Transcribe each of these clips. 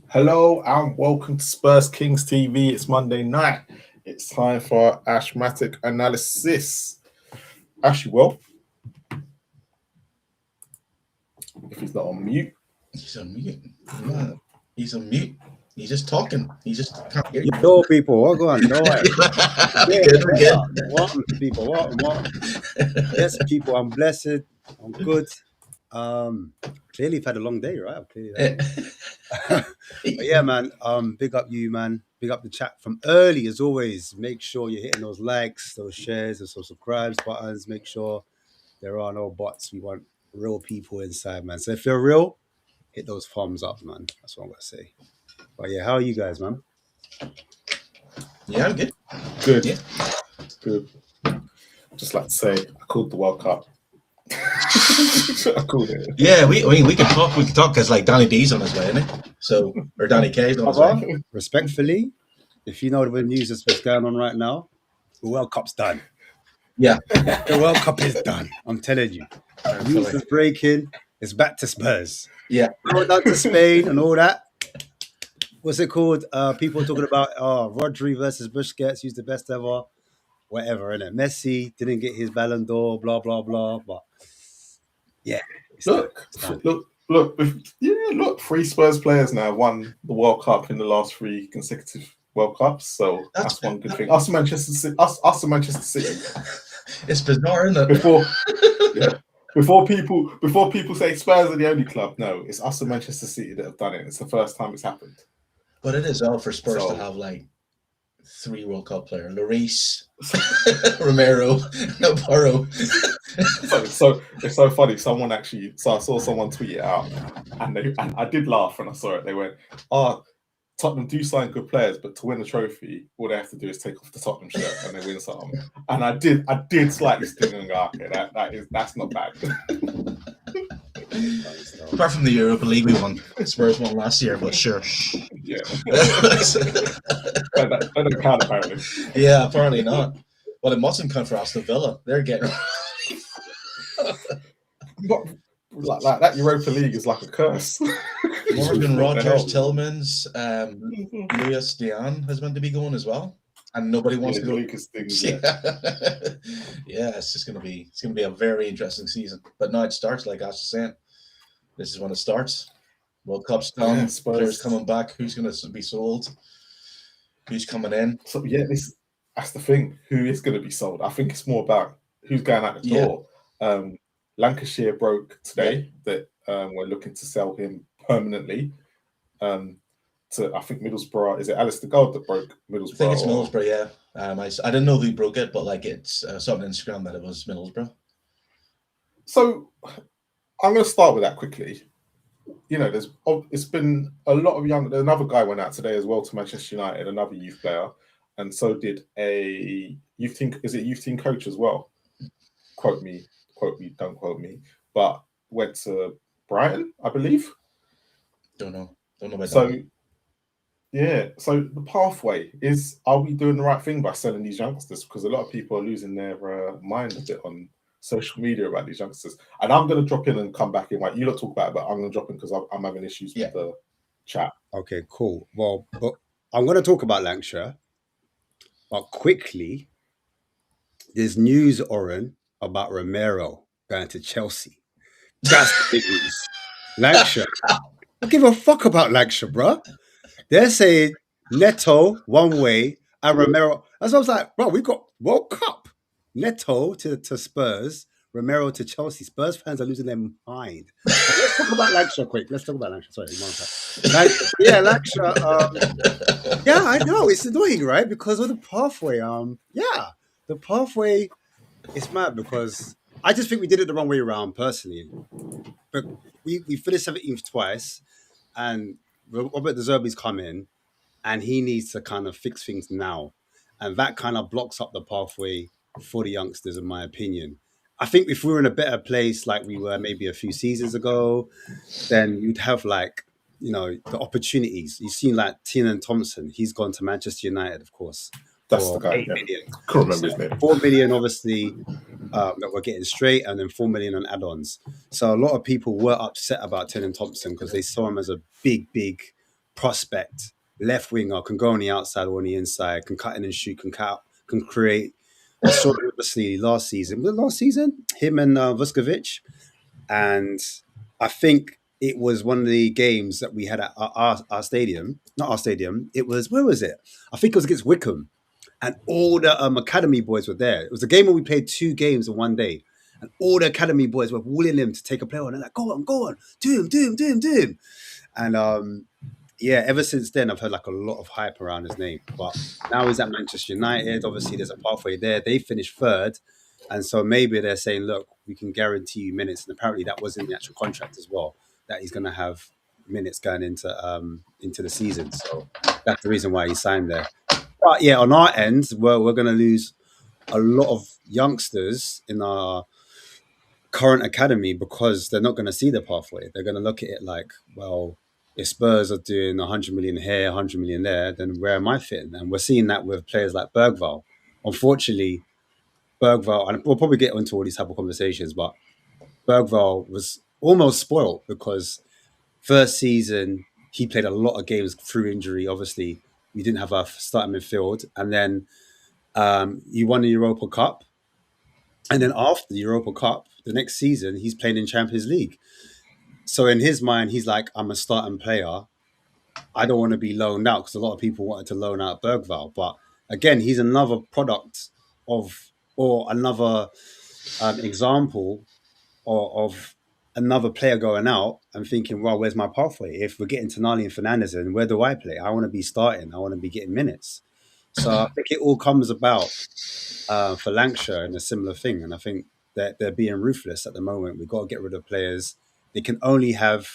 Hello and welcome to Spurs Kings TV. It's Monday night. It's time for Ashmatic Analysis. Ashy, well, if he's not on mute. He's on mute. Yeah, he's on mute. He's just talking. He just can't hear you. Yo, people, what going on? No way. Good. What, people? What? Yes, people, I'm blessed. I'm good. Clearly, you've had a long day, right? But yeah, man. Big up you, man. Big up the chat from early, as always. Make sure you're hitting those likes, those shares, those subscribes buttons. Make sure there are no bots. We want real people inside, man. So if you're real, hit those thumbs up, man. That's what I'm gonna say. But yeah, how are you guys, man? Yeah, I'm good. Good. Yeah. Good. Just like to say, I called the World Cup. I called it. Yeah, we can talk. We can talk because like Danny D's on his way, isn't it? So or Danny K's on his way. Respectfully, if you know the news that's what's going on right now, the World Cup's done. Yeah, the World Cup is done. I'm telling you. News is breaking. It's back to Spurs. Yeah, going down to Spain and all that. What's it called? People talking about Rodri versus Busquets, who's the best ever. Whatever, innit? Messi didn't get his Ballon d'Or, blah blah blah. But yeah, look. 3 Spurs players now won the World Cup in the last 3 consecutive World Cups, so that's one good thing. Us and Manchester City. It's bizarre, isn't it? Before people say Spurs are the only club, no, it's us and Manchester City that have done it. It's the first time it's happened. But it is all for Spurs to have like 3 World Cup players: Lloris, Romero, Navarro. So it's so funny. Someone actually, I saw someone tweet it out, and I did laugh when I saw it. They went, Tottenham do sign good players, but to win the trophy, all they have to do is take off the Tottenham shirt and they win something. And I did slightly sting and go, okay, that's not bad. Apart from the Europa League we won, Spurs won last year, but sure. Yeah. that doesn't count apparently. Yeah, apparently not. Well, it mustn't count for Aston Villa. They're getting like that Europa League is like a curse. Morgan Rogers, Tillmans, Luis Dion has meant to be going as well, and nobody wants to go. Yeah, it's gonna be a very interesting season. But now it starts, like Ash was saying. This is when it starts. World Cup's done. Players coming back. Who's gonna be sold? Who's coming in? So yeah, that's the thing. Who is gonna be sold? I think it's more about who's going out the door. Lancashire broke today that we're looking to sell him permanently to, I think, Middlesbrough. Is it Alistair Gold that broke Middlesbrough? I think it's Middlesbrough, yeah. I didn't know who broke it, but like it's something on Instagram that it was Middlesbrough. So I'm going to start with that quickly. You know, it's been a lot of another guy went out today as well to Manchester United, another youth player, and so did a youth team. Is it youth team coach as well? Quote me, don't quote me. But went to Brighton, I believe. Don't know. Don't know about So, that. yeah. So the pathway is: are we doing the right thing by selling these youngsters? Because a lot of people are losing their mind a bit on social media about these youngsters. And I'm going to drop in and come back in. Like you lot talk about it, but I'm going to drop in because I'm having issues with the chat. Okay, cool. Well, but I'm going to talk about Lancashire, but quickly, there's news, Oren, about Romero going to Chelsea. That's the big news. Lancashire. I give a fuck about Lancashire, bro. They're saying Neto one way and Romero. That's what I was like, bro, we got World Cup. Neto to Spurs, Romero to Chelsea. Spurs fans are losing their mind. Let's talk about Lancashire quick. Let's talk about Lancashire. Sorry, yeah, Lancashire. Yeah, I know it's annoying, right? Because of the pathway. The pathway is mad because I just think we did it the wrong way around personally. But we finished 17th twice, and Roberto De Zerbi's come in, and he needs to kind of fix things now, and that kind of blocks up the pathway for the youngsters, in my opinion. I think if we were in a better place, like we were maybe a few seasons ago, then you'd have the opportunities. You've seen like Tiernan Thompson. He's gone to Manchester United, of course, That's for the guy. 8 million. Can't remember his name. 4 million, obviously, that we're getting straight, and then 4 million on add-ons. So a lot of people were upset about Tiernan Thompson because they saw him as a big prospect, left winger, can go on the outside or on the inside, can cut in and shoot, can cut, can create. I saw it obviously last season, him and Vuskovic, and I think it was one of the games that we had at our stadium. Not our stadium. It was, where was it? I think it was against Wickham. And all the academy boys were there. It was a game where we played 2 games in one day. And all the academy boys were willing him to take a player on. They're like, go on. Do him. And ever since then, I've heard like a lot of hype around his name. But now he's at Manchester United. Obviously, there's a pathway there. They finished 3rd. And so maybe they're saying, look, we can guarantee you minutes. And apparently that was in the actual contract as well, that he's going to have minutes going into the season. So that's the reason why he signed there. But yeah, on our end, we're going to lose a lot of youngsters in our current academy because they're not going to see the pathway. They're going to look at it like, well, if Spurs are doing 100 million here, 100 million there, then where am I fitting? And we're seeing that with players like Bergvall. Unfortunately, Bergvall, and we'll probably get into all these type of conversations, but Bergvall was almost spoiled because first season, he played a lot of games through injury. Obviously, we didn't have a starting midfield. And then he won the Europa Cup. And then after the Europa Cup, the next season, he's playing in Champions League. So in his mind, he's like, I'm a starting player. I don't want to be loaned out because a lot of people wanted to loan out Bergvall. But again, he's another product of, or another example of another player going out and thinking, well, where's my pathway? If we're getting Tonali and Fernandez in, where do I play? I want to be starting. I want to be getting minutes. So I think it all comes about for Lancashire and a similar thing. And I think that they're being ruthless at the moment. We've got to get rid of players. They can only have,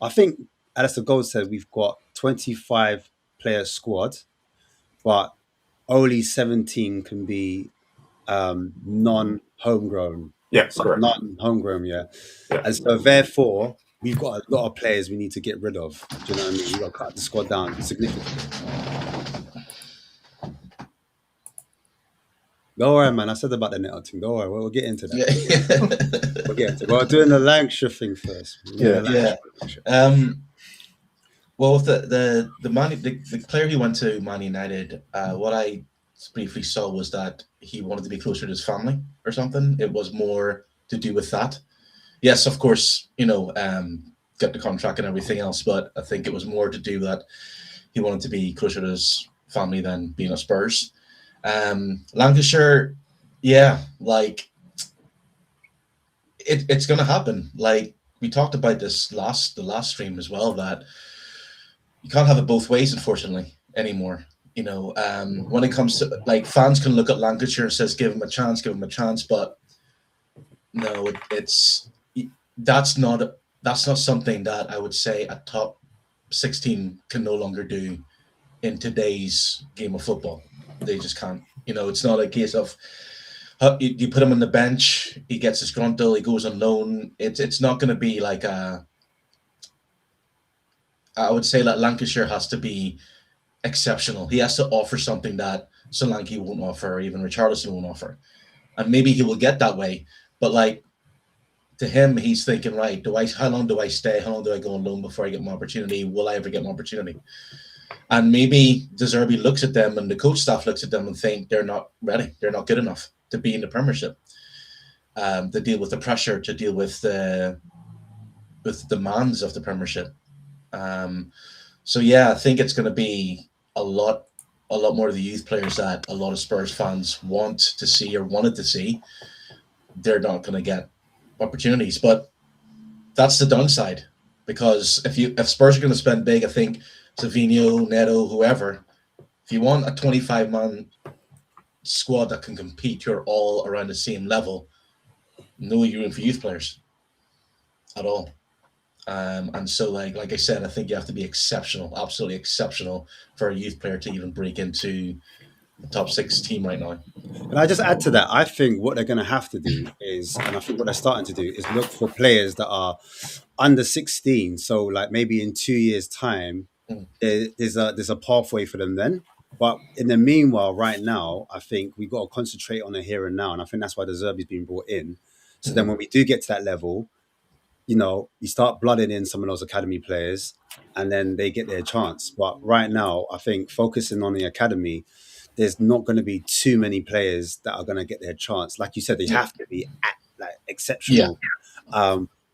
I think Alistair Gold said we've got 25 player squad, but only 17 can be non-homegrown. Yeah, so correct. Non-homegrown, yeah. And so therefore, we've got a lot of players we need to get rid of. Do you know what I mean? We've got to cut the squad down significantly. Don't worry, man. I said about the Neto thing. Don't worry. We'll get into that. Yeah. We'll get into it. We're doing the Lancashire thing first. Well, with the player who went to Man United, what I briefly saw was that he wanted to be closer to his family or something. It was more to do with that. Yes, of course, get the contract and everything else, but I think it was more to do that he wanted to be closer to his family than being a Spurs. Lancashire, like it's going to happen. Like we talked about this the last stream as well, that you can't have it both ways, unfortunately, anymore. When it comes to, like, fans can look at Lancashire and says, give him a chance, but no, that's not something that I would say a top 16 can no longer do in today's game of football. They just can't. It's not a case of you put him on the bench, he gets disgruntled, he goes on loan. It's not going to be like a I would say that Lancashire has to be exceptional. He has to offer something that Solanke won't offer, or even Richarlison won't offer. And maybe he will get that way. But like to him, he's thinking, right, how long do I stay? How long do I go on loan before I get my opportunity? Will I ever get my opportunity? And maybe De Zerbi looks at them and the coach staff looks at them and think they're not ready. They're not good enough to be in the Premiership, to deal with the pressure, to deal with the demands of the Premiership. So yeah, I think it's going to be a lot more of the youth players that a lot of Spurs fans want to see or wanted to see. They're not going to get opportunities, but that's the downside, because if Spurs are going to spend big, I think Savio, Neto, whoever, if you want a 25-man squad that can compete, you're all around the same level. No room for youth players at all. And so, like I said, I think you have to be exceptional, absolutely exceptional, for a youth player to even break into the top 6 team right now. And I just add to that, I think what they're going to have to do is, and I think what they're starting to do is look for players that are under 16. So like maybe in 2 years' time, there's a pathway for them then. But in the meanwhile, right now, I think we've got to concentrate on the here and now. And I think that's why De Zerbi's been brought in. So then when we do get to that level, you start blooding in some of those academy players and then they get their chance. But right now, I think focusing on the academy, there's not going to be too many players that are going to get their chance. Like you said, they have to be exceptional,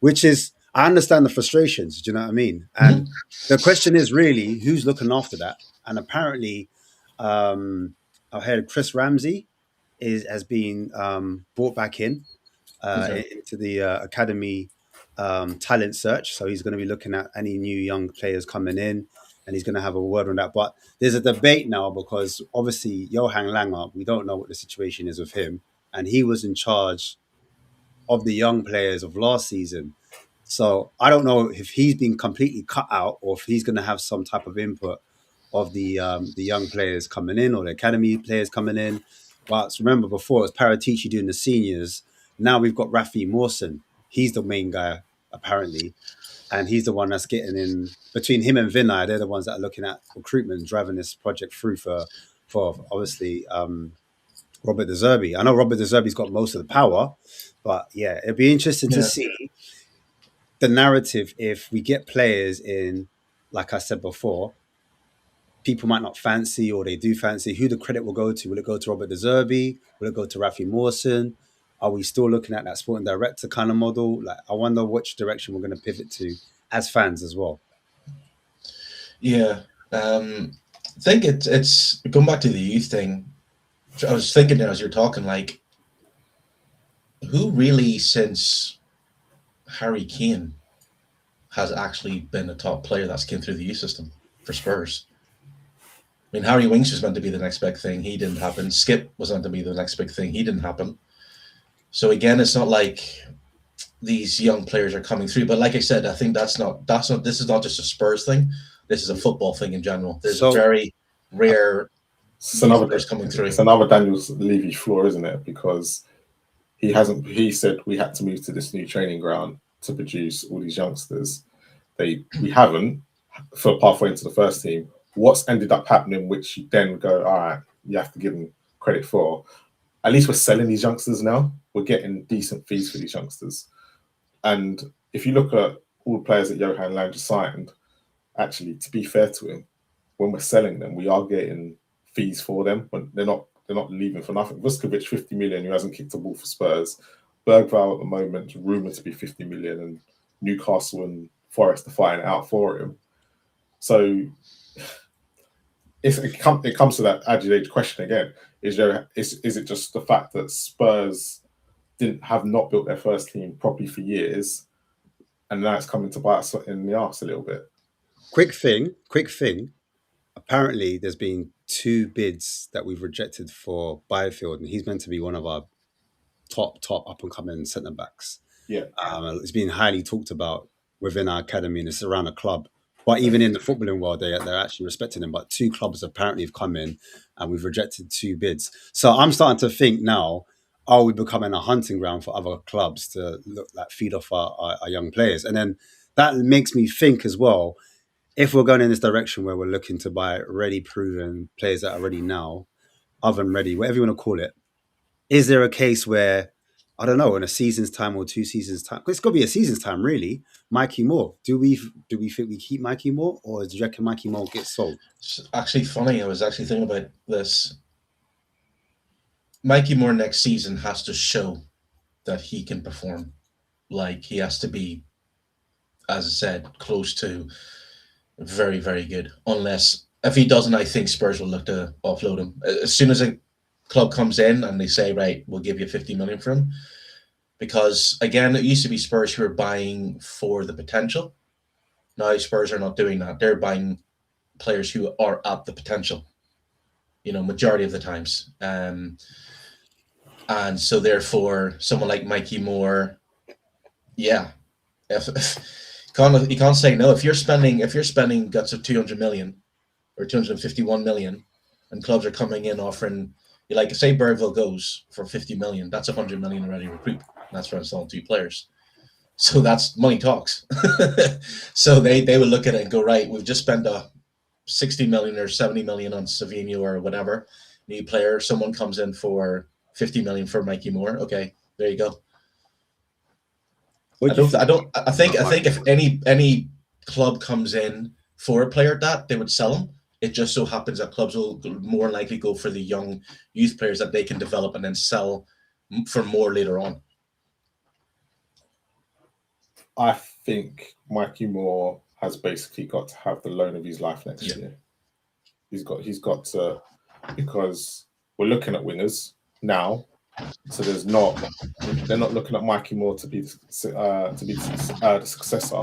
which is, I understand the frustrations. Do you know what I mean? And the question is really, who's looking after that? And apparently, I heard Chris Ramsey has been brought back into the academy talent search. So he's going to be looking at any new young players coming in, and he's going to have a word on that. But there's a debate now because obviously Johan Langer, we don't know what the situation is with him, and he was in charge of the young players of last season. So I don't know if he's been completely cut out or if he's going to have some type of input of the young players coming in or the academy players coming in. But remember, before it was Paratici doing the seniors. Now we've got Rafi Mawson. He's the main guy apparently, and he's the one that's getting in between him and Vinay. They're the ones that are looking at recruitment, driving this project through for obviously Robert De Zerbi. I know Robert De Zerbi's got most of the power, but yeah, it'd be interesting to see the narrative if we get players in, like I said before, people might not fancy or they do fancy, who the credit will go to. Will it go to Robert De Zerbi? Will it go to Rafi Mawson? Are we still looking at that sporting director kind of model? Like, I wonder which direction we're going to pivot to as fans as well. Yeah. I think it's going back to the youth thing. I was thinking there as you're talking, like, who really, since Harry Kane, has actually been a top player that's came through the youth system for Spurs? I mean, Harry Winks was meant to be the next big thing. He didn't happen. Skip was meant to be the next big thing. He didn't happen. So again, it's not like these young players are coming through. But like I said, I think this is not just a Spurs thing. This is a football thing in general. There's a very rare players coming through. It's another Daniel Levy flaw, isn't it? Because he said we had to move to this new training ground to produce all these youngsters. We haven't for pathway into the first team. What's ended up happening, which you then go, all right, you have to give them credit for. At least we're selling these youngsters now. We're getting decent fees for these youngsters. And if you look at all the players that Johan Langer signed, actually, to be fair to him, when we're selling them, we are getting fees for them, but they're not leaving for nothing. Vuskovic, 50 million, who hasn't kicked a ball for Spurs. Bergvall at the moment, rumoured to be 50 million, and Newcastle and Forest are fighting out for him. So it comes to that agitated question again. Is it just the fact that Spurs have not built their first team properly for years, and now it's coming to bite us in the arse a little bit? Quick thing. Apparently, there's been 2 bids that we've rejected for Byfield, and he's meant to be one of our top up-and-coming centre-backs. Yeah. It's been highly talked about within our academy, and it's around the club. But even in the footballing world, they're actually respecting him. But 2 clubs apparently have come in, and we've rejected 2 bids. So I'm starting to think now, are we becoming a hunting ground for other clubs to feed off our young players? And then that makes me think as well, if we're going in this direction where we're looking to buy ready, proven players that are ready now, oven ready, whatever you want to call it, is there a case where, I don't know, in a season's time or 2 seasons time, it's got to be a season's time, really, Mikey Moore, do we think we keep Mikey Moore, or do you reckon Mikey Moore gets sold? It's actually funny. I was actually thinking about this. Mikey Moore next season has to show that he can perform. Like, he has to be, as I said, close to very, very good. Unless, if he doesn't, I think Spurs will look to offload him. As soon as a club comes in and they say, right, we'll give you 50 million for him. Because, again, it used to be Spurs who were buying for the potential. Now Spurs are not doing that. They're buying players who are at the potential, majority of the times. And so, therefore, someone like Mikey Moore, yeah, if you can't say no. If you're spending guts of 200 million or 251 million, and clubs are coming in offering, like, say Bergville goes for 50 million, that's 100 million already recruit. That's for installing 2 players. So that's money talks. So they will look at it and go, right, we've just spent 60 million or 70 million on Savio or whatever new player. Someone comes in for 50 million for Mikey Moore. Okay, there you go. I think if any club comes in for a player that, they would sell him. It just so happens that clubs will more likely go for the young youth players that they can develop and then sell for more later on. I think Mikey Moore has basically got to have the loan of his life next year. He's got to, because we're looking at wingers now. So they're not looking at Mikey Moore to be the successor,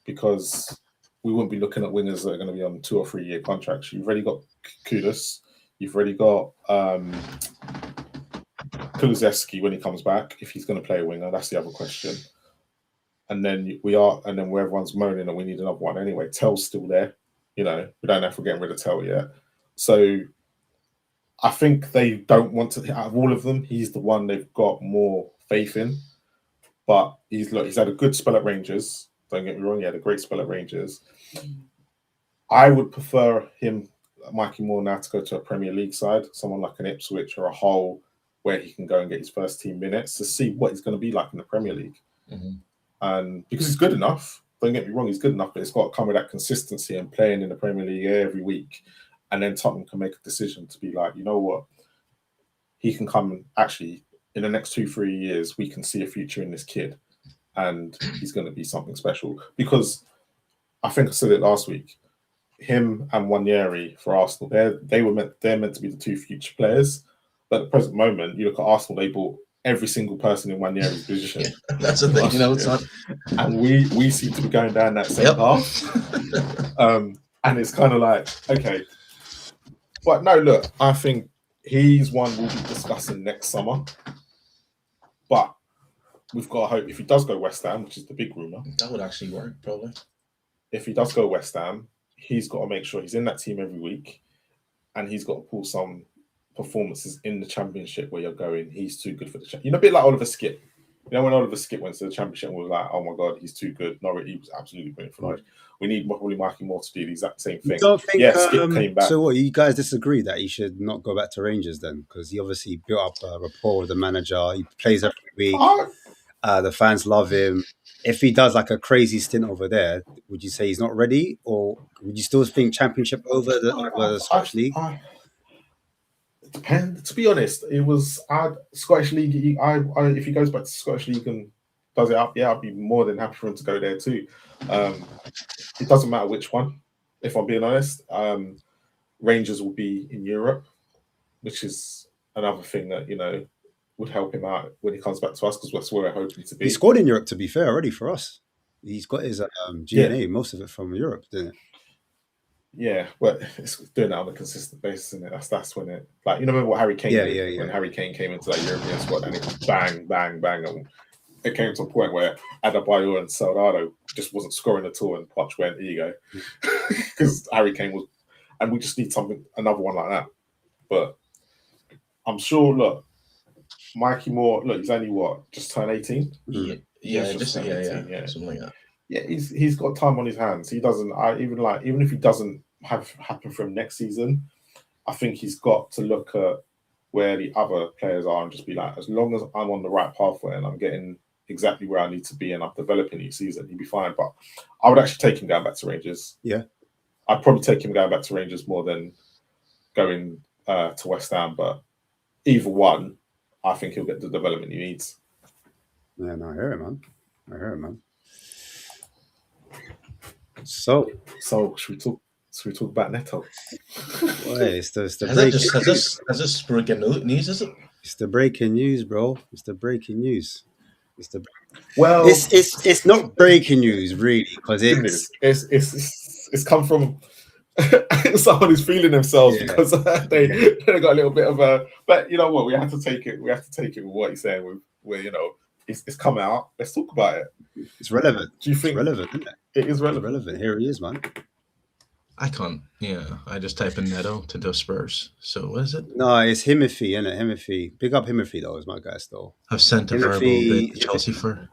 because we wouldn't be looking at wingers that are going to be on 2 or 3 year contracts. You've already got Kudus, you've already got Kulusevski when he comes back. If he's going to play a winger, that's the other question. And then where everyone's moaning and we need another one anyway. Tell's still there, we don't know if we're getting rid of Tell yet. So I think they don't want to. Out of all of them, he's the one they've got more faith in. But he's had a good spell at Rangers. Don't get me wrong, he had a great spell at Rangers. I would prefer Mikey Moore, now to go to a Premier League side, someone like an Ipswich or a Hull, where he can go and get his first team minutes to see what he's going to be like in the Premier League. Mm-hmm. And because he's good enough, don't get me wrong, he's good enough, but it's got to come with that consistency and playing in the Premier League every week. And then Tottenham can make a decision to be like, you know what, he can come and actually, in the next 2-3 years, we can see a future in this kid, and he's going to be something special. Because I think I said it last week, him and Nwaneri for Arsenal, they're meant to be the 2 future players. But at the present moment, you look at Arsenal, they bought every single person in Nwaneri's position. Yeah, that's the thing, it's not. And we seem to be going down that same path. And it's kind of like, okay. But no, look, I think he's one we'll be discussing next summer. But we've got to hope, if he does go West Ham, which is the big rumour. That would actually work, probably. If he does go West Ham, he's got to make sure he's in that team every week, and he's got to pull some performances in the Championship where you're going, he's too good for the Championship. A bit like Oliver Skipp. When Oliver Skipp went to the Championship, we were like, oh my God, he's too good. Norwich, he was absolutely brilliant for Norwich. We need probably Mikey Moore to do the exact same thing. You don't think, Skipp came back. So what, you guys disagree that he should not go back to Rangers then? Because he obviously built up a rapport with the manager. He plays every week. The fans love him. If he does like a crazy stint over there, would you say he's not ready? Or would you still think Championship over the Scottish League? It depends. To be honest, it was Scottish League. If he goes back to Scottish League and does it up, I'd be more than happy for him to go there too. It doesn't matter which one, if I'm being honest. Rangers will be in Europe, which is another thing that would help him out when he comes back to us, because that's where we're hoping to be. He scored in Europe, to be fair, already for us. He's got his GNA, most of it from Europe, didn't it? Yeah, but it's doing that on a consistent basis, isn't it? That's when it, like, remember what Harry Kane did when Harry Kane came into that European squad, and it bang, bang, bang, and it came to a point where Adebayor and Soldado just wasn't scoring at all, and Poch went, here you go, because Harry Kane was, and we just need another one like that. But I'm sure, look, Mikey Moore, look, he's only just turned 18. Yeah, something like that. Yeah, he's got time on his hands. He doesn't. Even if he doesn't have happen for him next season, I think he's got to look at where the other players are and just be like, as long as I'm on the right pathway and I'm getting exactly where I need to be and I'm developing each season, he'll be fine. But I would actually take him going back to Rangers. Yeah, I'd probably take him going back to Rangers more than going to West Ham. But either one, I think he'll get the development he needs. Yeah, no, I hear it, man. So should we talk about Neto? Well, it's the has this breaking news? Is it? It's the breaking news, bro. It's the breaking news. Well, it's not breaking news really, because it's come from someone who's feeling themselves because they got a little bit of a. But you know what? We have to take it. We have to take it with what he's saying. Where it's come out. Let's talk about it. It's relevant. Do you think it's relevant? Isn't it? It is relevant. It's relevant. Here he is, man. I can't. Yeah, I just type in Neto to do Spurs. So what is it? No, it's Himothy, isn't it? Himothy. Big up Himothy, though, is my guy still. I've sent a verbal bid to Chelsea for.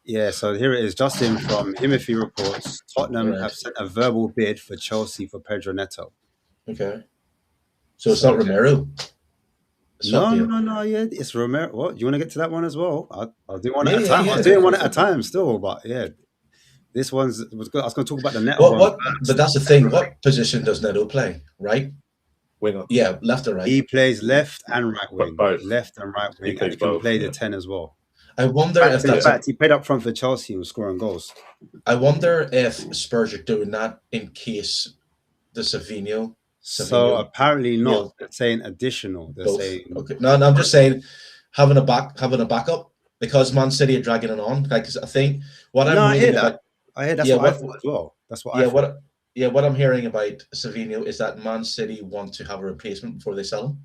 Yeah, so here it is. Justin from Himothy reports Tottenham have sent a verbal bid for Chelsea for Pedro Neto. Okay. So it's not Romero? No. Yeah, it's Romero. What? Do you want to get to that one as well? I'll do one at a time. I'm doing one at a time still, but yeah. This I was going to talk about the Neto one. But that's the thing. What position does Neto play? Right? Winger. Yeah, left or right? He plays left and right wing. Both. Left and right wing. He can play the 10 as well. I wonder if in fact, he played up front for Chelsea and was scoring goals. I wonder if Spurs are doing that in case the Savio. So apparently not. They're saying additional. They're saying okay. No, I'm just saying having a backup because Man City are dragging it on. Like I think what I hear that. I heard that's what I thought as well. That's what I thought. What I'm hearing about Savio is that Man City want to have a replacement before they sell him.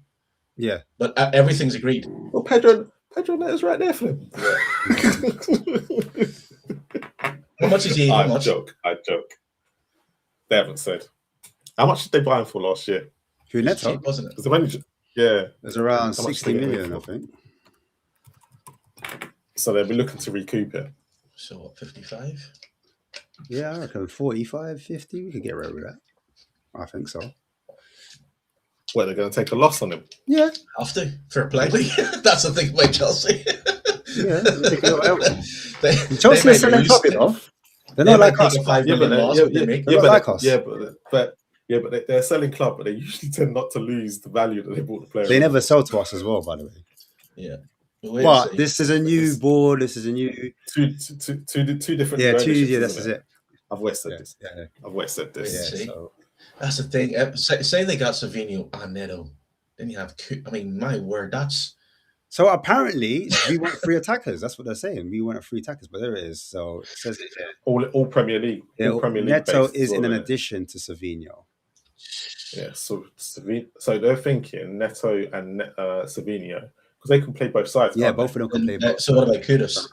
Yeah. But everything's agreed. Well, Pedro Neto's right there for him. Yeah. How much is he? I joke. They haven't said. How much did they buy him for last year? Who, Neto? Cheap, wasn't it? It was around 60 million, I think. So they'll be looking to recoup it. So what, 55? Yeah, I reckon 45, 50. We could get rid of that. I think so. Well, they're going to take a loss on him. Yeah. Have to. Fair play. That's the thing about Chelsea. Chelsea is selling club, you know. They're not like us. But they're selling club, but they usually tend not to lose the value that they bought the player. They never sell to us as well, by the way. Yeah. But this is a new board. This is a new two different. Yeah, this is it. I've always said this. Yeah. I've always said this. Yeah, so. That's the thing. Say they got Savio and Neto, then you have. I mean, my word, that's. So apparently we want free attackers. That's what they're saying. We want free attackers, but there it is. So it says it here. All Premier League. Yeah, all Premier League Neto is in an addition to Savio. Yeah, so they're thinking Neto and Savio because they can play both sides. Yeah, both of them can play both. So what about Kudus?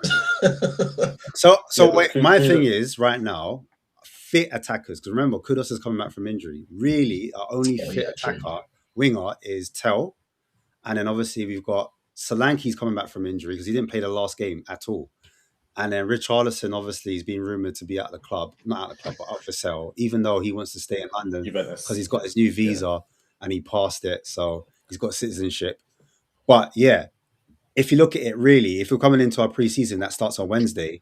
So wait, my thing is right now, fit attackers, because remember Kudus is coming back from injury. Really, our only fit attacker winger is Tel, and then obviously we've got Solanke's coming back from injury because he didn't play the last game at all. And then Richarlison, obviously, he's been rumoured to be at the club, not at the club, but up for sale, even though he wants to stay in London because he's got his new visa and he passed it. So he's got citizenship. But yeah, if you look at it really, if you're coming into our pre-season, that starts on Wednesday,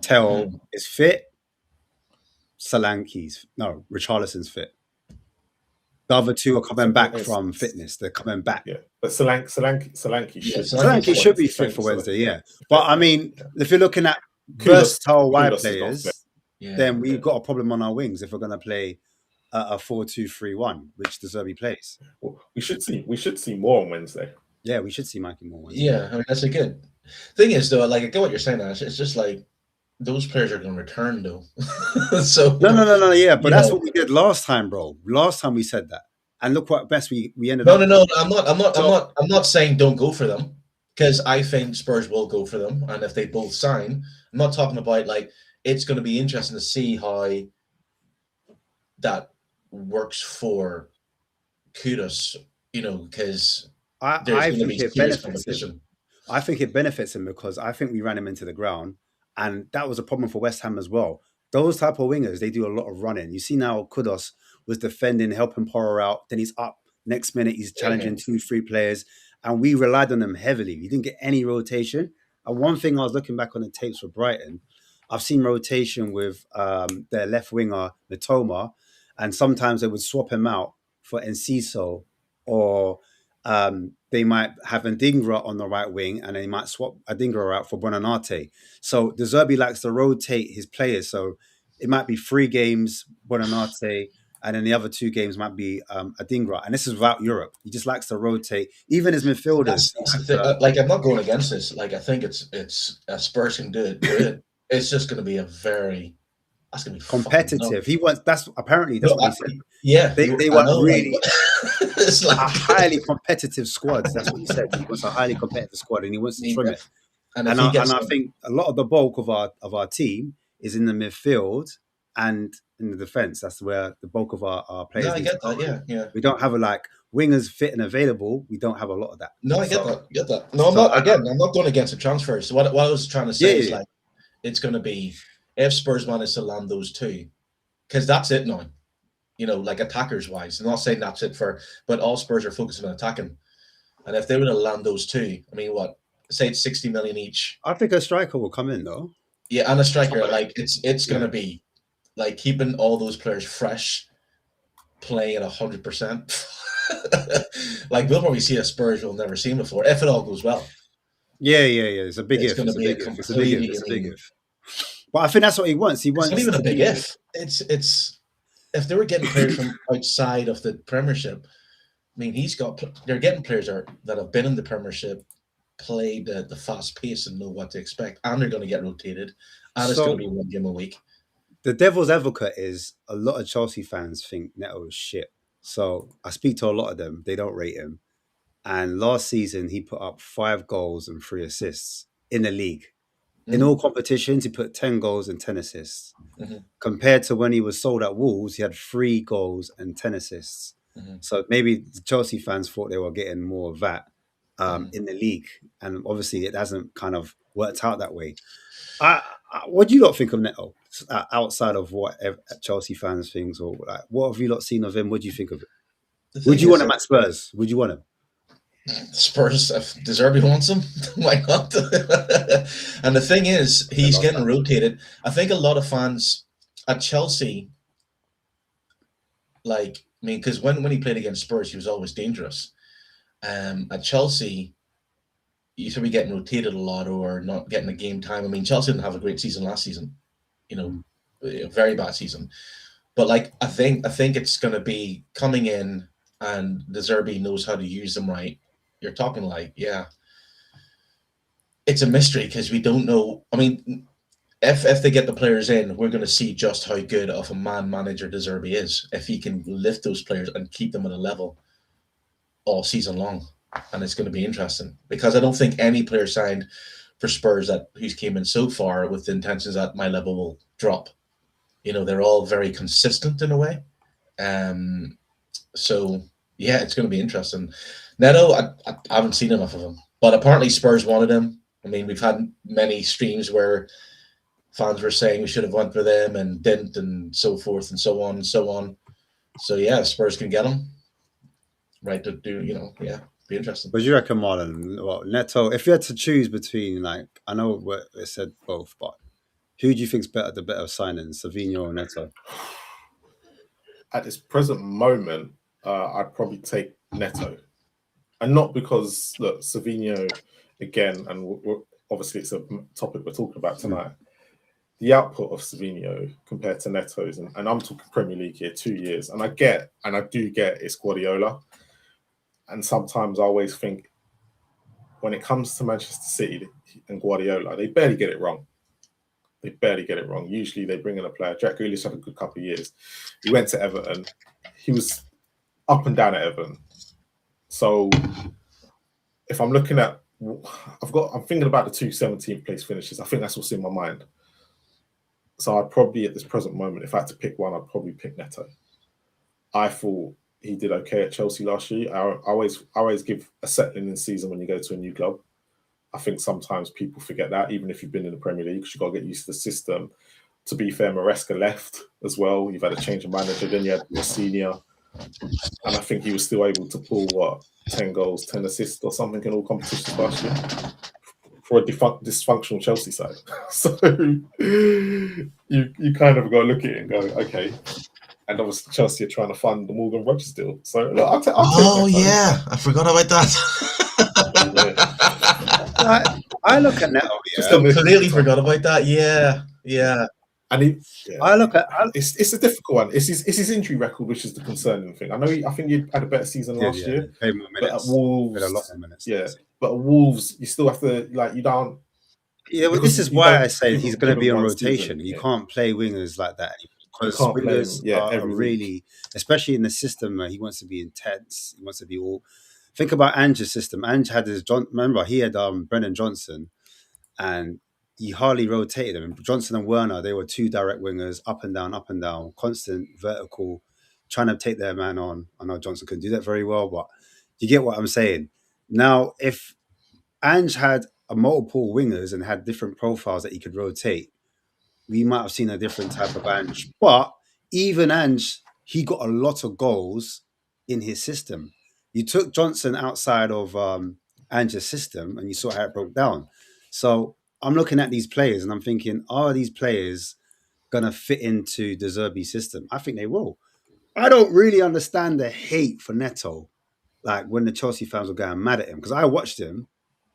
Tel is fit, Richarlison's fit. The other two are coming back from fitness. They're coming back. Yeah, but Solanke should be fit for Wednesday. Yeah, but I mean, if you're looking at versatile wide players, then we've got a problem on our wings if we're going to play a 4-2-3-1, which De Zerbi plays. Well, we should see more on Wednesday. Yeah, we should see Mikey more on Wednesday. Yeah, I mean that's a good thing. Is though, like I get what you're saying, Ash. It's just like those players are going to return though. So no. Yeah, but that's what we did last time, bro. Last time we said that, and look what best we ended up. No. I'm not saying don't go for them because I think Spurs will go for them, and if they both sign, I'm not talking about like it's going to be interesting to see how that works for Kudus, because I think it benefits him. I think it benefits him because I think we ran him into the ground. And that was a problem for West Ham as well. Those type of wingers, they do a lot of running. You see now Kudos was defending, helping Porro out. Then he's up. Next minute, he's challenging 2-3 players. And we relied on them heavily. We didn't get any rotation. And one thing I was looking back on the tapes for Brighton, I've seen rotation with their left winger, Matoma, and sometimes they would swap him out for Enciso, or they might have Adingra on the right wing and they might swap Adingra out for Buonanotte. So De Zerbi likes to rotate his players. So it might be 3 games, Buonanotte, and then the other 2 games might be Adingra. And this is without Europe. He just likes to rotate, even his midfielders. Like, I'm not going against this. Like, I think it's Spurs can do it. It's just going to be that's going to be competitive. He wants. That's what he said. Yeah, they want really. It's like a highly competitive squad. That's what he said. He wants a highly competitive squad, and he wants to trim it. And I think a lot of the bulk of our team is in the midfield and in the defense. That's where the bulk of our players. No, I get that. Yeah. We don't have wingers fit and available. We don't have a lot of that. No, I get that. No, I'm not going against the transfers. So what I was trying to say is like, it's going to be if Spurs manage to land those 2, because that's it now. Like attackers wise. I'm not saying that's it but all Spurs are focusing on attacking. And if they were to land those 2, I mean, say it's 60 million each. I think a striker will come in though. Yeah, and a striker, like it's going to be like keeping all those players fresh, playing at 100%. Like we'll probably see a Spurs we'll never seen before if it all goes well. Yeah. It's a big if. It's a big if. But I think that's what he wants. It's not even a big if. It's if they were getting players from outside of the Premiership. I mean, they're getting players that have been in the Premiership, played the fast pace and know what to expect, and they're going to get rotated, and it's going to be 1 game a week. The devil's advocate is a lot of Chelsea fans think Neto is shit. So I speak to a lot of them. They don't rate him. And last season, he put up 5 goals and 3 assists in the league. In all competitions, he put 10 goals and 10 assists. Mm-hmm. Compared to when he was sold at Wolves, he had 3 goals and 10 assists. Mm-hmm. So maybe the Chelsea fans thought they were getting more of that in the league. And obviously, it hasn't kind of worked out that way. What do you lot think of Neto outside of what Chelsea fans think? Or what have you lot seen of him? What do you think of it? Would you want him at Spurs? Would you want him? Spurs, if De Zerbi wants him, why not? And the thing is, he's getting rotated. I think a lot of fans at Chelsea, because when he played against Spurs, he was always dangerous. At Chelsea, you should be getting rotated a lot or not getting the game time. I mean, Chelsea didn't have a great season last season, a very bad season. But I think it's going to be coming in, and De Zerbi knows how to use them right. You're talking it's a mystery because we don't know. I mean, if they get the players in, we're going to see just how good of a man manager De Zerbi is if he can lift those players and keep them at a level all season long. And it's going to be interesting because I don't think any player signed for Spurs who's came in so far with the intentions that my level will drop. They're all very consistent in a way. So yeah, it's going to be interesting. Neto, I haven't seen enough of him, but apparently Spurs wanted him. I mean, we've had many streams where fans were saying we should have went for them and didn't, and so forth and so on and so on. So yeah, Spurs can get him. Right to do, be interesting. But you reckon, Marlon? Well, Neto, if you had to choose between, I know it said both, but who do you think's better, the better signing, Savio or Neto? At this present moment, I'd probably take Neto. And not because, look, Savio, again, and obviously it's a topic we're talking about tonight, the output of Savio compared to Neto's, and I'm talking Premier League here, 2 years, and I do get it's Guardiola. And sometimes I always think when it comes to Manchester City and Guardiola, they barely get it wrong. Usually they bring in a player. Jack Grealish had a good couple of years. He went to Everton. He was up and down at Everton. So if I'm looking at, I'm thinking about the 2 17th place finishes. I think that's what's in my mind. So I'd probably, at this present moment, if I had to pick one, I'd probably pick Neto. I thought he did okay at Chelsea last year. I always give a settling in season when you go to a new club. I think sometimes people forget that, even if you've been in the Premier League, because you've got to get used to the system. To be fair, Maresca left as well. You've had a change of manager, then you had your senior. And I think he was still able to pull, 10 goals, 10 assists or something in all competitions last year for a dysfunctional Chelsea side. So you kind of got to look at it and go, okay. And obviously Chelsea are trying to fund the Morgan Rogers deal. So look, I'll take yeah, I forgot about that. I look at Neto. Just completely forgot about that. Yeah. And I look at it's a difficult one. It's his injury record, which is the concerning thing. I think he had a better season last year. Played more minutes. But at Wolves, a lot more minutes. Yeah, but at Wolves, you still have to you don't. Yeah, well, this is why I say he's going to be on rotation. You can't play wingers like that because wingers are really, especially in the system where he wants to be intense. He wants to be all. Think about Ange's system. Ange had remember he had Brennan Johnson, and he hardly rotated them. Johnson and Werner, they were two direct wingers, up and down, constant vertical, trying to take their man on. I know Johnson couldn't do that very well, but you get what I'm saying. Now, if Ange had multiple wingers and had different profiles that he could rotate, we might have seen a different type of Ange. But even Ange, he got a lot of goals in his system. You took Johnson outside of Ange's system and you saw how it broke down. So I'm looking at these players and I'm thinking, are these players going to fit into De Zerbi's system? I think they will. I don't really understand the hate for Neto, like when the Chelsea fans were going mad at him, because I watched him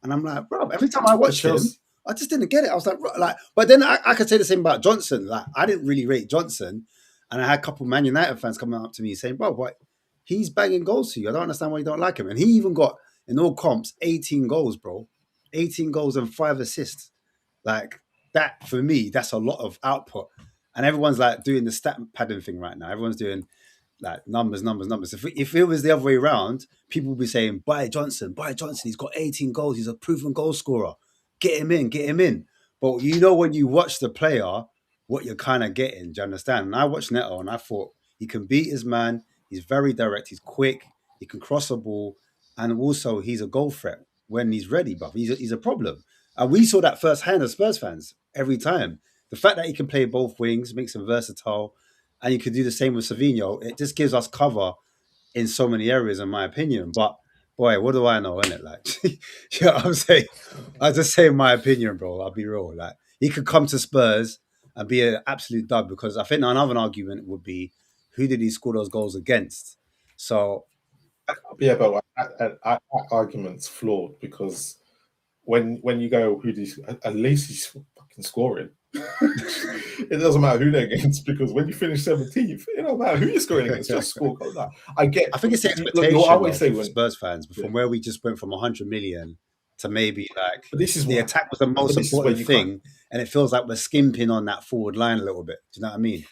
and I'm like, bro, every time I watched him, I just didn't get it. I was like, but then I could say the same about Johnson. Like, I didn't really rate Johnson. And I had a couple of Man United fans coming up to me saying, bro, what? He's banging goals to you. I don't understand why you don't like him. And he even got, in all comps, 18 goals, bro. 18 goals and 5 assists. Like, that, for me, that's a lot of output. And everyone's, like, doing the stat padding thing right now. Everyone's doing, like, numbers. If it was the other way around, people would be saying, buy Johnson. He's got 18 goals. He's a proven goal scorer. Get him in. But you know when you watch the player, what you're kind of getting. Do you understand? And I watched Neto and I thought, he can beat his man. He's very direct. He's quick. He can cross a ball. And also, he's a goal threat when he's ready, bruv. He's a problem. And we saw that firsthand as Spurs fans every time. The fact that he can play both wings makes him versatile. And you could do the same with Savio. It just gives us cover in so many areas, in my opinion. But, boy, what do I know, innit? Like, you know what I'm saying? I just say my opinion, bro. I'll be real. Like, he could come to Spurs and be an absolute dud, because I think another argument would be, who did he score those goals against? So, yeah, but that argument's flawed, because when you go, at least he's fucking scoring. It doesn't matter who they're against, because when you finish 17th, it don't matter who you're scoring against. Just score goals. I think it's the expectation. I always say, Spurs fans, from where we just went from 100 million to maybe like the attack was the most important thing, and it feels like we're skimping on that forward line a little bit. Do you know what I mean?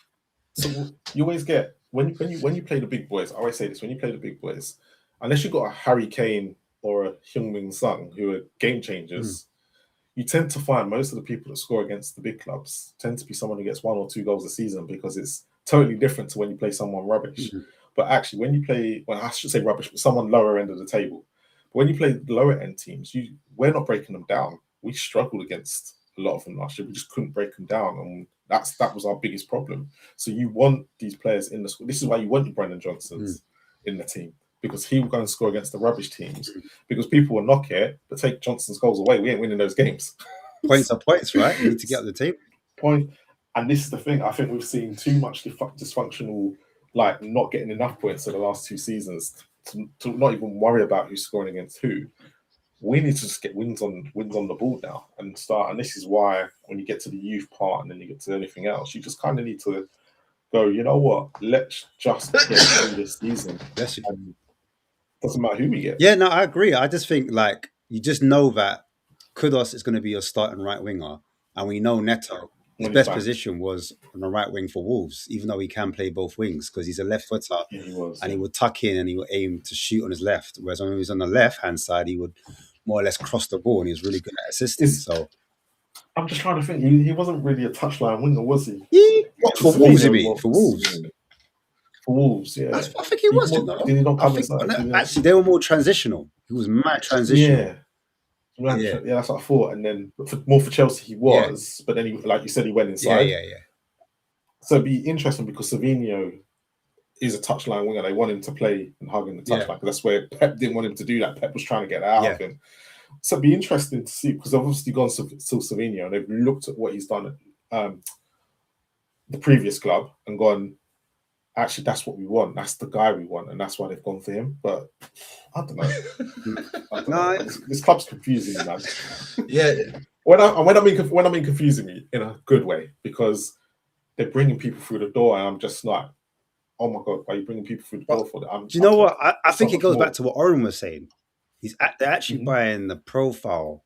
So you always get when you play the big boys. I always say this: when you play the big boys, unless you've got a Harry Kane or a Heung-min Son who are game changers, you tend to find most of the people that score against the big clubs tend to be someone who gets 1 or 2 goals a season, because it's totally different to when you play someone rubbish. But actually, when you play, well, I should say rubbish, but someone lower end of the table. But when you play the lower end teams, we're not breaking them down. We struggled against a lot of them last year. We just couldn't break them down, and that was our biggest problem. So you want these players in the squad. This is why you want your Brendan Johnsons in the team, because he will go and score against the rubbish teams. Because people will knock it, but take Johnson's goals away, we ain't winning those games. Points are points, right? You need to get up the team. And this is the thing. I think we've seen too much dysfunctional, like not getting enough points in the last 2 seasons to not even worry about who's scoring against who. We need to just get wins on the board now and start. And this is why when you get to the youth part and then you get to anything else, you just kind of need to go, you know what? Let's just get through this season. Doesn't matter who we get. Yeah, no, I agree. I just think like you just know that Kudus is going to be your starting right winger, and we know Neto. His best position was on the right wing for Wolves, even though he can play both wings because he's a left footer, he would tuck in and he would aim to shoot on his left. Whereas when he was on the left hand side, he would more or less cross the ball, and he was really good at assisting. So I'm just trying to think. He wasn't really a touchline winger, was he? For Wolves, you mean? For Wolves. For Wolves, yeah. I think he was. Did he not come inside? Actually, they were more transitional. He was mad transitional. Yeah. Yeah. That's what I thought. And then more for Chelsea, he was, but then like you said, he went inside. Yeah. So it'd be interesting because Savio is a touchline winger. They want him to play and hug in the touchline because that's where Pep didn't want him to do that. Pep was trying to get that out of him. So it'd be interesting to see because they've obviously gone to Savio and they've looked at what he's done at the previous club and gone, actually, that's what we want. That's the guy we want, and that's why they've gone for him. But I don't know. This club's confusing me, man. Yeah. When I mean confusing me in a good way because they're bringing people through the door, and I'm just like, oh my god, why are you bringing people through the door for that? Do you know what? I think it goes back to what Oren was saying. They're actually buying the profile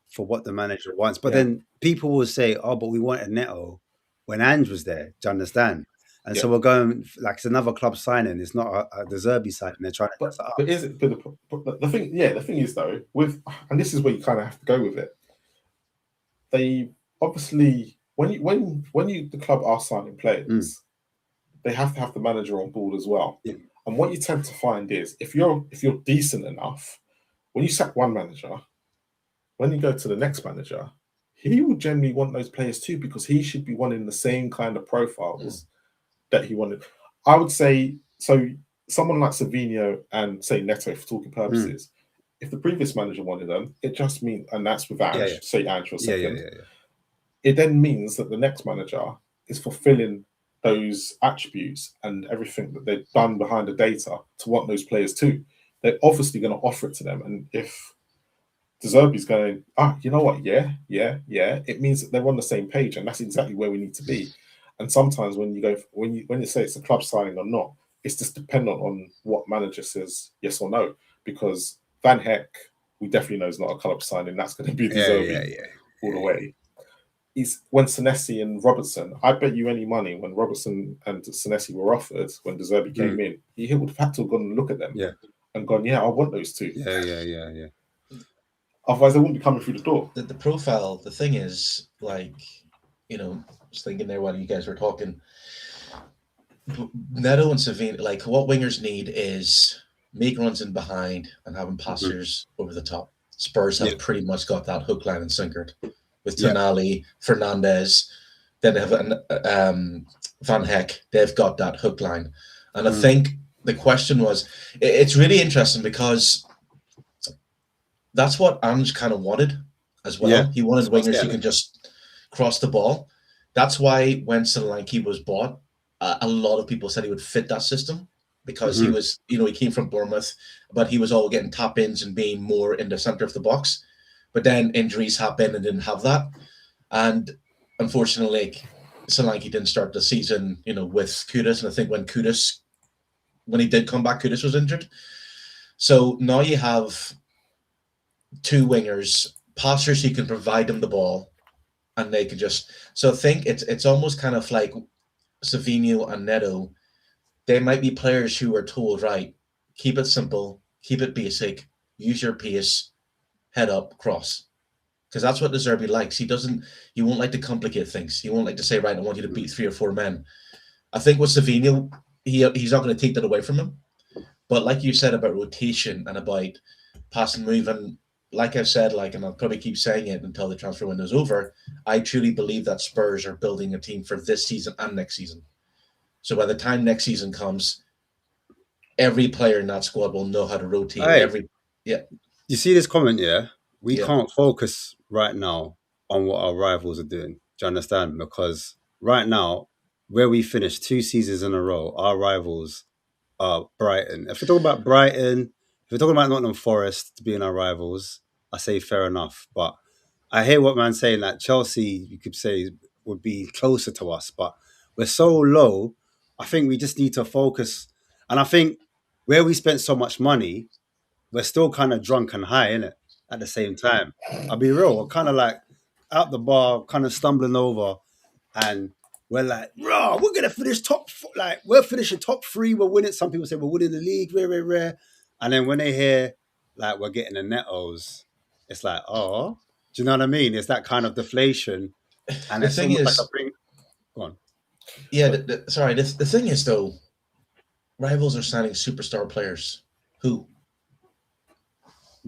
for what the manager wants, but then people will say, "Oh, but we wanted Neto when Ange was there." Do you understand? And so we're going like it's another club signing. It's not a De Zerbi signing. They're trying to. But is it? But the thing, the thing is though, and this is where you kind of have to go with it. They obviously when the club are signing players, they have to have the manager on board as well. Yeah. And what you tend to find is if you're decent enough, when you sack one manager, when you go to the next manager, he will generally want those players too because he should be wanting the same kind of profiles that he wanted. I would say so. Someone like Savio and say Neto, for talking purposes, if the previous manager wanted them, it just means, and that's with Ange, say Ange for a second. It then means that the next manager is fulfilling those attributes and everything that they've done behind the data to want those players too. They're obviously going to offer it to them, and if De Zerbi's going, you know what? Yeah. It means that they're on the same page, and that's exactly where we need to be. And sometimes when you say it's a club signing or not, it's just dependent on what manager says yes or no. Because Van Heck, we definitely know is not a club signing. That's going to be De Zerbi all the way. When Senesi and Robertson, I bet you any money when Robertson and Senesi were offered when De Zerbi came in, he would have had to have gone and look at them and gone, I want those two. Yeah. Otherwise, they wouldn't be coming through the door. The profile, the thing is, like, just thinking there while you guys were talking, Neto and Savio, like, what wingers need is make runs in behind and having passers over the top. Spurs have pretty much got that hook, line, and sinker with Tonali, Fernandez. Then they have Van Heck. They've got that hook line. And I think the question was, it's really interesting because that's what Ange kind of wanted as well. He wanted wingers who can just cross the ball. That's why when Solanke was bought, a lot of people said he would fit that system because he was, he came from Bournemouth, but he was all getting tap-ins and being more in the center of the box. But then injuries happened and didn't have that. And unfortunately, Solanke didn't start the season, with Kudus. And I think when he did come back, Kudus was injured. So now you have two wingers, passers who can provide them the ball, and they can just. So I think it's almost kind of like Savio and Neto. They might be players who are told, right, keep it simple, keep it basic, use your pace, head up, cross. Because that's what De Zerbi likes. He won't like to complicate things. He won't like to say, right, I want you to beat 3 or 4 men. I think with Savio, he's not going to take that away from him. But like you said about rotation and about pass and move, and like I've said, and I'll probably keep saying it until the transfer window's over, I truly believe that Spurs are building a team for this season and next season. So by the time next season comes, every player in that squad will know how to rotate. You see this comment, We can't focus right now on what our rivals are doing. Do you understand? Because right now, where we finished 2 seasons in a row, our rivals are Brighton. If we're talking about Brighton, if we're talking about Nottingham Forest being our rivals, I say fair enough. But I hear what man's saying, that Chelsea, you could say, would be closer to us. But we're so low, I think we just need to focus. And I think where we spent so much money, we're still kind of drunk and high, innit? At the same time. I'll be real, we're kind of like out the bar, kind of stumbling over, and we're like, bro, we're going to finish we're finishing top 3, we're winning. Some people say we're winning the league, rare. And then when they hear, we're getting the Netos, it's like, oh, do you know what I mean? It's that kind of deflation. And the thing is, go on. Yeah, the thing is, though, rivals are signing superstar players. Who?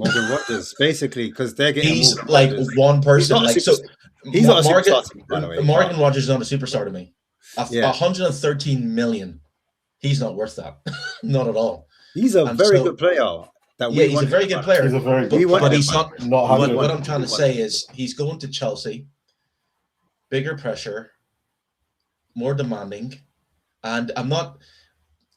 Morgan Rogers, basically, because they're getting. He's Morgan like Rogers. one person. He's not a superstar to me, by the way. Morgan Rogers is not a superstar to me. 113 million. He's not worth that. Not at all. He's a very good player. He's a very good player. He's a very good player. But he's not what I'm trying to say is he's going to Chelsea, bigger pressure, more demanding. And I'm not,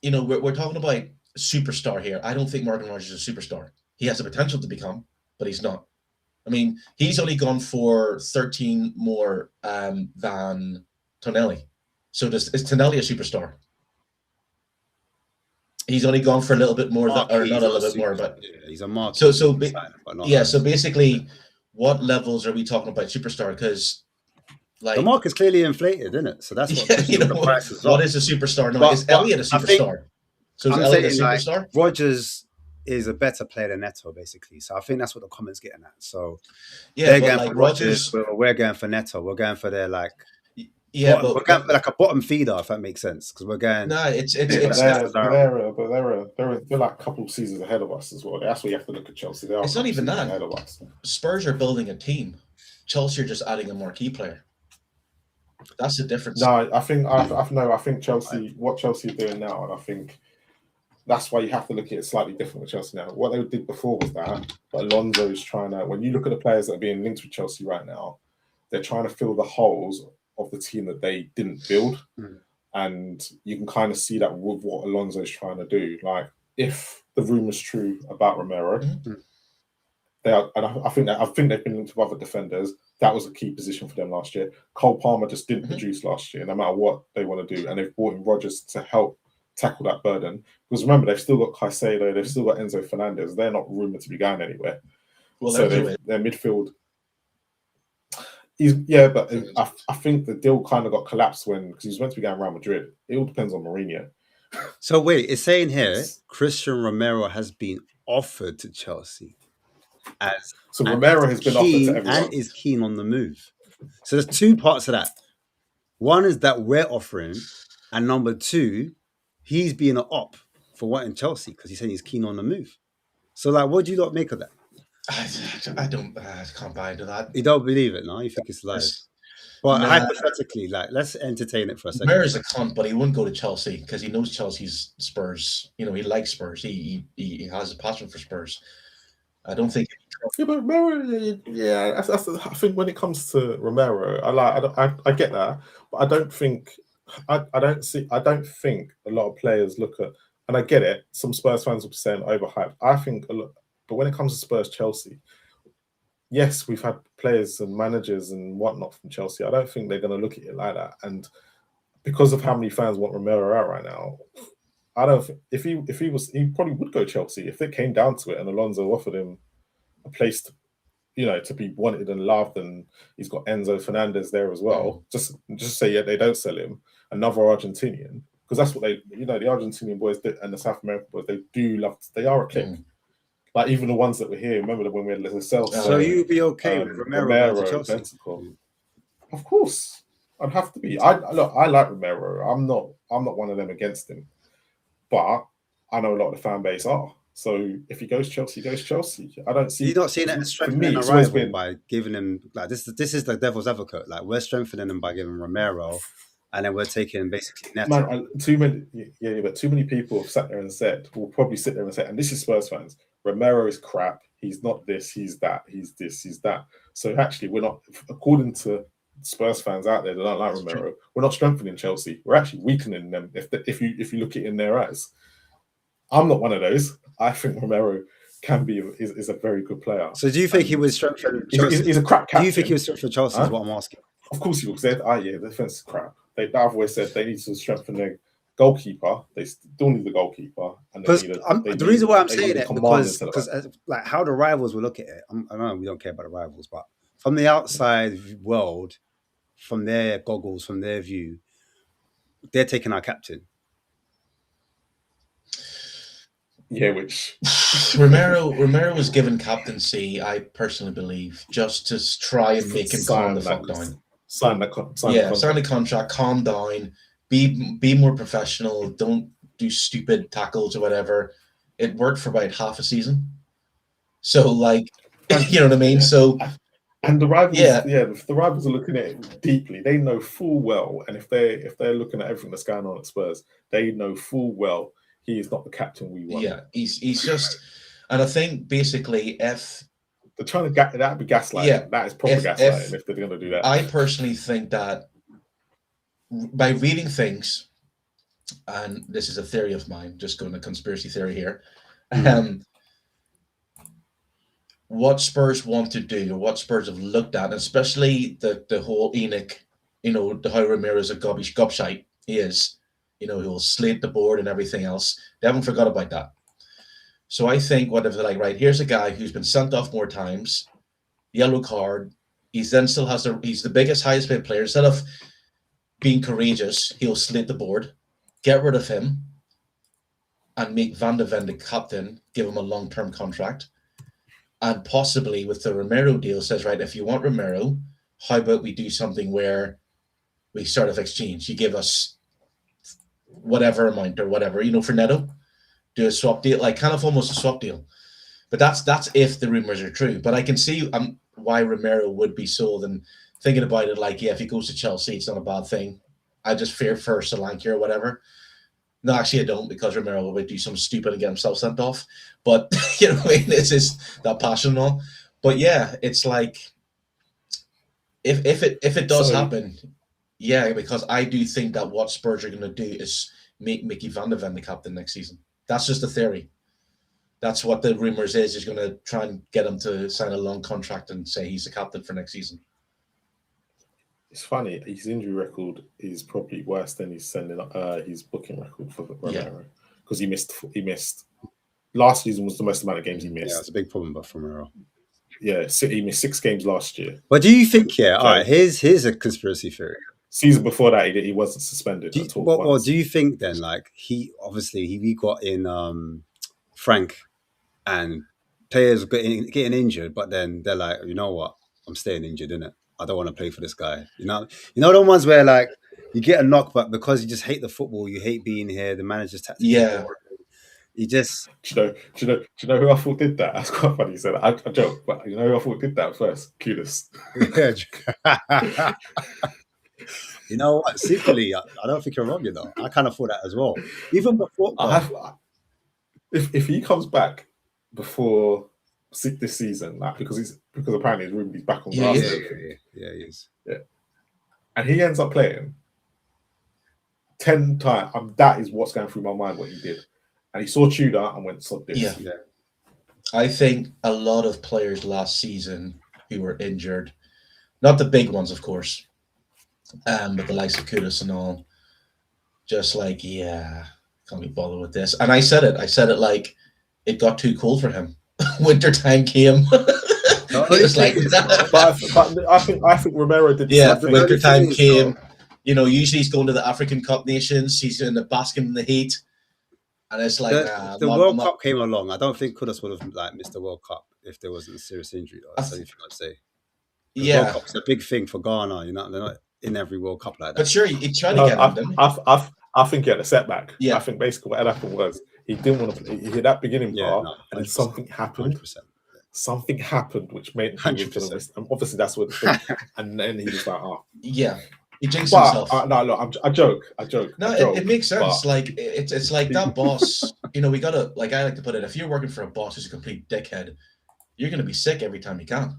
we're talking about superstar here. I don't think Morgan Rogers is a superstar. He has the potential to become, but he's not. I mean, he's only gone for 13 more than Tonelli. So is Tonelli a superstar? He's only gone for a little bit more, or not a little bit more, but he's a mark. So basically, what levels are we talking about superstar? Because the mark is clearly inflated, isn't it? So that's what the price is. What is a superstar? No, is Elliott a superstar? So is Elliott a superstar? Rogers is a better player than Neto, basically. So I think that's what the comments getting at. So they're going for Rogers, we're going for Neto. We're going for their we're going for like a bottom feeder, if that makes sense, because we're going. No, they're like a couple of seasons ahead of us as well. That's why you have to look at Chelsea. It's not even that. Ahead of us. Spurs are building a team. Chelsea are just adding a marquee player. That's the difference. No, I think Chelsea. What Chelsea are doing now, and I think that's why you have to look at it slightly different with Chelsea now. What they did before was that, but Alonso's trying to. When you look at the players that are being linked with Chelsea right now, they're trying to fill the holes of the team that they didn't build. And you can kind of see that with what Alonso's trying to do. Like, if the rumour's true about Romero, they are, and I think they've been linked with other defenders. That was a key position for them last year. Cole Palmer just didn't produce last year, no matter what they want to do. And they've brought in Rodgers to help tackle that burden. Because remember, they've still got Caicedo, they've still got Enzo Fernandez. They're not rumoured to be going anywhere. Well, so their midfield. But I think the deal kind of got collapsed because he was meant to be going Real Madrid. It all depends on Mourinho. So wait, it's saying here Christian Romero has been offered to Chelsea. Romero has been offered to everyone and is keen on the move. So there's two parts of that. One is that we're offering, and number two, he's being an op for wanting Chelsea because he's saying he's keen on the move. So what do you not make of that? I can't buy into that. You don't believe it, no? You think it's lies? But hypothetically, let's entertain it for a second. Romera's a cunt, but he wouldn't go to Chelsea because he knows Chelsea's Spurs. He likes Spurs. He has a passion for Spurs. I don't think. Yeah, but Romero. Yeah, I think when it comes to Romero, I get that, but I don't think a lot of players look at, and I get it. Some Spurs fans will be saying overhyped. I think a lot. But when it comes to Spurs Chelsea, yes, we've had players and managers and whatnot from Chelsea. I don't think they're going to look at it like that. And because of how many fans want Romero out right now, I don't think he probably would go Chelsea if it came down to it and Alonso offered him a place to be wanted and loved, and he's got Enzo Fernandez there as well. Just say they don't sell him, another Argentinian, because that's what the Argentinian boys and the South American boys, they do love. They are a clique. Like even the ones that were here, remember when we had Lascelles? So you'd be okay with Romero to Chelsea? Of course, I'd have to be. I like Romero. I'm not one of them against him, but I know a lot of the fan base are. So if he goes Chelsea, he goes Chelsea. I don't see. You're not seeing it as strengthening a rival by giving him this. This is the devil's advocate. We're strengthening him by giving Romero, and then we're taking basically Neto. Man, but too many people have sat there and said, will probably sit there and say, and this is Spurs fans, Romero is crap. He's not this, he's that, he's this, he's that. So actually, we're not, according to Spurs fans out there that don't like Romero, we're not strengthening Chelsea. We're actually weakening them if you look it in their eyes. I'm not one of those. I think Romero is a very good player. So do you think he was strengthened? He's a crap captain. Do you think he was strengthened for Chelsea? Is what I'm asking. Of course he will. The defense is crap. I've always said they need to strengthen their goalkeeper. They still need the goalkeeper. And the reason why I'm saying it because how the rivals will look at it. I know we don't care about the rivals, but from the outside world, from their goggles, from their view, they're taking our captain. Yeah, which Romero was given captaincy, I personally believe, just to try and make him calm the fuck down. Sign the contract, calm down, be more professional, don't do stupid tackles or whatever. It worked for about half a season. So, like, you know what I mean? So, and the rivals, if the rivals are looking at it deeply, they know full well, and if they're looking at everything that's going on at Spurs, they know full well he is not the captain we want. Yeah, he's just, and I think basically if they're trying to that'd be gaslighting. Yeah, that is proper gaslighting if they're going to do that. I personally think that by reading things, and this is a theory of mine, just going to conspiracy theory here, what Spurs want to do, or what Spurs have looked at, especially the whole Enoch, the how Romero's a gobshite he is, he'll slate the board and everything else. They haven't forgot about that. So I think what if they're like, right, here's a guy who's been sent off more times, yellow card, he's the biggest, highest paid player. Instead of being courageous, he'll slate the board, get rid of him, and make Van de Ven the captain, give him a long-term contract. And possibly with the Romero deal says, right, if you want Romero, how about we do something where we sort of exchange? You give us whatever amount or whatever, for Neto, do a swap deal, like kind of almost a swap deal. But that's if the rumors are true. But I can see why Romero would be sold, and thinking about it, like, if he goes to Chelsea, it's not a bad thing. I just fear for Solanke or whatever. No, actually, I don't, because Romero will do something stupid and get himself sent off. But, it's just that passion and all. But, yeah, it's like, if it does happen, yeah, because I do think that what Spurs are going to do is make Mickey Van de Ven the captain next season. That's just a theory. That's what the rumors is. He's going to try and get him to sign a long contract and say he's the captain for next season. It's funny. His injury record is probably worse than his booking record for Romero, because he missed. Last season was the most amount of games he missed. Yeah, it's a big problem, but for Romero. Yeah, he missed 6 games last year. But do you think? Yeah, all right. Here's a conspiracy theory. Season before that, he wasn't suspended at all. Well, do you think then? Like he got in Frank, and players getting injured, but then they're like, you know what? I'm staying injured, innit? I don't want to play for this guy. You know the ones where like you get a knock, but because you just hate the football, you hate being here. The manager's tactics. Yeah. You just. Do you know who I thought did that? That's quite funny. You said that. I joke, but you know who I thought did that first? Kudos. You know what? Secretly, I don't think you're wrong. I kind of thought that as well. Even before, if he comes back before this season, like because apparently his room he's back on grass. Yeah, he is. Yeah, and he ends up playing 10 times. That is what's going through my mind. What he did, and he saw Tudor and went, "Sod this." Yeah. I think a lot of players last season who were injured, not the big ones, of course, but the likes of Kudus and all, just like, can't be bothered with this. And I said it like it got too cold for him. Wintertime came. It was like, but I think Romero did. Yeah, wintertime came. Usually he's going to the African Cup nations. He's in the basking in the heat, and it's like the World Cup came along. I don't think Kudus would have missed the World Cup if there wasn't a serious injury. That's the only thing I'd say. The World Cup's a big thing for Ghana. They're not in every World Cup like that. But sure, he tried to get him, didn't he? I think he had a setback. Yeah. I think basically what had happened was he didn't want to play. He hit that beginning part, and then something happened. 100%. Something happened which made him miss. And obviously that's what the thing. And then he was like, yeah, he jinxed himself. No, look, I joke. No, it makes sense. But... Like it's like that boss. We gotta, like, I like to put it. If you're working for a boss who's a complete dickhead, you're gonna be sick every time you can.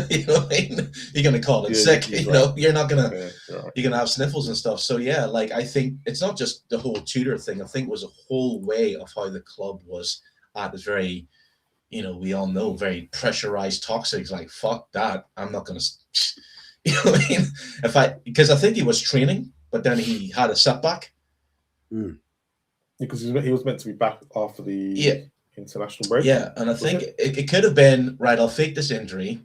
You know what I mean? You're gonna call it sick. You're not gonna. You're gonna have sniffles and stuff. So yeah, like I think it's not just the whole Tudor thing. I think it was a whole way of how the club was at. It's very, we all know, very pressurized, toxic. It's like, fuck that. I'm not gonna. You know what I mean? Because I think he was training, but then he had a setback. Because he was meant to be back after the international break. Yeah, and I think it could have been, right, I'll fake this injury,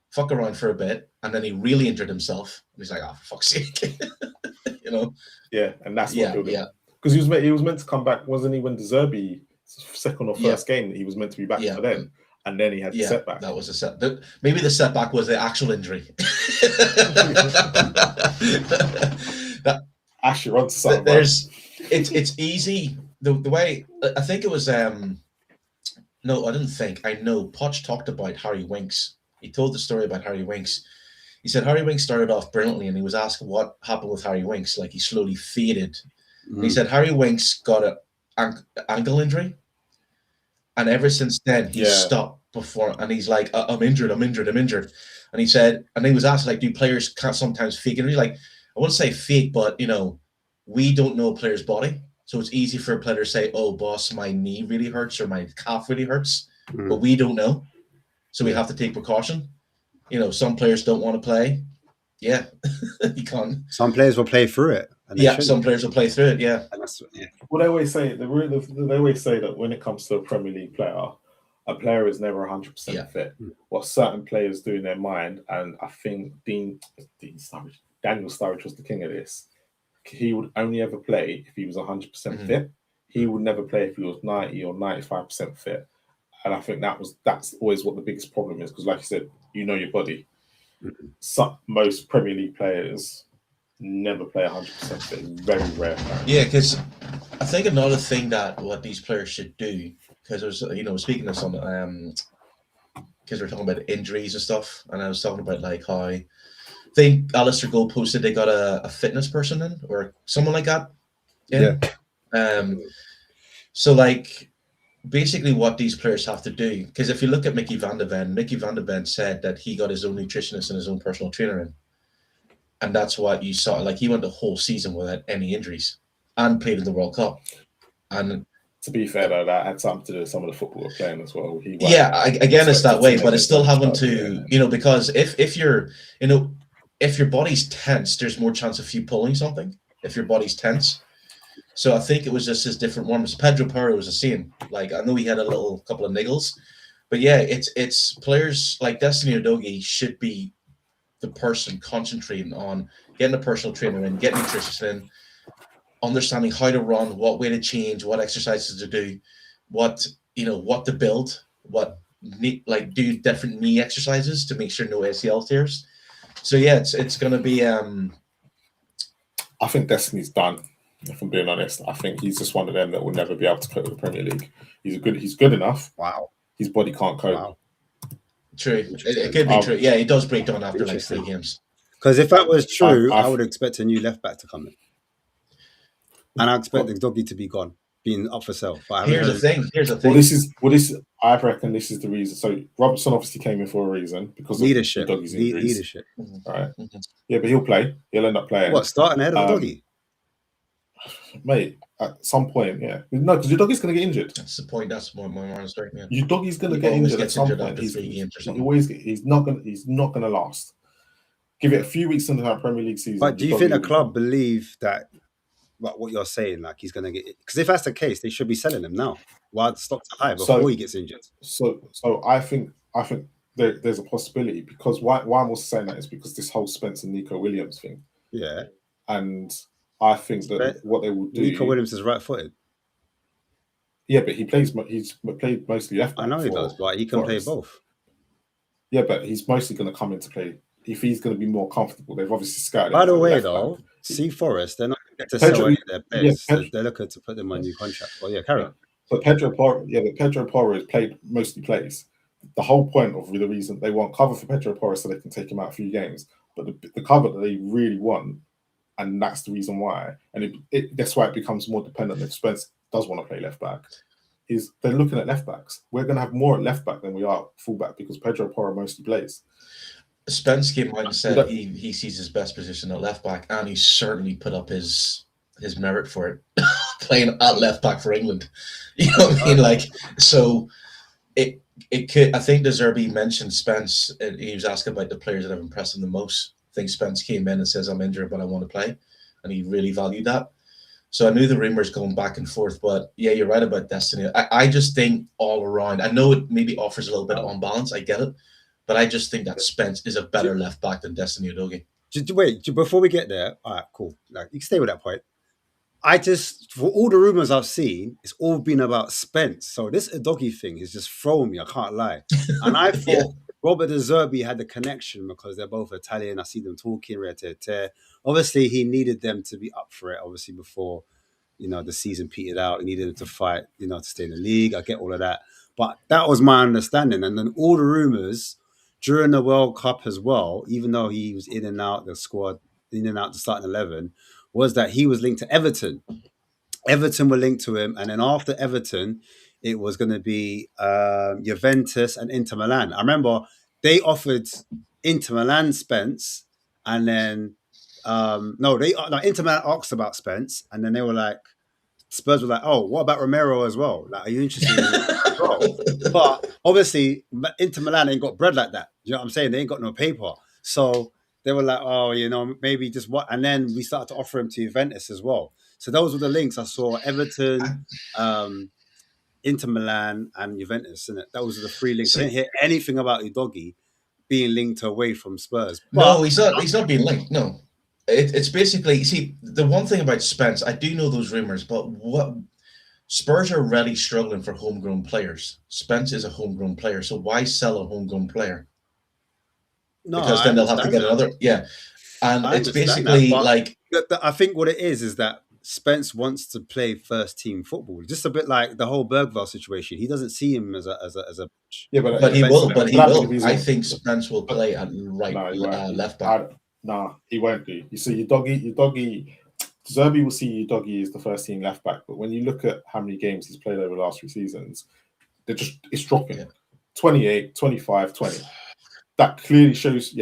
fuck around for a bit, and then he really injured himself. And he's like, for fuck's sake. Yeah, and that's what killed him. Yeah. Because he was meant to come back, wasn't he, when De Zerbi second or first game, he was meant to be back for them. And then he had the setback. That was a setback. Maybe the setback was the actual injury. Ash, you're onto something. It's easy. The way, I think it was No, I didn't think. I know. Poch talked about Harry Winks. He told the story about Harry Winks. He said Harry Winks started off brilliantly, and he was asked what happened with Harry Winks. Like he slowly faded. And he said Harry Winks got an ankle injury, and ever since then he's stopped before. And he's like, I'm injured. And he said, and he was asked like, do players can't sometimes fake injuries? Like, I wouldn't say fake, but we don't know a player's body. So it's easy for a player to say, oh, boss, my knee really hurts or my calf really hurts. But we don't know. So we have to take precaution. Some players don't want to play. Yeah, you can't. Some players will play through it. Some players will play through it, yeah. Well, they always say that when it comes to a Premier League player, a player is never 100% fit. What certain players do in their mind, and I think Daniel Sturridge was the king of this. He would only ever play if he was 100% fit. He would never play if he was 90 or 95% fit. And I think that's always what the biggest problem is, because like you said, your body. Most Premier League players never play 100% fit. It's very rare. Yeah, because I think another thing that what these players should do, because there's speaking of some because we're talking about injuries and stuff, and I was talking about like how I think Alistair Gold posted they got a fitness person in or someone like that. So like basically what these players have to do, because if you look at Mickey van de Ven said that he got his own nutritionist and his own personal trainer in. And that's what you saw. Like he went the whole season without any injuries and played in the World Cup. And to be fair, though, that had something to do with some of the football we're playing as well. Again, it's that way, but it's still having to, because if your body's tense, there's more chance of you pulling something. If your body's tense, so I think it was just his different ones. Pedro Porro was the same. Like I know he had a couple of niggles, but yeah, it's players like Destiny Udogie should be the person concentrating on getting a personal trainer in, getting nutrition in, understanding how to run, what way to change, what exercises to do, what to build, do different knee exercises to make sure no ACL tears. So yeah, it's going to be. I think Destiny's done. If I'm being honest, I think he's just one of them that will never be able to cope with the Premier League. He's good enough. Wow. His body can't cope. Wow. True. It could be true. Yeah, he does break down after like 3 games. Because if that was true, I would expect a new left back to come in. And I expect the doggy to be gone, being up for sale. But here's the thing. I reckon this is the reason. So Robertson obviously came in for a reason because leadership. Of the doggy's injuries. Leadership. Right. Yeah, but he'll play. He'll end up playing. What, starting ahead of the doggy? Mate, at some point, yeah. No, because your doggy's going to get injured. That's the point. That's the point. Yeah. Your doggy's going to get injured at some point. He's not going to last. Give it a few weeks into that Premier League season. But do you think the club believe that? What you're saying, like he's going to get? Because if that's the case, they should be selling him now while the stocks are high before he gets injured. So I think there's a possibility, because why I'm also saying that is because this whole Spence and Nico Williams thing. Yeah. And I think that what they will do. Nico Williams is right-footed. Yeah, but he's played mostly left back. I know he does, but he can play both. Yeah, but he's mostly going to come into play if he's going to be more comfortable. They've obviously scouted. By the way, though, see Forest, they're not going to sell any of their players. They're looking to put them on new contracts. Well, yeah, carry on. But Pedro Porro has mostly plays. The whole point of the reason they want cover for Pedro Porro so they can take him out a few games, but the cover that they really want, and that's the reason why, and that's why it becomes more dependent if Spence does want to play left back. Is they're looking at left backs. We're going to have more at left back than we are full back because Pedro Porro mostly plays. Spence came out and said he sees his best position at left back, and he certainly put up his merit for it, playing at left back for England. You know what I mean? Like, so it could. I think De Zerbi mentioned Spence, and he was asking about the players that have impressed him the most. I think Spence came in and says, "I'm injured, but I want to play," and he really valued that. So I knew the rumors going back and forth, but yeah, you're right about Destiny. I just think all around, I know it maybe offers a little bit of unbalance. I get it. But I just think that Spence is a better left back than Destiny Udogie. Wait, before we get there, all right, cool. Like, you can stay with that point. For all the rumors I've seen, it's all been about Spence. So this Udogie thing is just throwing me, I can't lie. And I thought Robert De Zerbi had the connection because they're both Italian. I see them talking. Obviously, he needed them to be up for it, obviously, before, the season petered out. He needed him to fight, to stay in the league. I get all of that. But that was my understanding. And then all the rumours during the World Cup as well, even though he was in and out the squad, in and out the starting 11, was that he was linked to Everton. Everton were linked to him. And then after Everton, it was going to be Juventus and Inter Milan. I remember they offered Inter Milan Spence, and then Inter Milan asked about Spence, and then they were like, Spurs were like, oh, what about Romero as well? Like, are you interested in him as well? But obviously, Inter Milan ain't got bread like that. You know what I'm saying? They ain't got no paper. So they were like, oh, maybe just what? And then we started to offer him to Juventus as well. So those were the links I saw: Everton, Inter Milan, and Juventus. And those were the three links. I didn't hear anything about Udogie being linked away from Spurs. But no, he's not being linked. No. It's basically, you see, the one thing about Spence, I do know those rumors, but what Spurs are really struggling for homegrown players. Spence is a homegrown player, so why sell a homegrown player? No, because then they'll have to get another. Yeah, and it's basically like I think what it is that Spence wants to play first team football, just a bit like the whole Bergvall situation. He doesn't see him as a but he will. I think Spence will play at left back. Nah, he won't be. You see, Udogie, Zerbi will see Udogie as the first team left back, but when you look at how many games he's played over the last 3 seasons, it's dropping. Yeah. 28, 25, 20. That clearly shows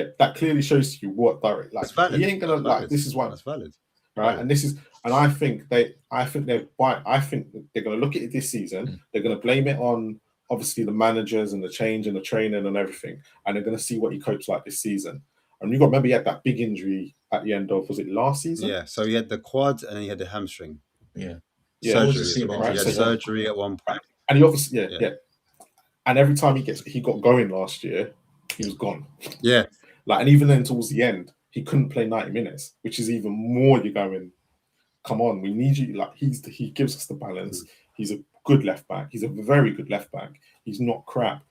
you what direct. Like, he ain't gonna like. This is why that's valid, right? And this is, and I think they're gonna look at it this season. They're gonna blame it on obviously the managers and the change and the training and everything, and they're gonna see what he copes like this season. And you got to remember he had that big injury at the end of, was it last season? Yeah, so he had the quad and he had the hamstring. Yeah. Surgery. Right? He had surgery at one point. And he obviously, yeah. And every time he got going last year, he was gone. Yeah. Like, and even then towards the end, he couldn't play 90 minutes, which is even more you're going, come on, we need you. Like, he gives us the balance. He's a good left back. He's a very good left back. He's not crap.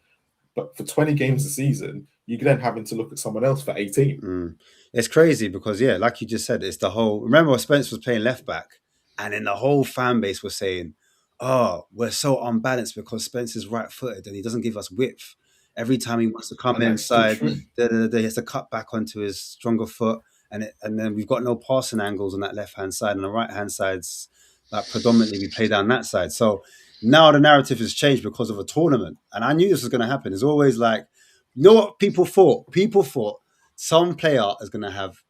But for 20 games a season, you're then having to look at someone else for 18. It's crazy because, like you just said, it's the whole... Remember Spence was playing left back and then the whole fan base was saying, oh, we're so unbalanced because Spence is right-footed and he doesn't give us width. Every time he wants to come inside, he has to cut back onto his stronger foot. And then we've got no passing angles on that left-hand side, and the right-hand side's like predominantly we play down that side. So now the narrative has changed because of a tournament. And I knew this was going to happen. It's always like, you know what people thought? People thought some player is going to have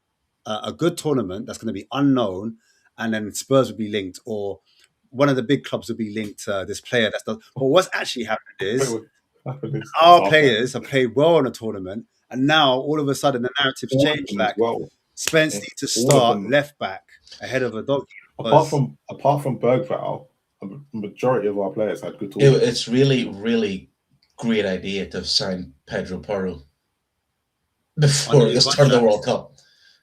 a good tournament that's going to be unknown, and then Spurs would be linked, or one of the big clubs would be linked to this player. But what's actually happened is our players have played well in a tournament, and now all of a sudden the narrative's changed. Like, Spence needs to start left back ahead of Udogie. Apart from Bergvall, a majority of our players had good tournaments. It's really, really great idea to sign Pedro Porro before the start of the World Cup.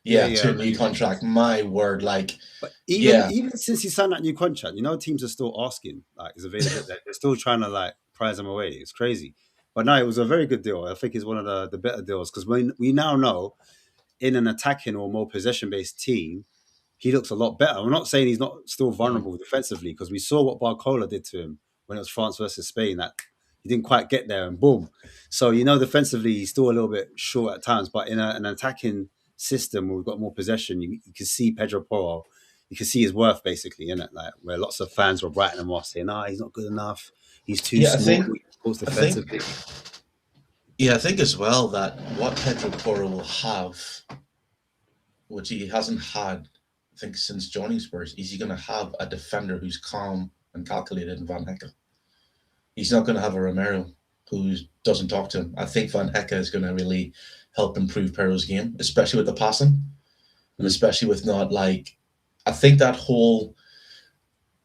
To a new contract. My word, like, but even since he signed that new contract, teams are still asking, like, is available. They're still trying to like prize him away. It's crazy. But no, it was a very good deal. I think it's one of the better deals because we now know in an attacking or more possession-based team, he looks a lot better. I'm not saying he's not still vulnerable defensively because we saw what Barcola did to him when it was France versus Spain, that he didn't quite get there and boom. So, defensively, he's still a little bit short at times, but in an attacking system where we've got more possession, you can see Pedro Porro, you can see his worth basically, innit? Like, where lots of fans were writing him off saying, he's not good enough. He's too small. Defensively. I think as well that what Pedro Porro will have, which he hasn't had, I think, since joining Spurs, is he going to have a defender who's calm and calculated in Van Hecke. He's not going to have a Romero who doesn't talk to him. I think Van Hecke is going to really help improve Porro's game, especially with the passing, and especially with not like, I think that whole,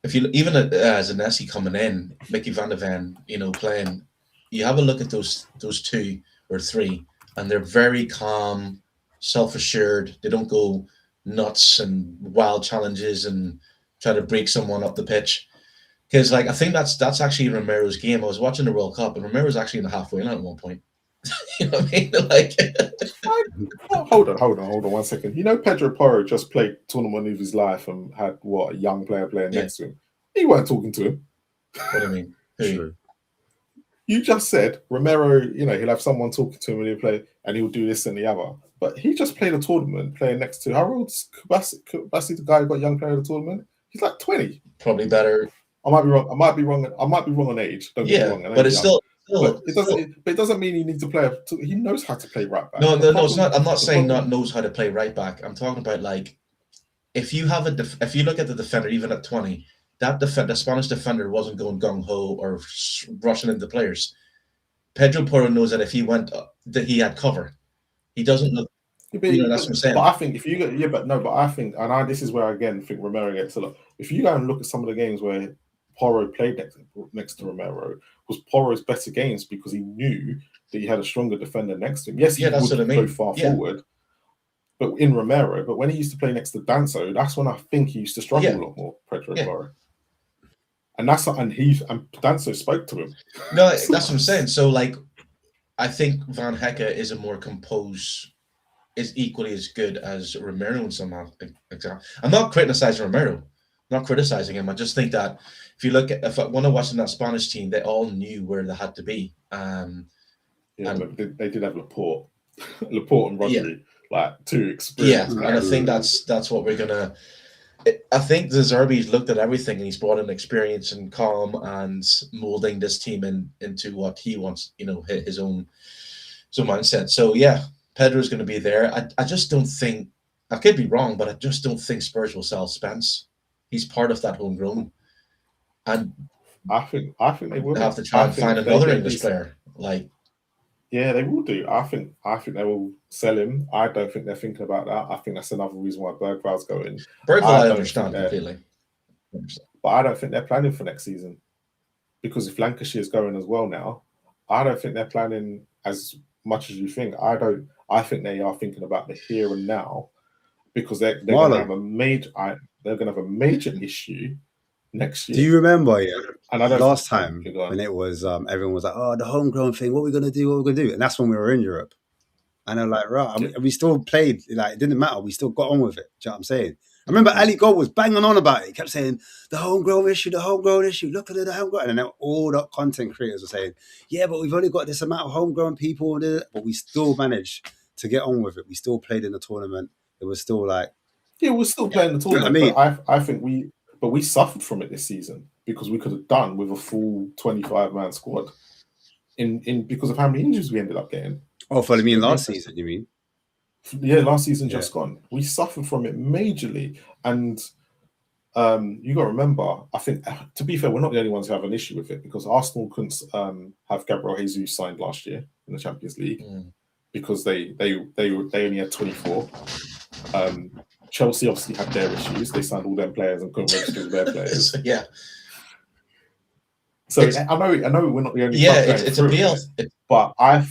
if you even as a Nessie coming in, Mickey Van de Ven, playing, you have a look at those 2 or 3, and they're very calm, self-assured. They don't go nuts and wild challenges and try to break someone up the pitch. Because, like, I think that's actually Romero's game. I was watching the World Cup, and Romero's actually in the halfway line at one point. You know what I mean? Like, hold on 1 second. You know, Pedro Porro just played tournament of his life and had a young player playing next to him. He weren't talking to him. What do you mean? True. You just said Romero, he'll have someone talking to him when he play, and he'll do this and the other. But he just played a tournament playing next to Harold's Kubasi, the guy who got young player of the tournament. He's like 20. Probably better. I might be wrong. I might be wrong on age. Don't get me wrong. But it's still. But it doesn't mean he needs to play. He knows how to play right back. No, it's not. I'm not saying not knows how to play right back. I'm talking about like if you look at the defender, even at 20, the Spanish defender wasn't going gung ho or rushing into players. Pedro Porro knows that if he went, that he had cover. He doesn't look. That's what I'm saying. But I think if you go, but I think, this is where I again think Romero gets a lot. If you go and look at some of the games where Porro played next to Romero, was Porro's better games because he knew that he had a stronger defender next to him. Yes, he would go far forward, but in Romero. But when he used to play next to Danso, that's when I think he used to struggle a lot more. Pedro Porro, and Danso spoke to him. No, that's what I'm saying. So like, I think Van Hecke is a more composed. Is equally as good as Romero in some example. I'm not criticizing Romero, I'm not criticizing him. I just think that if I want to watch that Spanish team, they all knew where they had to be. But they did have Laporte and Rodri, like two experienced. Yeah, and I think that's what we're gonna. I think De Zerbi's looked at everything and he's brought in experience and calm and molding this team into what he wants. His own mindset. So yeah. Pedro's going to be there. I just don't think, I could be wrong, but I just don't think Spurs will sell Spence. He's part of that homegrown. And I think they will. They have to try and find another English player. Yeah, they will do. I think they will sell him. I don't think they're thinking about that. I think that's another reason why Bergvall's going. Bergvall, I understand completely. But I don't think they're planning for next season. Because if Lancashire's going as well now, I don't think they're planning as much as you think. I think they are thinking about the here and now, because they're going to have a major issue next year. Do you remember? Yeah, and last time when it was everyone was like, "Oh, the homegrown thing. What are we gonna do? And that's when we were in Europe. And they're like, right, we still played. Like, it didn't matter. We still got on with it. Do you know what I'm saying? I remember Ali Gold was banging on about it. He kept saying the homegrown issue. Look at the homegrown, and then all the content creators were saying, "Yeah, but we've only got this amount of homegrown people, but we still managed to get on with it. We still played in the tournament. It was still like, we're still playing the tournament. You know what I mean? But I think we suffered from it this season because we could have done with a full 25-man squad because of how many injuries we ended up getting. Oh, for last season, you mean? Yeah, last season just gone. We suffered from it majorly, and you got to remember. I think, to be fair, we're not the only ones who have an issue with it, because Arsenal couldn't have Gabriel Jesus signed last year in the Champions League because they only had 24. Chelsea obviously had their issues. They signed all their players and couldn't register their players. Yeah. So I know we're not the only. Yeah, it's a deal. But I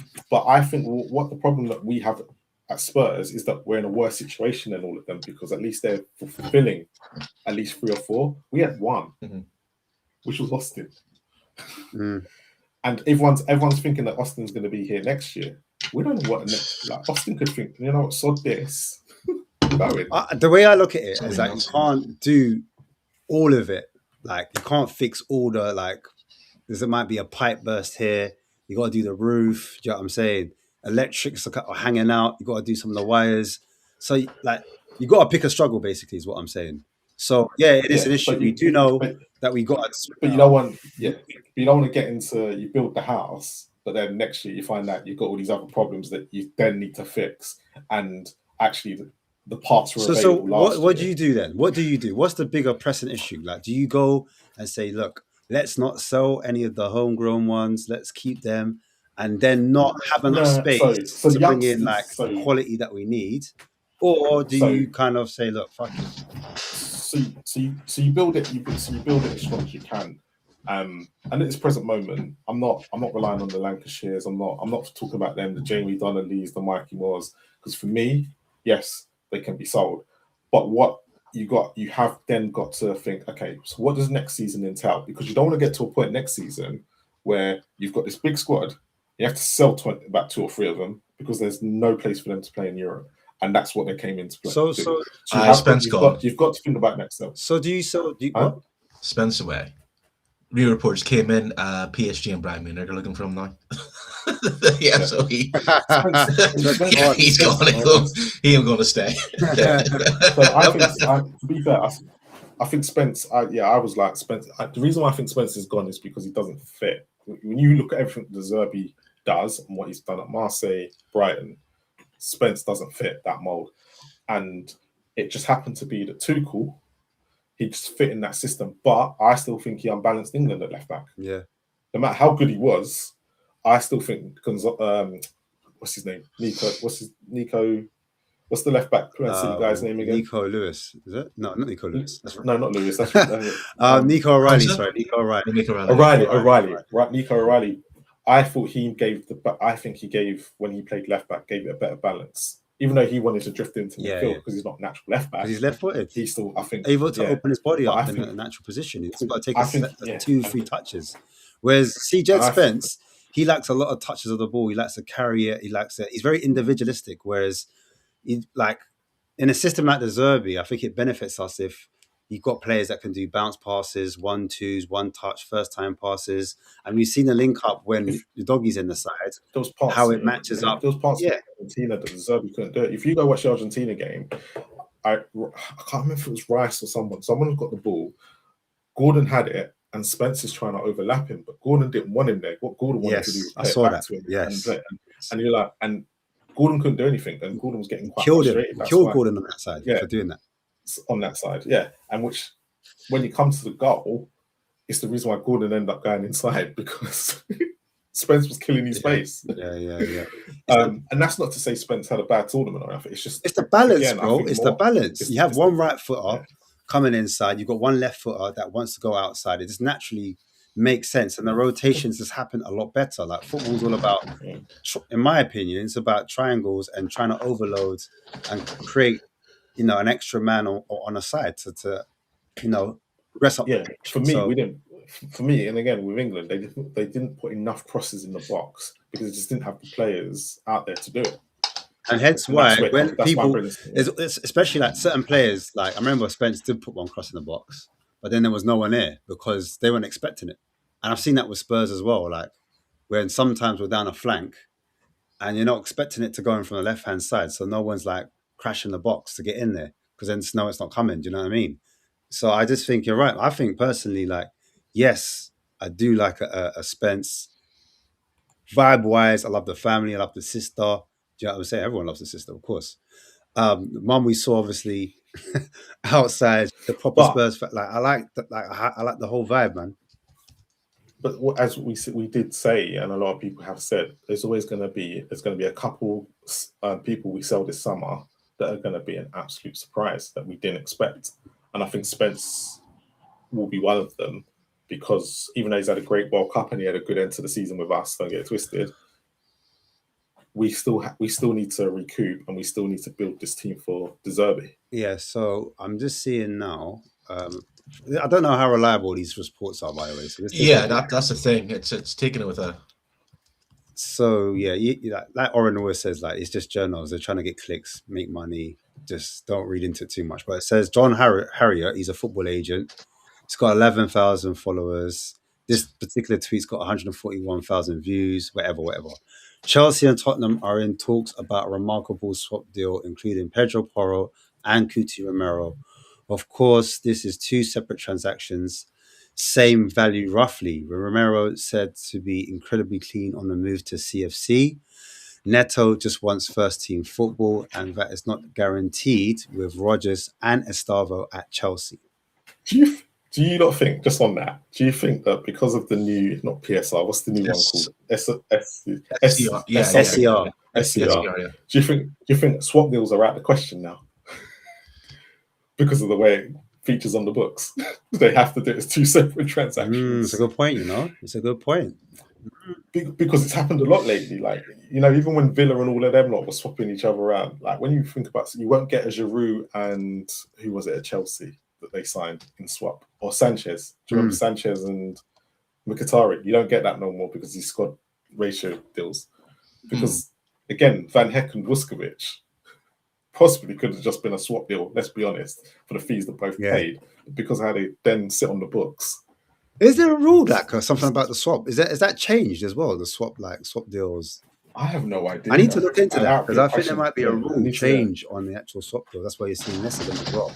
think what the problem that we have at Spurs is that we're in a worse situation than all of them, because at least they're fulfilling at least 3 or 4. We had one, which was Austin, and everyone's thinking that Austin's going to be here next year. We don't know what next. Like, Austin could think, sod this. The way I look at it is like, you can't do all of it. Like, you can't fix all the, like, there might be a pipe burst here. You got to do the roof. Do you know what I'm saying? Electrics are hanging out. You got to do some of the wires. So, like, you got to pick a struggle, basically, is what I'm saying. So, yeah, it is an issue. We do know that we got to. But you don't want to get into, you build the house, but then next year you find that you've got all these other problems that you then need to fix. And actually, the parts were available last year. What do you do then? What do you do? What's the bigger pressing issue? Like, do you go and say, look, let's not sell any of the homegrown ones. Let's keep them, and then not have enough space to bring in the quality that we need, or do you kind of say, look, fuck it? So you build it. You build it as strong as you can. And at this present moment, I'm not relying on the Lancashires. I'm not talking about them, the Jamie Donnellys, the Mikey Moores, because for me, yes, they can be sold. But what you have then got to think, okay, so what does next season entail? Because you don't want to get to a point next season where you've got this big squad You have to sell about 2 or 3 of them because there's no place for them to play in Europe, and that's what they came into play. So you've got to think about next step. So do you what? Spence away. New reports came in. PSG and Bayern Munich are looking for him now. So he's gone. He ain't going to stay. So I think, to be fair, I think Spence. I was like Spence. The reason why I think Spence is gone is because he doesn't fit. When you look at everything De Zerbi does and what he's done at Marseille, Brighton, Spence doesn't fit that mold, and it just happened to be that Tuchel, he just fit in that system. But I still think he unbalanced England at left back. Yeah, no matter how good he was, I still think what's his name? Nico. What's the left back guy's name again? Nico Lewis, is it? No, not Nico Lewis. That's right. No, not Lewis. That's Nico O'Reilly. Sorry, Nico O'Reilly. O'Reilly. Right, Nico O'Reilly. I thought he gave when he played left back, gave it a better balance. Even though he wanted to drift into midfield because he's not natural left back. He's left-footed. He's still, I think, able to open his body up in a natural position. He's got to take 2-3 touches. Whereas Jed Spence, he lacks a lot of touches of the ball. He likes to carry it. He's very individualistic. Whereas, in a system like De Zerbi, I think it benefits us if you've got players that can do bounce passes, 1-2s, one touch, first time passes. And we've seen the link up when the doggy's in the side, those parts, how it matches up. Those parts of Argentina that De Zerbi couldn't do it. If you go watch the Argentina game, I can't remember if it was Rice or someone got the ball. Gordon had it, and Spence is trying to overlap him, but Gordon didn't want him there. What Gordon wanted to do was play it back to him and play. And you're like, and Gordon couldn't do anything, and Gordon was getting quite frustrated. Killed Gordon on that side for doing that. On that side, and which, when you come to the goal, it's the reason why Gordon ended up going inside because Spence was killing his space. Yeah. And that's not to say Spence had a bad tournament or anything. It's the balance, bro. It's the balance. You have one right footer coming inside. You've got one left footer that wants to go outside. It just naturally makes sense, and the rotations just happen a lot better. Like football's all about, in my opinion, it's about triangles and trying to overload and create, an extra man on a side to rest up. Yeah, for me, we didn't. For me, and again with England, they didn't put enough crosses in the box because they just didn't have the players out there to do it. And hence why when people, especially like certain players, like I remember Spence did put one cross in the box, but then there was no one there because they weren't expecting it. And I've seen that with Spurs as well, like when sometimes we're down a flank and you're not expecting it to go in from the left-hand side, so no one's like crashing the box to get in there because then it's not coming. Do you know what I mean? So I just think you're right. I think personally, like, yes, I do like a Spence. Vibe-wise, I love the family. I love the sister. Do you know what I'm saying? Everyone loves the sister, of course. Mum, we saw obviously outside the proper Spurs. Like I like the whole vibe, man. But as we did say, and a lot of people have said, there's going to be a couple people we sell this summer that are going to be an absolute surprise that we didn't expect, and I think Spence will be one of them because even though he's had a great World Cup and he had a good end to the season with us, don't get it twisted. We still need to recoup and we still need to build this team for De Zerbi. Yeah, so I'm just seeing now. I don't know how reliable these reports are, by the way. So that's the thing. It's taking it with a. So like Oren always says, like it's just journals. They're trying to get clicks, make money. Just don't read into it too much. But it says John Harrier. He's a football agent. He's got 11,000 followers. This particular tweet's got 141,000 views. Whatever. Chelsea and Tottenham are in talks about a remarkable swap deal, including Pedro Porro and Cuti Romero. Of course, this is 2 separate transactions, same value roughly. Romero said to be incredibly keen on the move to CFC. Neto just wants first-team football, and that is not guaranteed with Rodgers and Estavo at Chelsea. Do you not think, just on that, do you think that because of the new, not PSR, what's the new one called? SCR. Do you think swap deals are out of the question now? Because of the way it features on the books. They have to do it as 2 separate transactions. It's a good point, It's a good point. Because it's happened a lot lately. Like, even when Villa and all of them lot were swapping each other around, like when you think about it, you won't get a Giroud and who was it at Chelsea that they signed in swap? Or Sanchez. Do you remember Sanchez and Mkhitaryan? You don't get that no more because he's got ratio deals because again, Van Heck and Vuskovic possibly could have just been a swap deal. Let's be honest, for the fees that both paid, because of how they then sit on the books. Is there a rule that something about the swap? Is that changed as well? The swap deals. I have no idea. I need to look into that because I think there might be a rule change on the actual swap deal. That's why you're seeing less of them as well.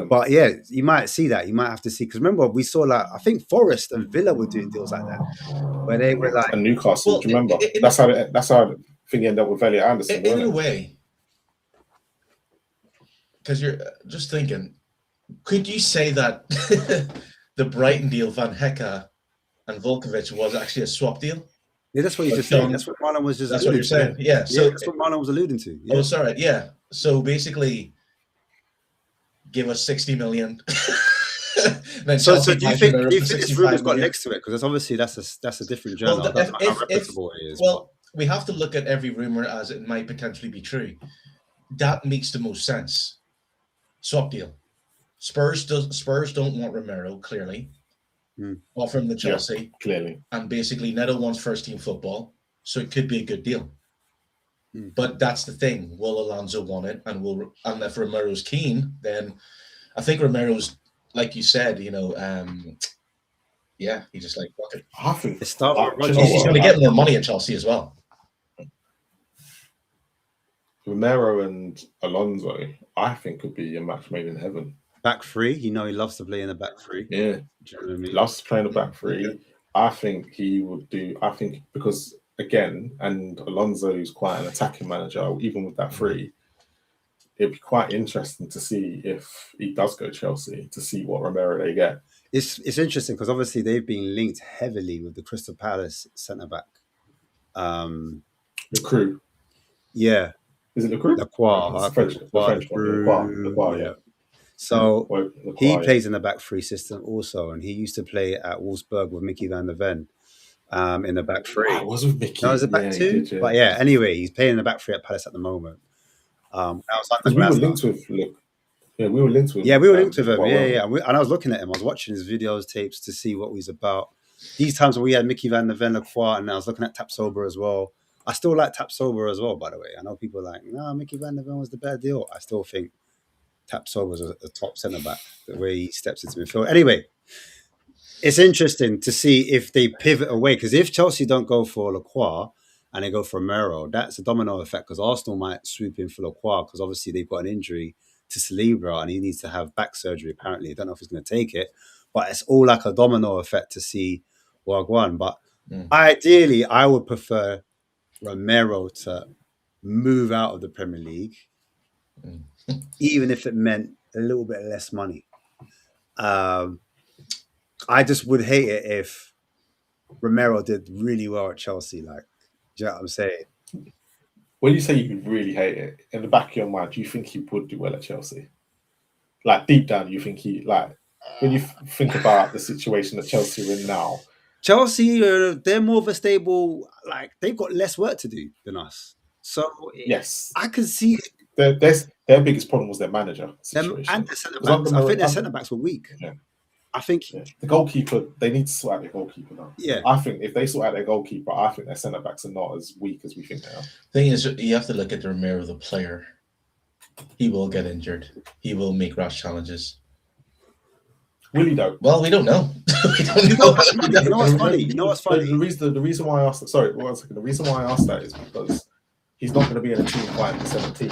But yeah, you might see that. You might have to see because remember we saw I think Forest and Villa were doing deals like that, where they were and Newcastle. Do you remember? That's how the thing ended up with Elliot Anderson. In a way, because you're just thinking, could you say that the Brighton deal, Van Hecke and Volkovic, was actually a swap deal? Yeah, that's what you're just saying. That's what Marlon was just. That's what you're saying. Yeah. So that's what Marlon was alluding to. Yeah. Oh, sorry. Yeah. So basically, give us 60 million. So do you think this rumor's got next to it? Because obviously that's a different journal. Well, how reputable it is. Well, we have to look at every rumor as it might potentially be true. That makes the most sense. Swap deal. Spurs don't want Romero, clearly. Offer him to Chelsea. Clearly. And basically Neto wants first team football. So it could be a good deal. But that's the thing. Will Alonso want it? And if Romero's keen, then I think Romero's, like you said, he just like fuck it. I think he's going to get more money at Chelsea as well. Romero and Alonso, I think, could be a match made in heaven. Back three, he loves to play in the back three. Yeah, do you know what I mean? Loves to play in the back three. Yeah. I think he would do. I think because again, and Alonso is quite an attacking manager, even with that three. It'd be quite interesting to see if he does go Chelsea to see what Romero they get. It's interesting because obviously they've been linked heavily with the Crystal Palace centre back. The Crew. Yeah. Is it the Crew? The French one. Yeah. So he plays in the back three system also, and he used to play at Wolfsburg with Mickey van der Ven in the back three. I was with Mickey. No, it was a back two. Did, But yeah, anyway, he's playing in the back three at Palace at the moment. We were linked with him. Yeah, we were linked with him. Yeah. And I was looking at him. I was watching his videos, tapes to see what he's about. These times when we had Mickey van der Ven, Lacroix, and I was looking at Tapsoba as well. I still like Tapsoba as well, by the way. I know people are like, no, Mickey van der Ven was the better deal. I still think Tapsoba was a top centre-back, the way he steps into midfield. Anyway, it's interesting to see if they pivot away, because if Chelsea don't go for Lacroix and they go for Romero, that's a domino effect, because Arsenal might swoop in for Lacroix, because obviously they've got an injury to Saliba and he needs to have back surgery, apparently. I don't know if he's going to take it, but it's all like a domino effect to see Wagwan. But ideally, I would prefer Romero to move out of the Premier League, even if it meant a little bit less money. I just would hate it if Romero did really well at Chelsea. Like, do you know what I'm saying? When you say you really hate it, in the back of your mind, do you think he would do well at Chelsea? Like, deep down, you think when you think about the situation that Chelsea are in now? Chelsea, they're more of a stable, like, they've got less work to do than us. So, yes, I can see it. Their biggest problem was their manager situation. And the centre-backs. I think their centre-backs were weak. Yeah. I think the goalkeeper, they need to sort out their goalkeeper now. Yeah. I think if they sort out their goalkeeper, I think their centre-backs are not as weak as we think they are. Thing is, you have to look at the Romero, the player. He will get injured. He will make rash challenges. Will he though? Well, we don't know. You know what's funny? The reason why I asked that, sorry, 1 second. The reason why I asked that is because he's not going to be in a team fighting for 17.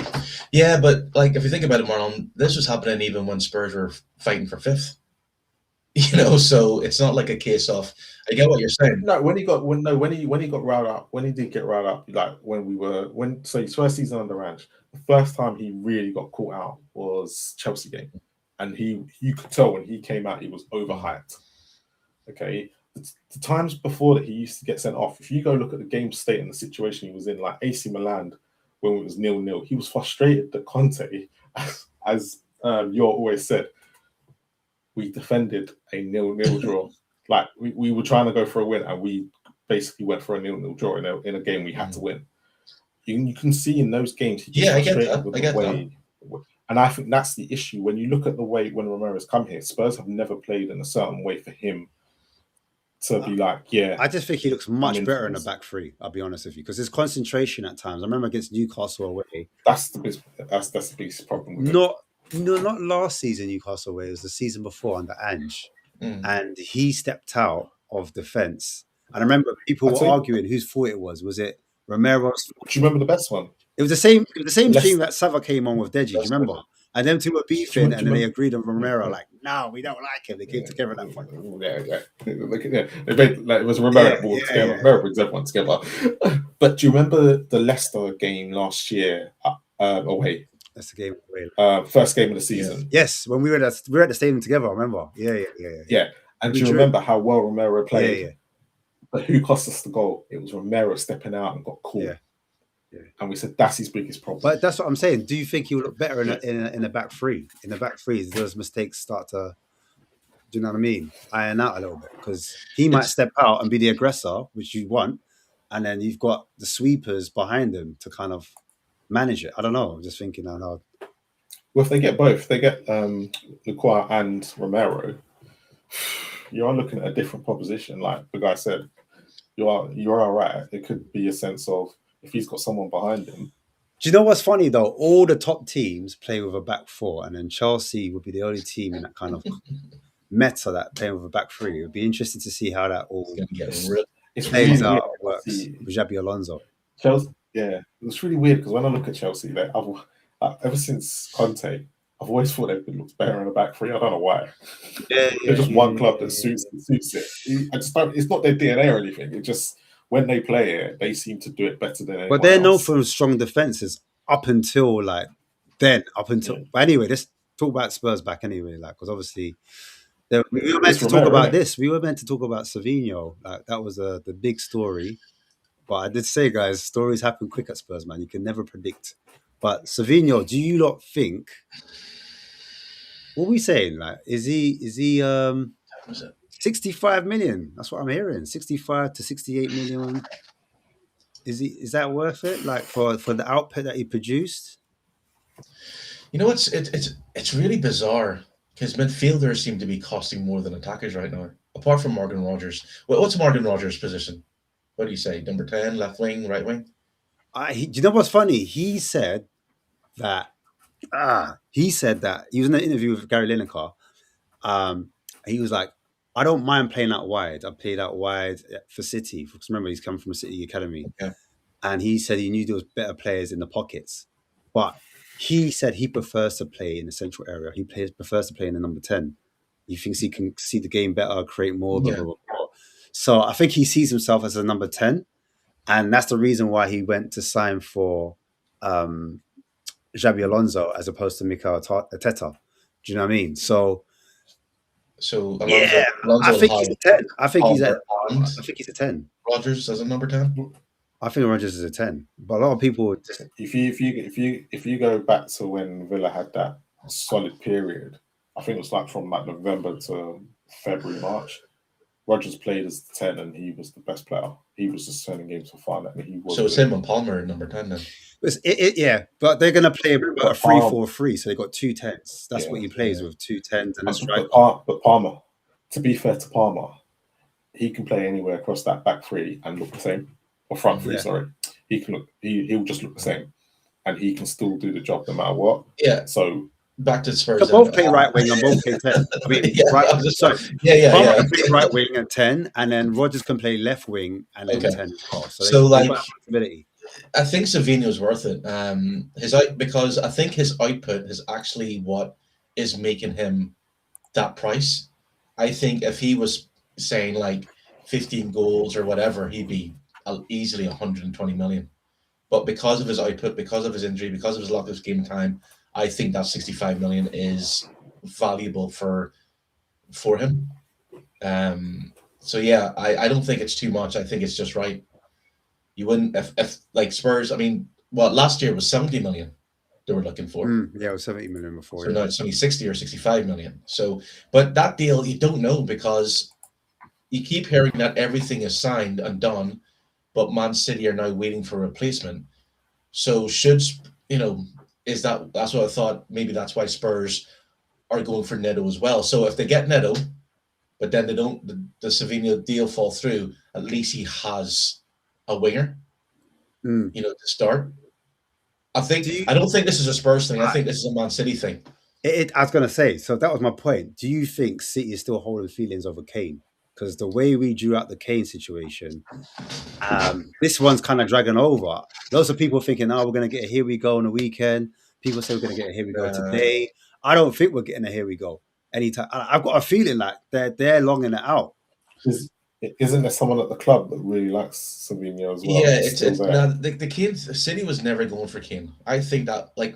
Yeah, but like if you think about it, Marlon, this was happening even when Spurs were fighting for 5th. So it's not like a case of. I get what you're saying. No, when he got riled up, when he did get riled up, like so his first season under Ranch, the first time he really got caught out was Chelsea game, and you could tell when he came out he was overhyped. Okay, the times before that he used to get sent off. If you go look at the game state and the situation he was in, like AC Milan when it was 0-0, he was frustrated that Conte, as you always said, we defended a 0-0 draw. Like we were trying to go for a win, and we basically went for a 0-0 draw in a game we had to win. You can see in those games. I get that. And I think that's the issue. When you look at the way when Romero's come here, Spurs have never played in a certain way for him to be like, yeah. I just think he looks much better in the back three. I'll be honest with you, because his concentration at times. I remember against Newcastle away. That's the biggest problem. With not last season Newcastle away. It was the season before under Ange, and he stepped out of defence. And I remember people were arguing whose fault it was. Was it Romero's fault? Do you remember the best one? It was the same team that Savio came on with Deji. Do you remember? And them two were beefing, and then they agreed on Romero. Like, no, we don't like him. They came together that point. Yeah. They made, like, it was Romero that brought together. Romero brings everyone together. But do you remember the Leicester game last year away? That's the game away. First game of the season. Yes, when we were at the stadium together. I remember. Yeah. And do you remember how well Romero played? Yeah. But who cost us the goal? It was Romero stepping out and got caught. Yeah. And we said that's his biggest problem. But that's what I'm saying. Do you think he will look better in a back three? In the back three, those mistakes start to, do you know what I mean? Iron out a little bit, because he might step out and be the aggressor, which you want, and then you've got the sweepers behind him to kind of manage it. I don't know. I'm just thinking out loud. Well, if they get both, they get Lacroix and Romero, you are looking at a different proposition. Like the guy said, you are all right. It could be a sense of, if he's got someone behind him. Do you know what's funny though? All the top teams play with a back four, and then Chelsea would be the only team in that kind of meta that playing with a back three. It would be interesting to see how that all plays out. Works with Xabi Alonso. Chelsea, it's really weird because when I look at Chelsea, ever since Conte, I've always thought they could look better in the back three. I don't know why. They're just one club that suits it. I just don't. It's not their DNA or anything. It just, when they play it, they seem to do it better than anyone But they're known else. for strong defenses up until. But anyway, let's talk about Spurs back anyway, because obviously we were meant to talk about this. We were meant to talk about Savio. That was the big story. But I did say, guys, stories happen quick at Spurs, man. You can never predict. But Savio, do you not think? What are we saying? Is he 65 million? That's what I'm hearing. 65 to 68 million. Is that worth it? For the output that he produced? You know, it's really bizarre because midfielders seem to be costing more than attackers right now. Apart from Morgan Rogers. What's Morgan Rogers' position? What do you say? Number 10, left wing, right wing? Do you know what's funny? He said that he was in an interview with Gary Lineker. He was like, I don't mind playing out wide. I played out wide for City. Because remember, he's come from a City academy. Okay. And he said he knew there was better players in the pockets. But he said he prefers to play in the central area. He prefers to play in the number 10. He thinks he can see the game better, create more, blah, blah, blah. So I think he sees himself as a number 10. And that's the reason why he went to sign for Xabi Alonso as opposed to Mikel Arteta. Do you know what I mean? So Alonso, I think he's a 10. I think he's a 10. Rogers as a number 10? I think Rogers is a 10. But a lot of people just... If you go back to when Villa had that solid period, I think it was from November to February, March. Rogers played as the 10 and he was the best player. He was just turning games for fun. So it's him and Palmer at number 10 then? But they're going to play a 3-4-3, so they got 2 10s. That's what he plays with, 2 10s and a striker. But Palmer, to be fair to Palmer, he can play anywhere across that back three and look the same. Or front three, sorry. He'll just look the same. And he can still do the job no matter what. Yeah. So back to Spurs. They both play right wing and both play 10. I mean, Palmer can play right wing and 10, and then Rogers can play left wing and then 10 as well. So I think Savino's worth it. Because I think his output is actually what is making him that price. I think if he was saying 15 goals or whatever, he'd be easily 120 million. But because of his output, because of his injury, because of his lack of game time, I think that 65 million is valuable for him. I don't think it's too much. I think it's just right. You wouldn't if Spurs. I mean, last year was 70 million they were looking for. It was 70 million before. So now it's only 60 or 65 million. So, but that deal you don't know because you keep hearing that everything is signed and done, but Man City are now waiting for a replacement. So that's what I thought. Maybe that's why Spurs are going for Neto as well. So if they get Neto, but then the Savio deal fall through, at least he has a winger, to start. I don't think this is a Spurs thing. I think this is a Man City thing. I was going to say, so that was my point. Do you think City is still holding feelings over Kane? Because the way we drew out the Kane situation, this one's kind of dragging over. Lots of people thinking, we're going to get a here we go on the weekend. People say we're going to get a here we go today. I don't think we're getting a here we go anytime. I've got a feeling like they're longing it out. Isn't there someone at the club that really likes Savio as well? Yeah, the Kane City was never going for Kane. I think that they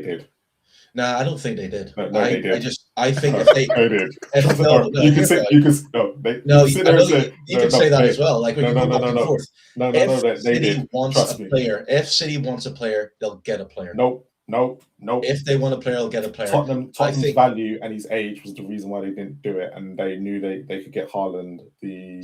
did. Nah, I don't think they did. No, they did. I think if they did. You can say that as well. Like we can go back and forth. If City wants a player, they'll get a player. Nope. If they want a player, they'll get a player. Tottenham's value and his age was the reason why they didn't do it, and they knew they could get Haaland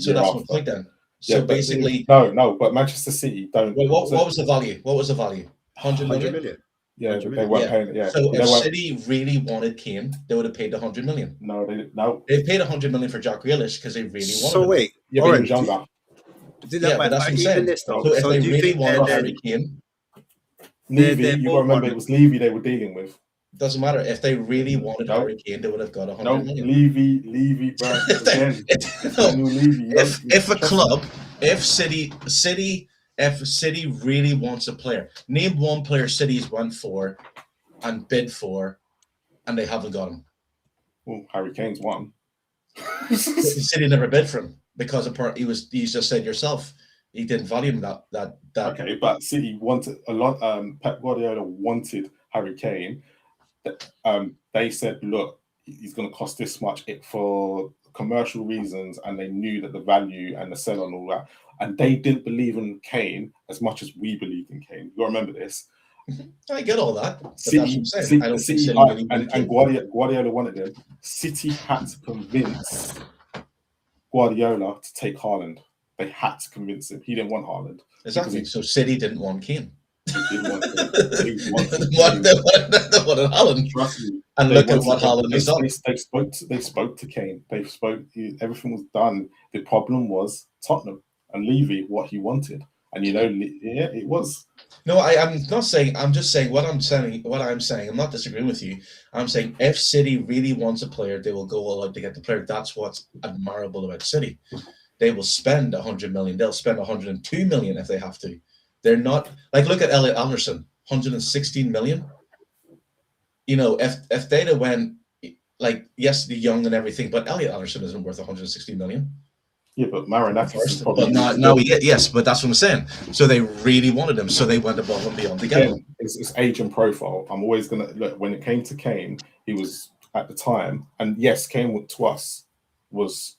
So that's my point then. So basically, but Manchester City don't. What was the value? What was the value? 100 million. Yeah, they weren't paying it. Yeah. So if City really wanted Kane, they would have paid 100 million. No, they didn't. No, they paid 100 million for Jack Grealish because they really wanted. So wait, he was younger. But that's what I'm saying. So if they really wanted Harry Kane, Levy, you got to remember it was Levy they were dealing with. Doesn't matter. If they really wanted Harry Kane, they would have got 100 million. Levy, If City really wants a player, name one player City's went for and bid for, and they haven't got him. Well, Harry Kane's one. City never bid for him because apparently you just said yourself he didn't value him that. Okay, but City wanted a lot. Pep Guardiola wanted Harry Kane. They said, look, he's going to cost this much for commercial reasons, and they knew that the value and the sell and all that. And they didn't believe in Kane as much as we believed in Kane. You remember this? I get all that. Guardiola wanted him. City had to convince Guardiola to take Haaland. They had to convince him. He didn't want Haaland. Exactly. So City didn't want Kane. They didn't want him. They wanted Haaland. Trust me. And look at what Haaland has done. They spoke to Kane. Everything was done. The problem was Tottenham and Levy, what he wanted. And it was. No, I'm not saying. I'm just saying what I'm saying. I'm not disagreeing with you. I'm saying if City really wants a player, they will go all out to get the player. That's what's admirable about City. They will spend 100 million. They'll spend 102 million if they have to. They're not look at Elliot Anderson, 116 million. If they'd have went yes, the young and everything, but Elliot Anderson isn't worth 160 million. Yeah, but Maranatha. But that's what I'm saying. So they really wanted him, so they went above and beyond to get him. It's age and profile. I'm always gonna look when it came to Kane. He was at the time, and yes, Kane to us was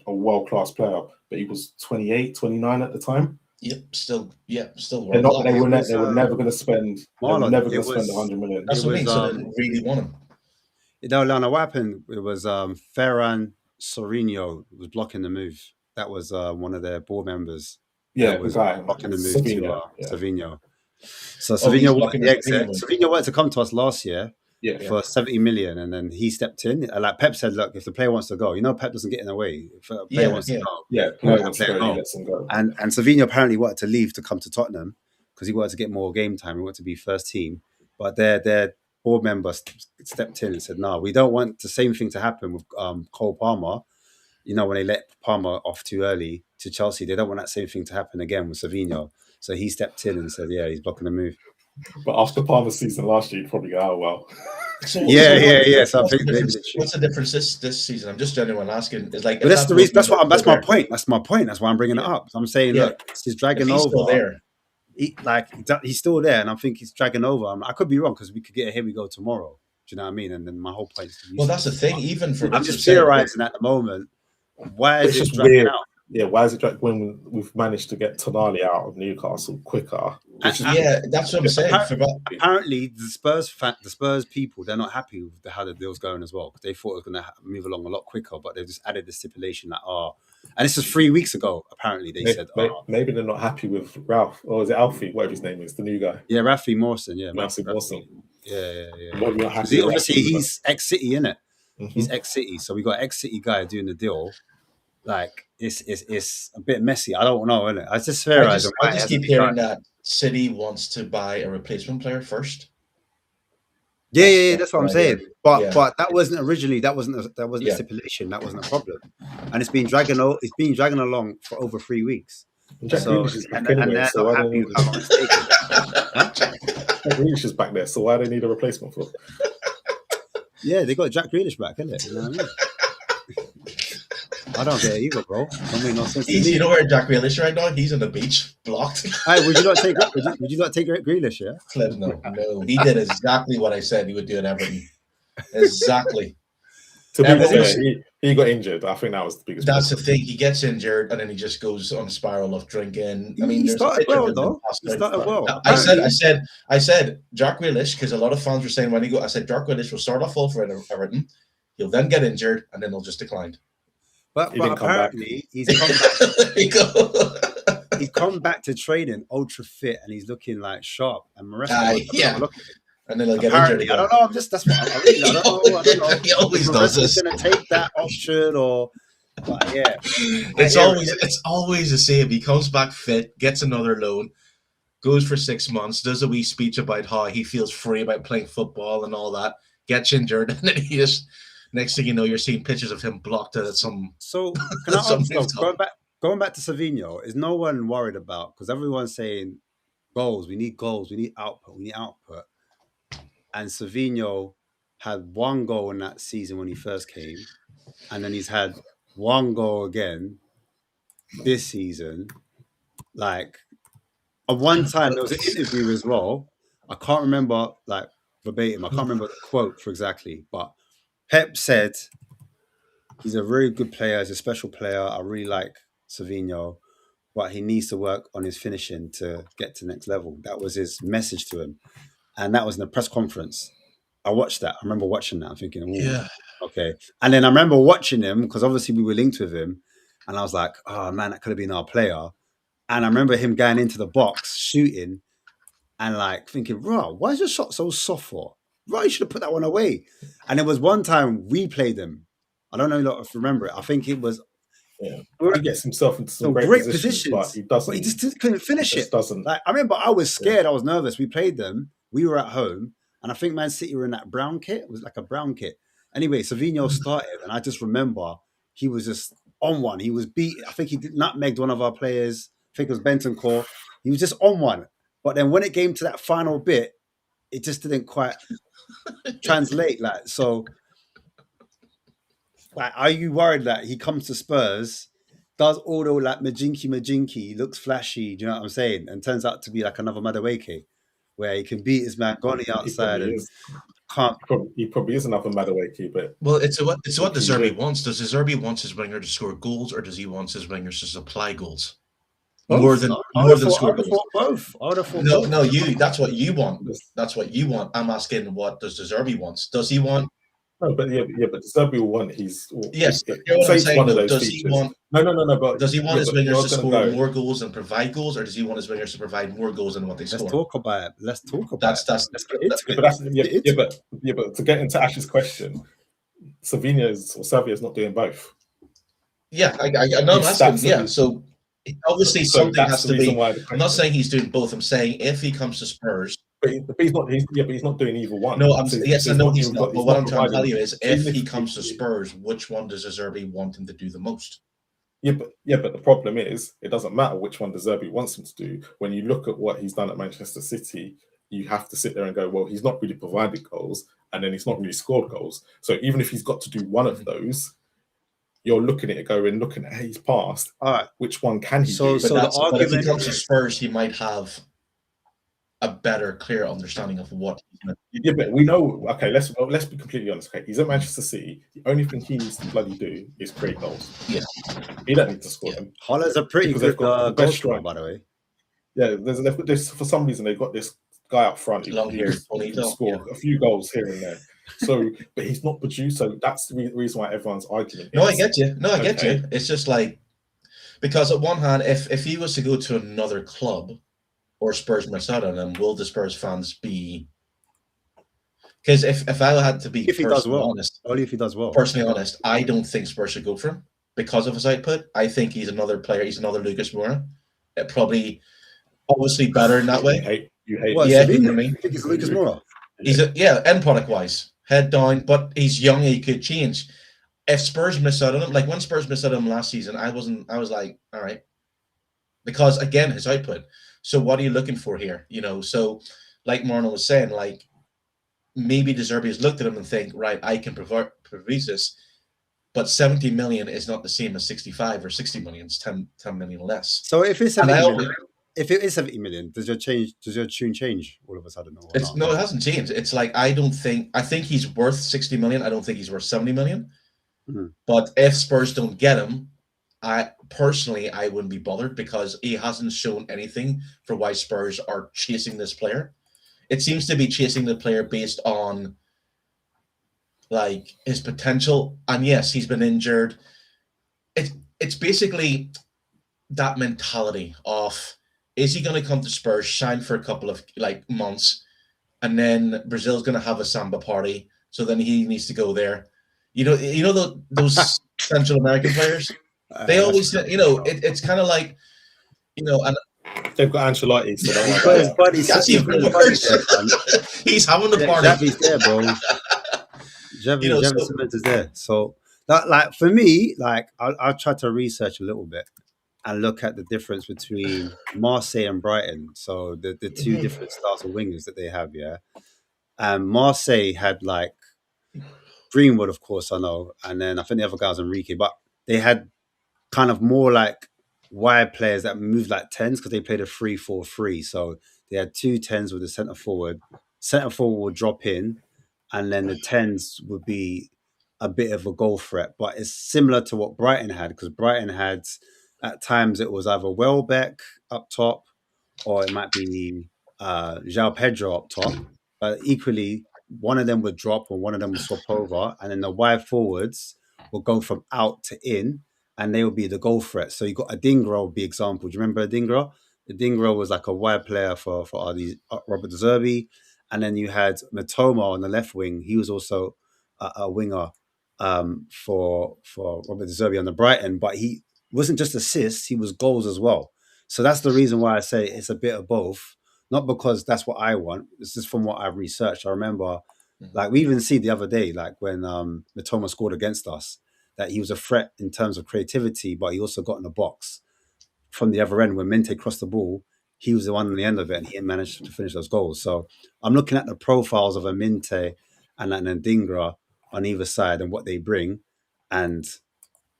a world-class player, but he was 28, 29 at the time. Yep, still. They were never going to spend. Marlon, never going to spend 100 million. That's what I mean. So they didn't really want him. Lana, what happened? It was Ferran Sorinho was blocking the move. That was one of their board members. Yeah, was guy, blocking the move to Savio. So Savio wanted to come to us last year. For 70 million, and then he stepped in. Like Pep said, look, if the player wants to go, Pep doesn't get in the way. If a player wants to go, he lets him go. And Savio apparently wanted to leave to come to Tottenham because he wanted to get more game time. He wanted to be first team, but their board member stepped in and said, "No, we don't want the same thing to happen with Cole Palmer. When they let Palmer off too early to Chelsea, they don't want that same thing to happen again with Savio." So he stepped in and said, "Yeah, he's blocking the move." But after Palmer's season last year, you'd probably go, "Oh well." So I think what's the difference this season? I'm just genuinely asking. Is but that's the reason. That's my point. That's my point. That's why I'm bringing it up. I'm saying, look, he's dragging over. Still there. He's still there, and I think he's dragging over. I could be wrong because we could get a here we go tomorrow. Do you know what I mean? And then my whole point is. Well, that's the thing. Even for I'm just theorizing at the moment. Why is it dragging out? Yeah, why is it when we've managed to get Tonali out of Newcastle quicker? That's what I'm saying. Apparently, the Spurs people, they're not happy with how the deal's going as well because they thought it was going to move along a lot quicker, but they've just added the stipulation that and this was 3 weeks ago. Apparently, they said maybe they're not happy with Ralph, or is it Alfie? Whatever his name is, the new guy. Yeah, Ralphie Morrison. Yeah, Ralphie Morrison. Yeah. Obviously, he's ex-City, innit? He's ex-City, so we got ex-City guy doing the deal. Like it's a bit messy. I don't know, innit? I just theorize. I just keep hearing that City wants to buy a replacement player first. Yeah, that's what I'm saying. But that wasn't originally. That wasn't a stipulation. That wasn't a problem. And it's been dragging along for over 3 weeks. Jack Grealish is back anyway, so why don't Jack Grealish is back there, so why do they need a replacement for? Yeah, they got Jack Grealish back, innit? You know what I mean? I don't get it either, bro. I mean, no sense to me. You know where Jack Grealish right now? He's on the beach, blocked. Hey, would you not take Grealish? Yeah. No. He did exactly what I said he would do at Everton. Exactly. To be fair, he got injured. I think that was the biggest. That's the thing. He gets injured and then he just goes on a spiral of drinking. I mean, he started well though. He started well. I said Jack Grealish, because a lot of fans were saying when he go. I said Jack Grealish will start off well for Everton. He'll then get injured and then he'll just decline. But apparently he's come back. He's come back to training ultra fit and he's looking like sharp. And Maresca, and then he'll get injured again. I don't know. That's what I don't know. He always does this. Going to take that option but yeah. It's always the same. He comes back fit, gets another loan, goes for 6 months, does a wee speech about how he feels free about playing football and all that, gets injured, and then he just. Next thing you know, you're seeing pictures of him blocked at some. So, can I ask, going back to Savio, is no one worried about, because everyone's saying goals, we need output, and Savio had 1 goal in that season when he first came, and then he's had 1 goal again this season. Like, at one time there was an interview as well. I can't remember like verbatim. I can't remember the quote for exactly, but. Pep said he's a very good player, he's a special player. I really like Savio, but he needs to work on his finishing to get to the next level. That was his message to him. And that was in a press conference. I watched that. I remember watching that. I'm thinking, okay. And then I remember watching him because obviously we were linked with him. And I was like, oh man, that could have been our player. And I remember him going into the box, shooting, and like thinking, bro, why is your shot so soft for? Right, you should have put that one away. And there was one time we played them. I don't know if you remember it. I think it was. Yeah, he gets himself into some great positions, but he doesn't. But he just couldn't finish it. Doesn't. Like I remember, I was scared. I was nervous. We played them. We were at home, and I think Man City were in that brown kit. It was like a brown kit. Anyway, Savio started, and I just remember he was just on one. He was beat. I think he nutmegged one of our players. I think it was Bentancur. He was just on one. But then when it came to that final bit, it just didn't quite translate. Like so, like, are you worried that he comes to Spurs, does all the like majinky, looks flashy? Do you know what I'm saying? And turns out to be like another Madueke, where he can beat his man Goni outside and can't. He probably is another Madueke, but it's what De Zerbi wants. Does De Zerbi want his winger to score goals, or does he want his wingers to supply goals? Both. More than score goals. Both. No, you. That's what you want. That's what you want. I'm asking, what does De Zerbi want? Does he want? No, but De Zerbi will want his. Yes, one of those. Does he want? No. But does he want his wingers to score more goals and provide goals, or does he want his wingers to provide more goals than what they score? Let's talk about it. Let's get into it. But to get into Ash's question, Savio's not doing both. Yeah, I know. I'm asking. Yeah, so. Obviously, something has to be. I'm not saying he's doing both. I'm saying if he comes to Spurs, but he's not. He's not doing either one. No, I know he's not. But what I'm trying to tell you is, if he comes to Spurs, which one does De Zerbi want him to do the most? Yeah, but the problem is, it doesn't matter which one De Zerbi wants him to do. When you look at what he's done at Manchester City, you have to sit there and go, well, he's not really provided goals, and then he's not really scored goals. So even if he's got to do one of those. You're looking at it looking at his past. All right. Which one can he do? But if he comes to Spurs, he might have a better, clear understanding of what he's going to do. Yeah, but we know, okay, let's be completely honest. Okay, he's at Manchester City. The only thing he needs to bloody do is create goals. Yeah. He don't need to score them. Holland's a pretty good goal scorer, by the way. Yeah, they've got this, for some reason, they've got this guy up front who can score a few goals here and there. So, but he's not produced. So that's the reason why everyone's arguing. No, I get you. It's just like, because on one hand, if he was to go to another club or Spurs missed out on him, will the Spurs fans be Because if I had to be if he does personally well, honest, only if he does well. personally honest, I don't think Spurs should go for him because of his output. I think he's another player. He's another Lucas Moura. It probably obviously better in that way. You hate. What, Yeah, Savio? you know what I mean? You think it's Lucas Moura? He's end product wise, head down, but he's young. He could change. If Spurs miss out on him, like when Spurs missed out on him last season, I was like, all right, because again, his output. So what are you looking for here? You know, so like Marno was saying, like maybe De Zerbi has looked at him and think, right, I can provide this, but 70 million is not the same as 65 or 60 million. It's 10 million less. So if it's 70 million, if it is 70 million, does your tune change all of a sudden? Or it's, no, it hasn't changed. It's like I think he's worth 60 million. I don't think he's worth 70 million. Mm-hmm. But if Spurs don't get him, I wouldn't be bothered because he hasn't shown anything for why Spurs are chasing this player. It seems to be chasing the player based on like his potential. And yes, he's been injured. It's basically that mentality of, is he going to come to Spurs, shine for a couple of like months, and then Brazil's going to have a samba party, so then he needs to go there. You know those Central American players. They always, it's kind of like, and they've got Ancelotti. So he's having the party. Javi's there, bro. Javi Cement is there. So that, like, for me, like I'll try to research a little bit and look at the difference between Marseille and Brighton. So the two different styles of wingers that they have, yeah. And Marseille had like Greenwood, of course, I know, and then I think the other guy was Enrique, but they had kind of more like wide players that moved like 10s because they played a 3-4-3. So they had 2 10s with the centre forward. Centre forward would drop in, and then the 10s would be a bit of a goal threat. But it's similar to what Brighton had, because Brighton had, at times, it was either Welbeck up top, or it might be João Pedro up top. But equally, one of them would drop and one of them would swap over, and then the wide forwards will go from out to in, and they will be the goal threat. So you got Adingra would be example. Do you remember Adingra? Adingra was like a wide player for Robert De Zerbi. And then you had Matoma on the left wing. He was also a winger for Robert De Zerbi on the Brighton, but he wasn't just assists, he was goals as well. So that's the reason why I say it's a bit of both. Not because that's what I want. It's just from what I've researched. I remember, like, we even see the other day, like when Matoma scored against us, that he was a threat in terms of creativity, but he also got in the box from the other end. When Mente crossed the ball, he was the one on the end of it, and he managed to finish those goals. So I'm looking at the profiles of a Mente and an Adingra on either side and what they bring, and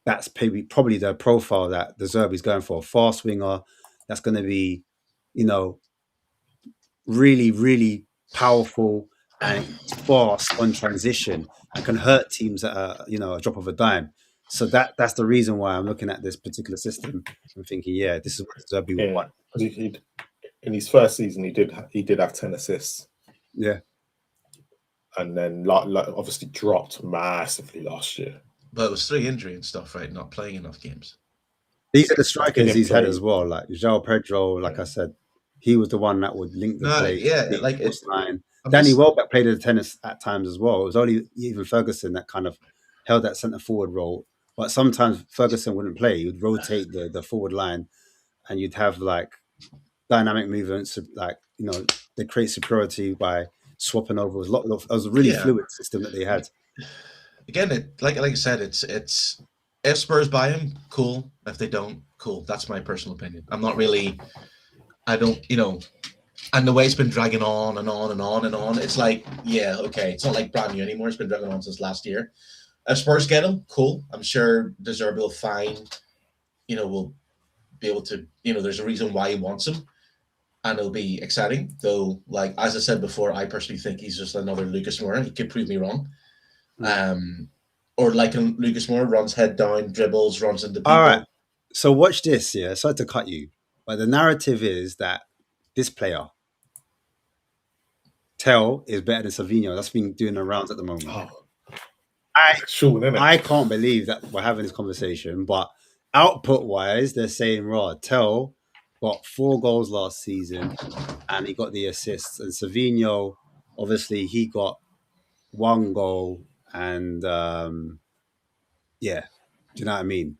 that's probably the profile that De Zerbi's going for. A fast winger that's going to be, really, really powerful and fast on transition and can hurt teams at a drop of a dime. So that's the reason why I'm looking at this particular system and thinking, yeah, this is what De Zerbi would want. In his first season, he did have 10 assists. Yeah. And then like obviously dropped massively last year. But it was 3 injury and stuff, right? Not playing enough games. These are the strikers he's had as well. Like João Pedro, like I said, he was the one that would link the play. Yeah, like it's line. Danny Welbeck played the tennis at times as well. It was only even Ferguson that kind of held that centre forward role. But sometimes Ferguson wouldn't play. He would rotate the forward line, and you'd have like dynamic movements, like they create superiority by swapping over. It was a really fluid system that they had. Again, like I said, it's if Spurs buy him, cool. If they don't, cool. That's my personal opinion. I'm not really. I don't, and the way it's been dragging on and on and on and on, it's like, yeah, okay, it's not like brand new anymore. It's been dragging on since last year. If Spurs get him, cool. I'm sure De Zerbi will find, will be able to, there's a reason why he wants him, and it'll be exciting. Though, like as I said before, I personally think he's just another Lucas Moura. He could prove me wrong. Or like Lucas Moura runs head down, dribbles, runs into people. All right. So watch this. Yeah, sorry to cut you. But the narrative is that this player, Tell, is better than Savio. That's been doing the rounds at the moment. Oh. I can't believe that we're having this conversation, but output-wise, they're saying, Tell got 4 goals last season, and he got the assists. And Savio, obviously, he got 1 goal, and yeah, do you know what I mean?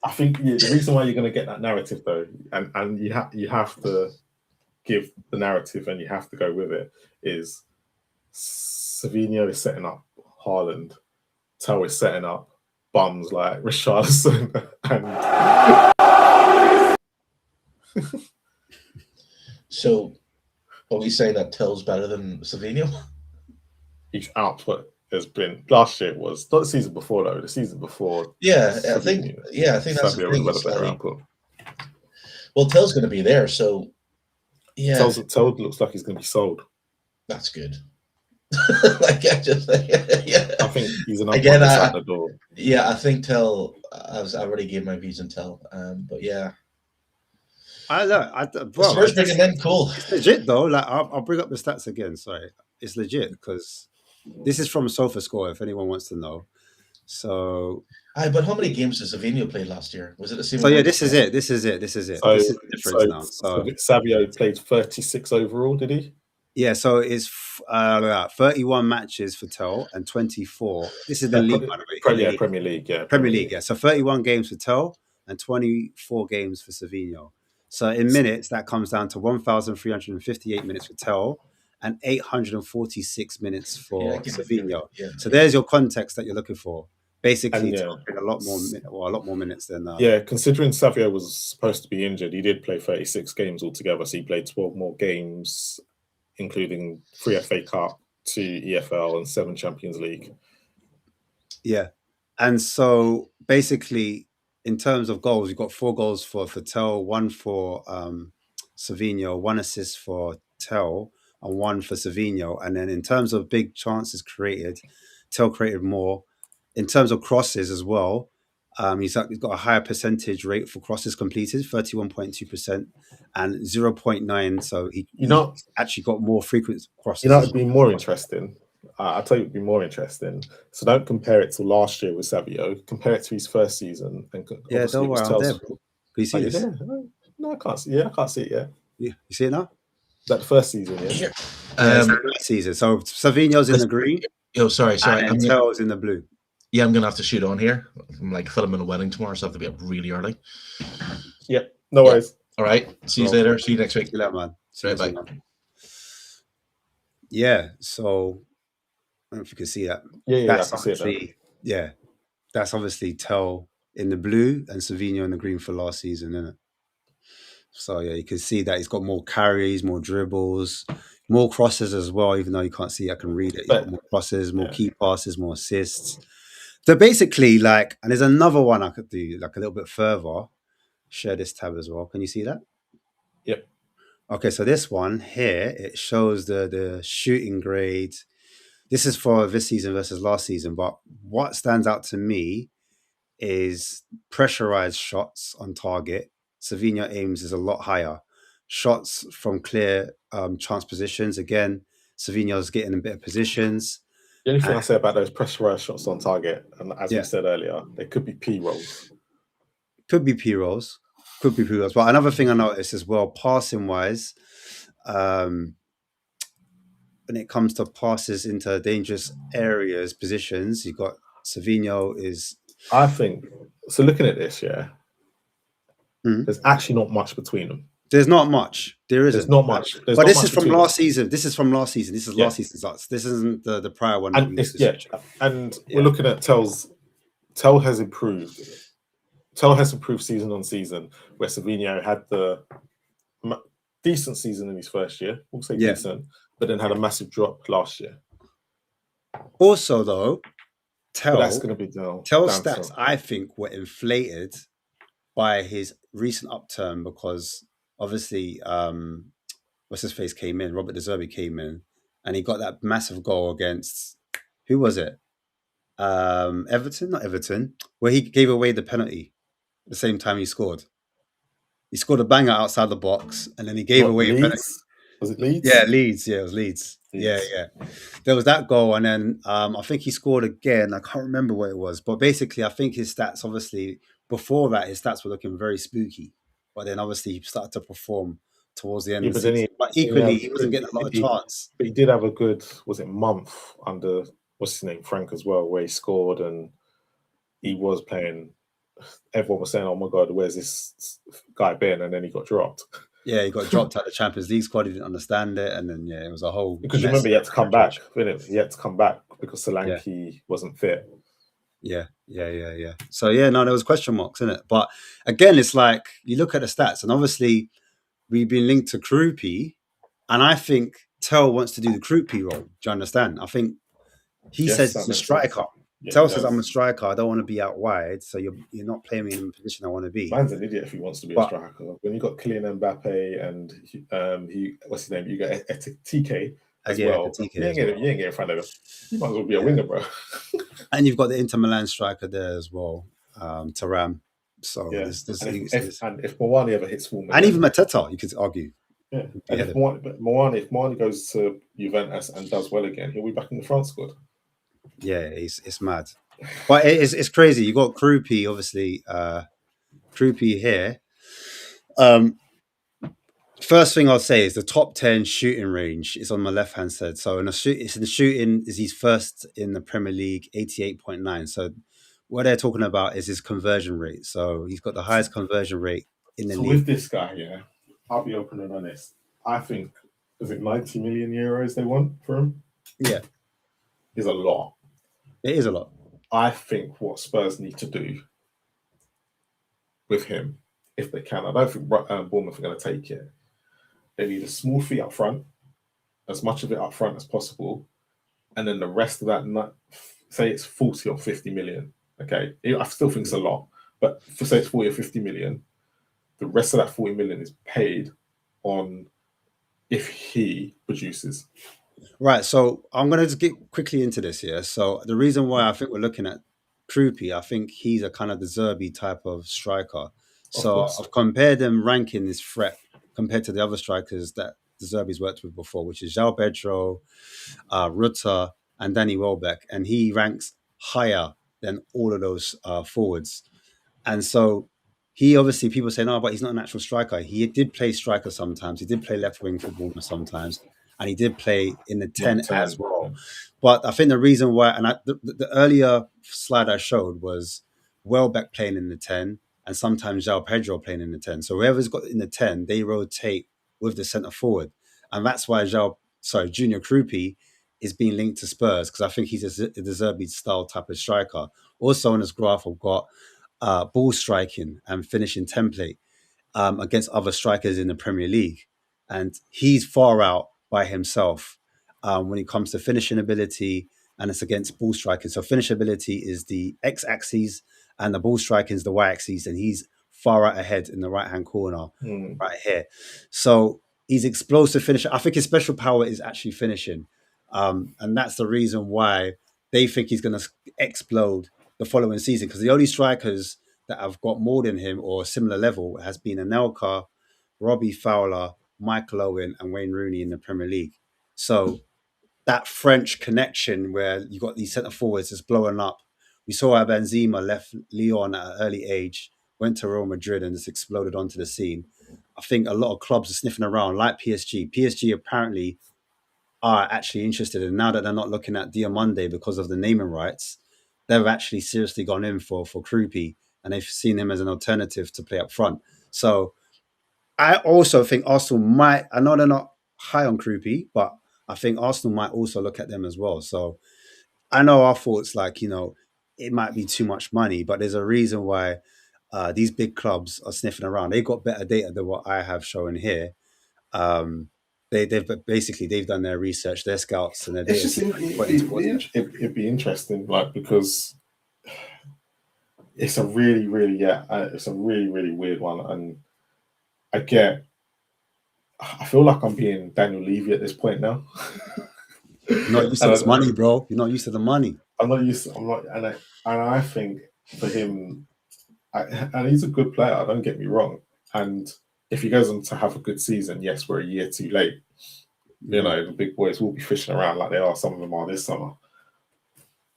I think the reason why you're going to get that narrative though, and you have to give the narrative and you have to go with it, is Savio is setting up Haaland, Tel is setting up bums like Richarlison and So are we saying that Tel's better than Savio? his output has been, last year was not the season before though, the season before. Yeah, I think that's Savio the thing. was a better output. Well, Tel's going to be there, so yeah. Tel looks like he's going to be sold. That's good. Like I think he's an again. Out the door. Yeah, I think Tel. I already gave my views on Tel, but yeah. I know. Well, Spurs bringing them, cool. It's legit though. Like I'll bring up the stats again. Sorry, it's legit because this is from SofaScore. If anyone wants to know, so. But how many games did Savio play last year? Was it the same? So yeah, this is it. This is the difference now. So Savio played 36 overall, did he? Yeah, so it's 31 matches for Tel and 24. This is the league, by the way. Premier League, yeah. Premier League, yeah. So 31 games for Tel and 24 games for Savio. So in minutes, that comes down to 1,358 minutes for Tel and 846 minutes for Savio. Yeah. So there's your context that you're looking for. Basically, a lot more minutes than. Yeah, considering Savio was supposed to be injured, he did play 36 games altogether. So he played 12 more games, including 3 FA Cup, 2 EFL, and 7 Champions League. Yeah, and so basically, in terms of goals, you've got 4 goals for Tel, 1 for Savio, 1 assist for Tel, and 1 for Savio. And then in terms of big chances created, Tel created more. In terms of crosses as well, he's got a higher percentage rate for crosses completed, 31.2%, and 0.9. So he actually got more frequent crosses. You know, it'd be more interesting. I'll tell you, it'd be more interesting. So don't compare it to last year with Savio. Compare it to his first season. And yeah, don't worry, I'm there. Can you see this? No, I can't see. Yeah, I can't see it yet. Yeah, you see it now? That first season, yeah. Season. So Savino's in the green. Sorry. And Tel's in the blue. Yeah, I'm gonna have to shoot on here. I'm like filming a wedding tomorrow, so I have to be up really early. Yep, no worries. All right, see you later. See you next week. Man. Bye. Yeah, so I don't know if you can see that. That's obviously, that's obviously Tel in the blue and Savio in the green for last season, isn't it? So yeah, you can see that he's got more carries, more dribbles, more crosses as well. Even though you can't see, I can read it. He's got more crosses, more key passes, more assists. So basically, and there's another one I could do, a little bit further. Share this tab as well. Can you see that? Yep. Okay, so this one here, it shows the shooting grade. This is for this season versus last season, but what stands out to me is pressurized shots on target. Savio aims is a lot higher. Shots from clear chance positions. Again, Savino's getting in better positions. The only thing I say about those pressurized shots on target, and as we said earlier, they could be P rolls. Could be P rolls. But another thing I noticed as well, passing wise, when it comes to passes into dangerous areas, positions, you got Savio is. I think so. Looking at this, there's actually not much between them. There's not much. There's not much. But this is from last season. This is from last season. This is last season's stats. This isn't the prior one. And we're looking at Tel has improved. Tel has improved season on season, where Savio had the decent season in his first year. We'll say decent, but then had a massive drop last year. Also, though, that's going to be Tel's stats, I think, were inflated by his recent upturn because obviously, what's his face came in, Roberto De Zerbi came in, and he got that massive goal against, who was it? Everton, where he gave away the penalty at the same time he scored. He scored a banger outside the box, and then he gave away a penalty. Was it Leeds? Yeah, Leeds. Yeah, it was Leeds. Yeah. There was that goal, and then I think he scored again. I can't remember what it was, but basically, I think his stats, obviously, before that, his stats were looking very spooky. But then, obviously, he started to perform towards the end Yeah, of the but then season. But equally, he wasn't getting a lot of chance. But he did have a good, was it month under what's his name, Frank as well, where he scored and he was playing. Everyone was saying, "Oh my God, where's this guy been?" And then he got dropped. Yeah, he got dropped out the Champions League squad. He didn't understand it, and then it was a whole. Because you remember he had to come back, didn't he? He had to come back because Solanke wasn't fit. Yeah. So no, there was question marks in it, but again, it's like you look at the stats, and obviously we've been linked to Krupi, and I think Tell wants to do the Krupi role. Do you understand? I think he says he's a striker. Yeah, Tell says I'm a striker. I don't want to be out wide, so you're not playing me in the position I want to be. Man's an idiot if he wants to be a striker. When you got Kylian Mbappe and what's his name? You got TK as well. You ain't getting in front of him. You might as well be a winger, bro. And you've got the Inter Milan striker there as well, Thuram. So and if Moani ever hits form, and even Mateta, you could argue. Yeah, and if Moani goes to Juventus and does well again, he'll be back in the France squad. Yeah, it's mad, but it's crazy. You got Krupi, obviously, Krupi here. First thing I'll say is the top 10 shooting range is on my left hand side. So in the shooting is he's first in the Premier League, 88.9. So what they're talking about is his conversion rate. So he's got the highest conversion rate in the league. With this guy, yeah, I'll be open and honest. I think, is it 90 million euros they want for him? Yeah, is a lot. It is a lot. I think what Spurs need to do with him, if they can, I don't think Bournemouth are going to take it. They need a small fee up front, as much of it up front as possible, and then the rest of that, say it's 40 or 50 million. Okay, I still think it's a lot, but say it's 40 or 50 million, the rest of that 40 million is paid on if he produces. Right, so I'm going to just get quickly into this here. So the reason why I think we're looking at Krupi, I think he's a kind of De Zerbi type of striker. So I've compared them ranking this threat compared to the other strikers that De Zerbi's worked with before, which is João Pedro, Rutter, and Danny Welbeck. And he ranks higher than all of those forwards. And so he obviously, people say, no, but he's not an actual striker. He did play striker sometimes. He did play left wing for Bournemouth sometimes. And he did play in the 10 as well. But I think the reason why, and the earlier slide I showed was Welbeck playing in the 10 and sometimes João Pedro playing in the 10. So whoever's got in the 10, they rotate with the centre forward. And that's why Junior Krupi is being linked to Spurs, because I think he's a De Zerbi style type of striker. Also on this graph, I've got ball striking and finishing template against other strikers in the Premier League. And he's far out by himself when it comes to finishing ability, and it's against ball striking. So finish ability is the x-axis and the ball striking is the y-axis, and he's far out ahead in the right-hand corner right here. So he's explosive finisher. I think his special power is actually finishing. And that's the reason why they think he's going to explode the following season, because the only strikers that have got more than him or a similar level has been Anelka, Robbie Fowler, Michael Owen and Wayne Rooney in the Premier League. So that French connection where you got these centre forwards is blowing up. We saw how Benzema left Lyon at an early age, went to Real Madrid and just exploded onto the scene. I think a lot of clubs are sniffing around, like PSG. PSG apparently are actually interested, and now that they're not looking at Diomande because of the naming rights, they've actually seriously gone in for Krupi, and they've seen him as an alternative to play up front. So I also think Arsenal might, I know they're not high on Krupi, but I think Arsenal might also look at them as well. So I know our thoughts, like, it might be too much money, but there's a reason why these big clubs are sniffing around. They've got better data than what I have shown here. They've done their research, their scouts, and their data. It'd be interesting, like, because it's a really, really, it's a really, really weird one, and I feel like I'm being Daniel Levy at this point now. You're not used to this money, bro. You're not used to the money. I'm not used to. I'm not, and I think for him, and he's a good player. Don't get me wrong. And if he goes on to have a good season, yes, we're a year too late. The big boys will be fishing around like they are. Some of them are this summer.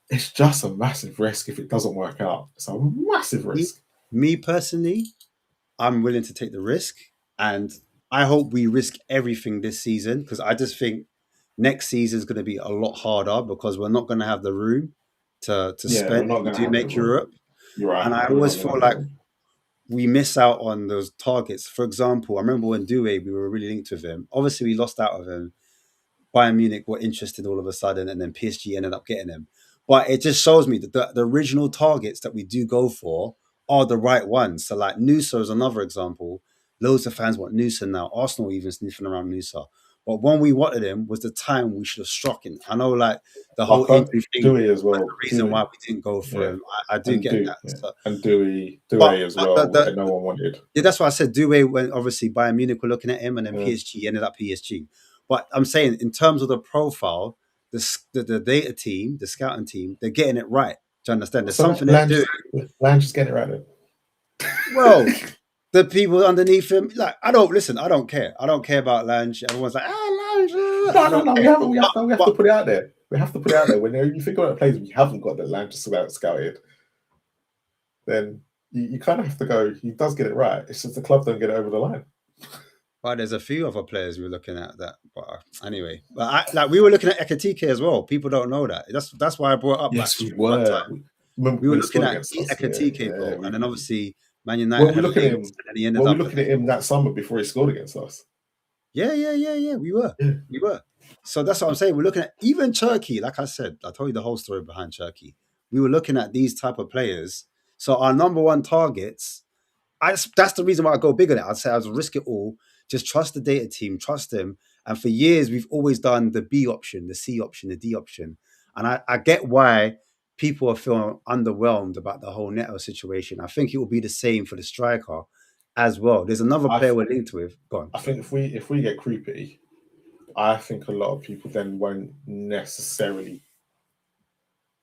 It's just a massive risk if it doesn't work out. It's a massive risk. Me personally, I'm willing to take the risk, and I hope we risk everything this season because I just think next season is going to be a lot harder because we're not going to have the room to Yeah, we're spend not if we going to do have the make room. Europe. You're right. And I We're always not feel gonna have like the room. we miss out on those targets. For example, I remember when Due, we were really linked with him. Obviously, we lost out of him. Bayern Munich were interested all of a sudden, and then PSG ended up getting him. But it just shows me that the original targets that we do go for are the right ones. So, like Nusa is another example. Loads of fans want Nusa now. Arsenal even sniffing around Nusa. But when we wanted him was the time we should have struck him. I know, like the whole injury thing Dewey as was well. the reason why we didn't go for him. I do And get that. yeah. So, And Dewey but as well. That no one wanted. yeah, that's why I said Due when obviously Bayern Munich were looking at him, and then PSG ended up PSG. But I'm saying in terms of the profile, the data team, the scouting team, they're getting it right. Do you understand? There's something they're doing. Lange just getting it right then. Well, the people underneath him, like I don't care. I don't care about Lange. Everyone's like, Lange. No. We have to put it out there. We have to put it out there. When you think about players we haven't got that Lange scouted, then you kind of have to go. He does get it right. It's just the club don't get it over the line. Well, there's a few other players we were looking at that, but anyway, but we were looking at Ekatike as well. People don't know that. That's why I brought up. Yes, we were. We were looking at Ekatike, bro, and then obviously Man United. Were we looking at him? And he ended were we up looking at him that summer before he scored against us? Yeah. We were. So that's what I'm saying. We're looking at even Turkey. Like I said, I told you the whole story behind Turkey. We were looking at these type of players. So our number one targets. That's the reason why I go big on it. I'd say I'd risk it all. Just trust the data team, trust them. And for years, we've always done the B option, the C option, the D option. And I get why people are feeling underwhelmed about the whole Neto situation. I think it will be the same for the striker as well. There's another player we're linked with. Go on. I think if we get Creepy, I think a lot of people then won't necessarily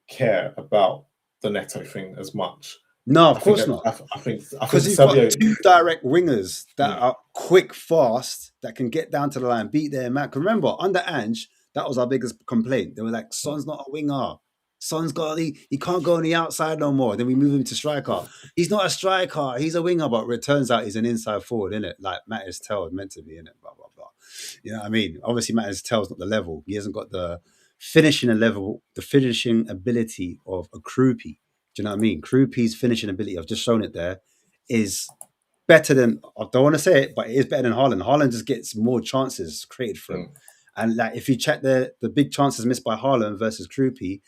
care about the Neto thing as much. No, of course not. I think because you've got two direct wingers that are quick, fast, that can get down to the line, beat their man. Remember, under Ange, that was our biggest complaint. They were like, Son's not a winger. Son's he can't go on the outside no more. Then we move him to striker. He's not a striker. He's a winger, but it turns out he's an inside forward, isn't it? Like Matt's Tell is meant to be, in it. Blah blah blah. You know what I mean? Obviously, Matt's Tell's not the level. He hasn't got the finishing ability of a Krupi. Do you know what I mean? Krupi's finishing ability, I've just shown it there, is better than, I don't want to say it, but it is better than Haaland. Haaland just gets more chances created for him. And like if you check the big chances missed by Haaland versus Krupi,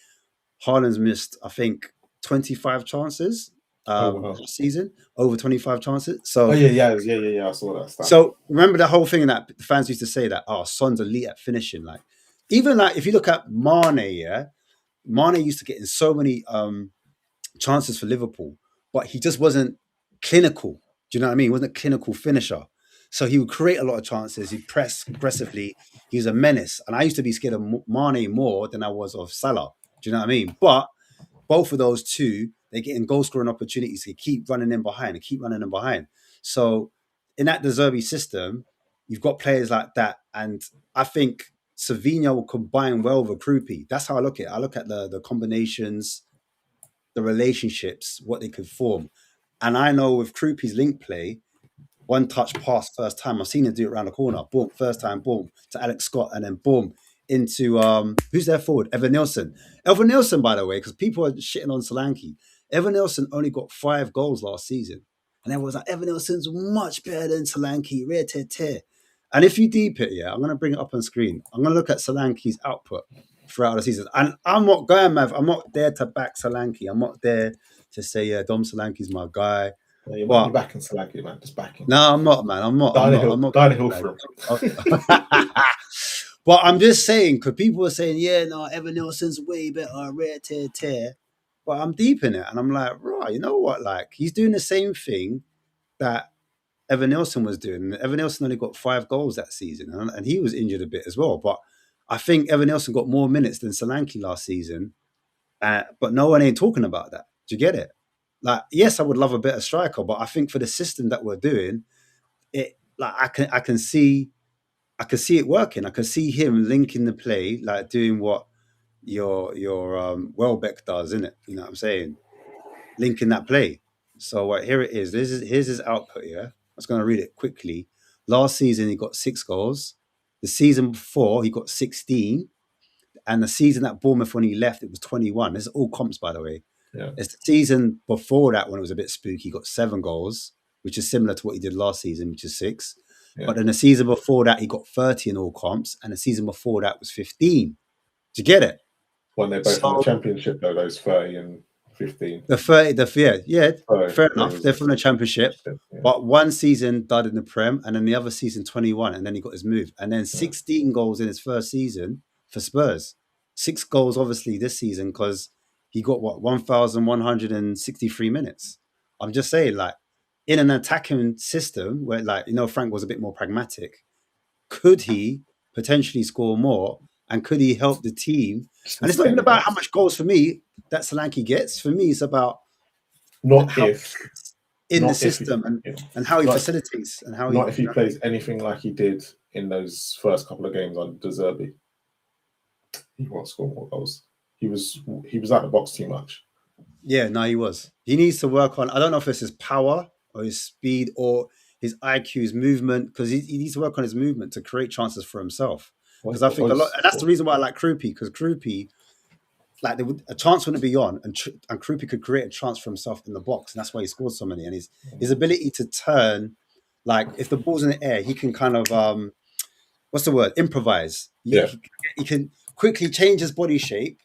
Haaland's missed, I think, 25 chances this season, over 25 chances. So yeah, I saw that stuff. So remember the whole thing that the fans used to say that, Son's elite at finishing. Like even like if you look at Mane, Mane used to get in so many chances for Liverpool, but he just wasn't clinical. Do you know what I mean? He wasn't a clinical finisher. So he would create a lot of chances. He'd press aggressively. He was a menace. And I used to be scared of Mane more than I was of Salah. Do you know what I mean? But both of those two, they're getting goal scoring opportunities. They keep running in behind. So in that De Zerbi system, you've got players like that. And I think Savio will combine well with Krupi. That's how I look at it. I look at the combinations, the relationships, what they could form. And I know with Krupi's link play, one touch pass first time, I've seen him do it around the corner. Boom, first time, boom, to Alex Scott, and then boom, into, who's there forward? Evan Nielsen. Evan Nielsen, by the way, because people are shitting on Solanke. Evan Nielsen only got 5 goals last season. And everyone's like, Evan Nielsen's much better than Solanke. And if you deep it, I'm going to bring it up on screen. I'm going to look at Solanke's output throughout the season. And I'm not going, Mav. I'm not there to back Solanke. I'm not there to say, Dom Solanke's my guy. No, you're backing Solanke, man. Just backing. No, I'm not, man. I'm not. I'm not going to hill for him. But I'm just saying, because people are saying, Evan Nielsen's way better, but I'm deep in it. And I'm like, right, you know what? Like, he's doing the same thing that Evan Nielsen was doing. Evan Nielsen only got 5 goals that season, and he was injured a bit as well. But I think Evan Nielsen got more minutes than Solanke last season, but no one ain't talking about that. Do you get it? Like, yes, I would love a better striker, but I think for the system that we're doing, it like I can see it working. I can see him linking the play, like doing what your Welbeck does, isn't it? You know what I'm saying? Linking that play. So here it is. Here's his output. Yeah, I was going to read it quickly. Last season, he got 6 goals. The season before, he got 16. And the season at Bournemouth, when he left, it was 21. This is all comps, by the way. Yeah. It's the season before that, when it was a bit spooky, he got 7 goals, which is similar to what he did last season, which is 6. Yeah. But then the season before that, he got 30 in all comps. And the season before that was 15. Do you get it? When they're both in the Championship, though, those 30 and 15. The 30, fair enough. They're from the Championship. Yeah. But one season died in the Prem, and then the other season 21, and then he got his move. And then 16 goals in his first season for Spurs. 6 goals, obviously, this season, because he got, 1,163 minutes. I'm just saying, like, in an attacking system where, like, Frank was a bit more pragmatic, could he potentially score more? And could he help the team? And it's not even about how much goals for me that Solanke gets. For me, it's about the system and how he facilitates and how if he plays anything like he did in those first couple of games on De Zerbi. He won't score more goals. He was out the box too much. Yeah, no, he was. He needs to work on. I don't know if it's his power or his speed or his IQ, his movement, because he needs to work on his movement to create chances for himself. Because I think a lot, and that's the reason why I like Krupi, because Krupi, like, a chance wouldn't be on, and Krupi could create a chance for himself in the box, and that's why he scored so many. And his ability to turn, like, if the ball's in the air, he can kind of improvise. He can quickly change his body shape,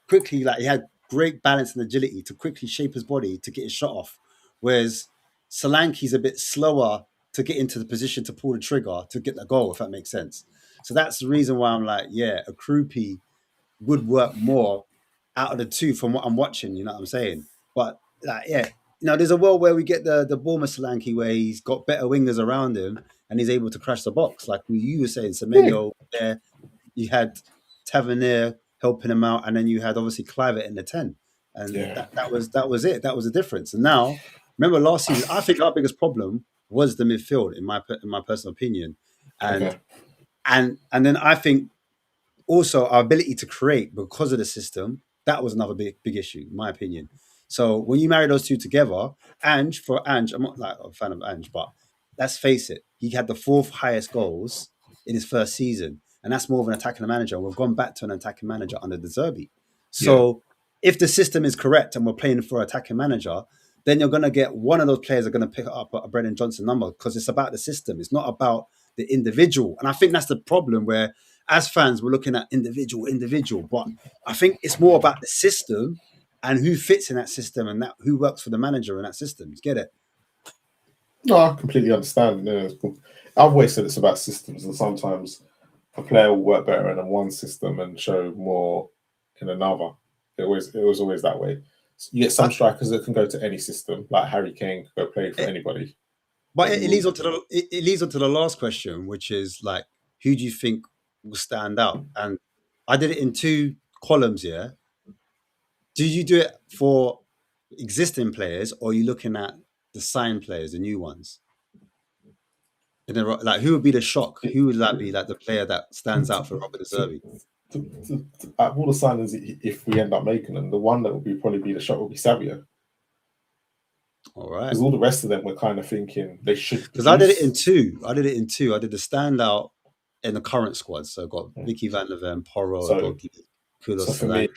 quickly, like, he had great balance and agility to quickly shape his body to get his shot off. Whereas Solanke's a bit slower to get into the position to pull the trigger to get the goal, if that makes sense. So that's the reason why I'm like, a Krupi would work more out of the two from what I'm watching, you know what I'm saying? But, like, there's a world where we get the Bournemouth Solanke where he's got better wingers around him and he's able to crash the box. Like you were saying, Semenyo there, you had Tavernier helping him out, and then you had obviously Clivert in the 10. And that was it. That was the difference. And now, remember last season, I think our biggest problem was the midfield, in my personal opinion. And then I think also our ability to create because of the system, that was another big issue, in my opinion. So when you marry those two together, I'm not like a fan of Ange, but let's face it, he had the 4th highest goals in his first season. And that's more of an attacking manager. We've gone back to an attacking manager under De Zerbi. So if the system is correct and we're playing for an attacking manager, then you're going to get one of those players are going to pick up a Brennan Johnson number, because it's about the system. It's not about the individual. And I think that's the problem, where as fans, we're looking at individual. But I think it's more about the system and who fits in that system and who works for the manager in that system. You get it? No, I completely understand. I've always said it's about systems, and sometimes a player will work better in one system and show more in another. It was always that way. You get some strikers that can go to any system, like Harry Kane could go play for anybody. But it leads on to the last question, which is, like, who do you think will stand out? And I did it in 2 columns here. Do you do it for existing players, or are you looking at the signed players, the new ones? Like, who would be the shock? Who would that be, like, the player that stands out for Roberto De Zerbi? Out of all the signings, if we end up making them, the one that would probably be the shock would be Savio. All right. Because all the rest of them were kind of thinking they should. Because I did it in 2. I did the standout in the current squad. So I've got Vicky Van der Ven, Porro, so for me,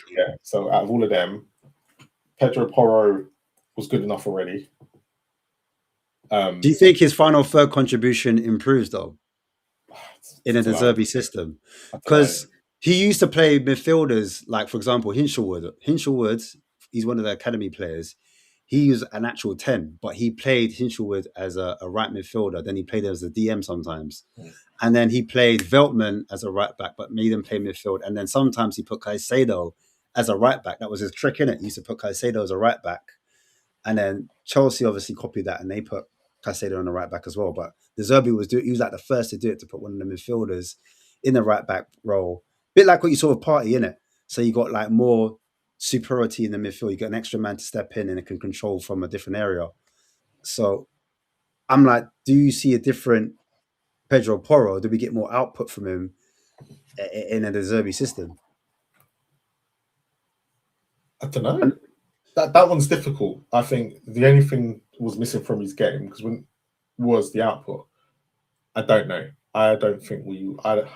so out of all of them, Pedro Porro was good enough already. Do you think his final third contribution improves, though, in a De Zerbi system? Because he used to play midfielders, like, for example, Hinshelwood. Hinshelwood, he's one of the academy players. He was an actual 10, but he played Hinshelwood as a right midfielder. Then he played as a DM sometimes. And then he played Veltman as a right back, but made him play midfield. And then sometimes he put Caicedo as a right back. That was his trick, innit? He used to put Caicedo as a right back. And then Chelsea obviously copied that, and they put Caicedo on the right back as well. But De Zerbi he was like the first to do it, to put one of the midfielders in the right back role. Bit like what you saw with Partey, innit? So you got, like, more superiority in the midfield. You get an extra man to step in and it can control from a different area. So I'm like, do you see a different Pedro Porro? Do we get more output from him in a De Zerbi system? I don't know. That one's difficult. I think the only thing was missing from his game was the output. I don't know. I don't think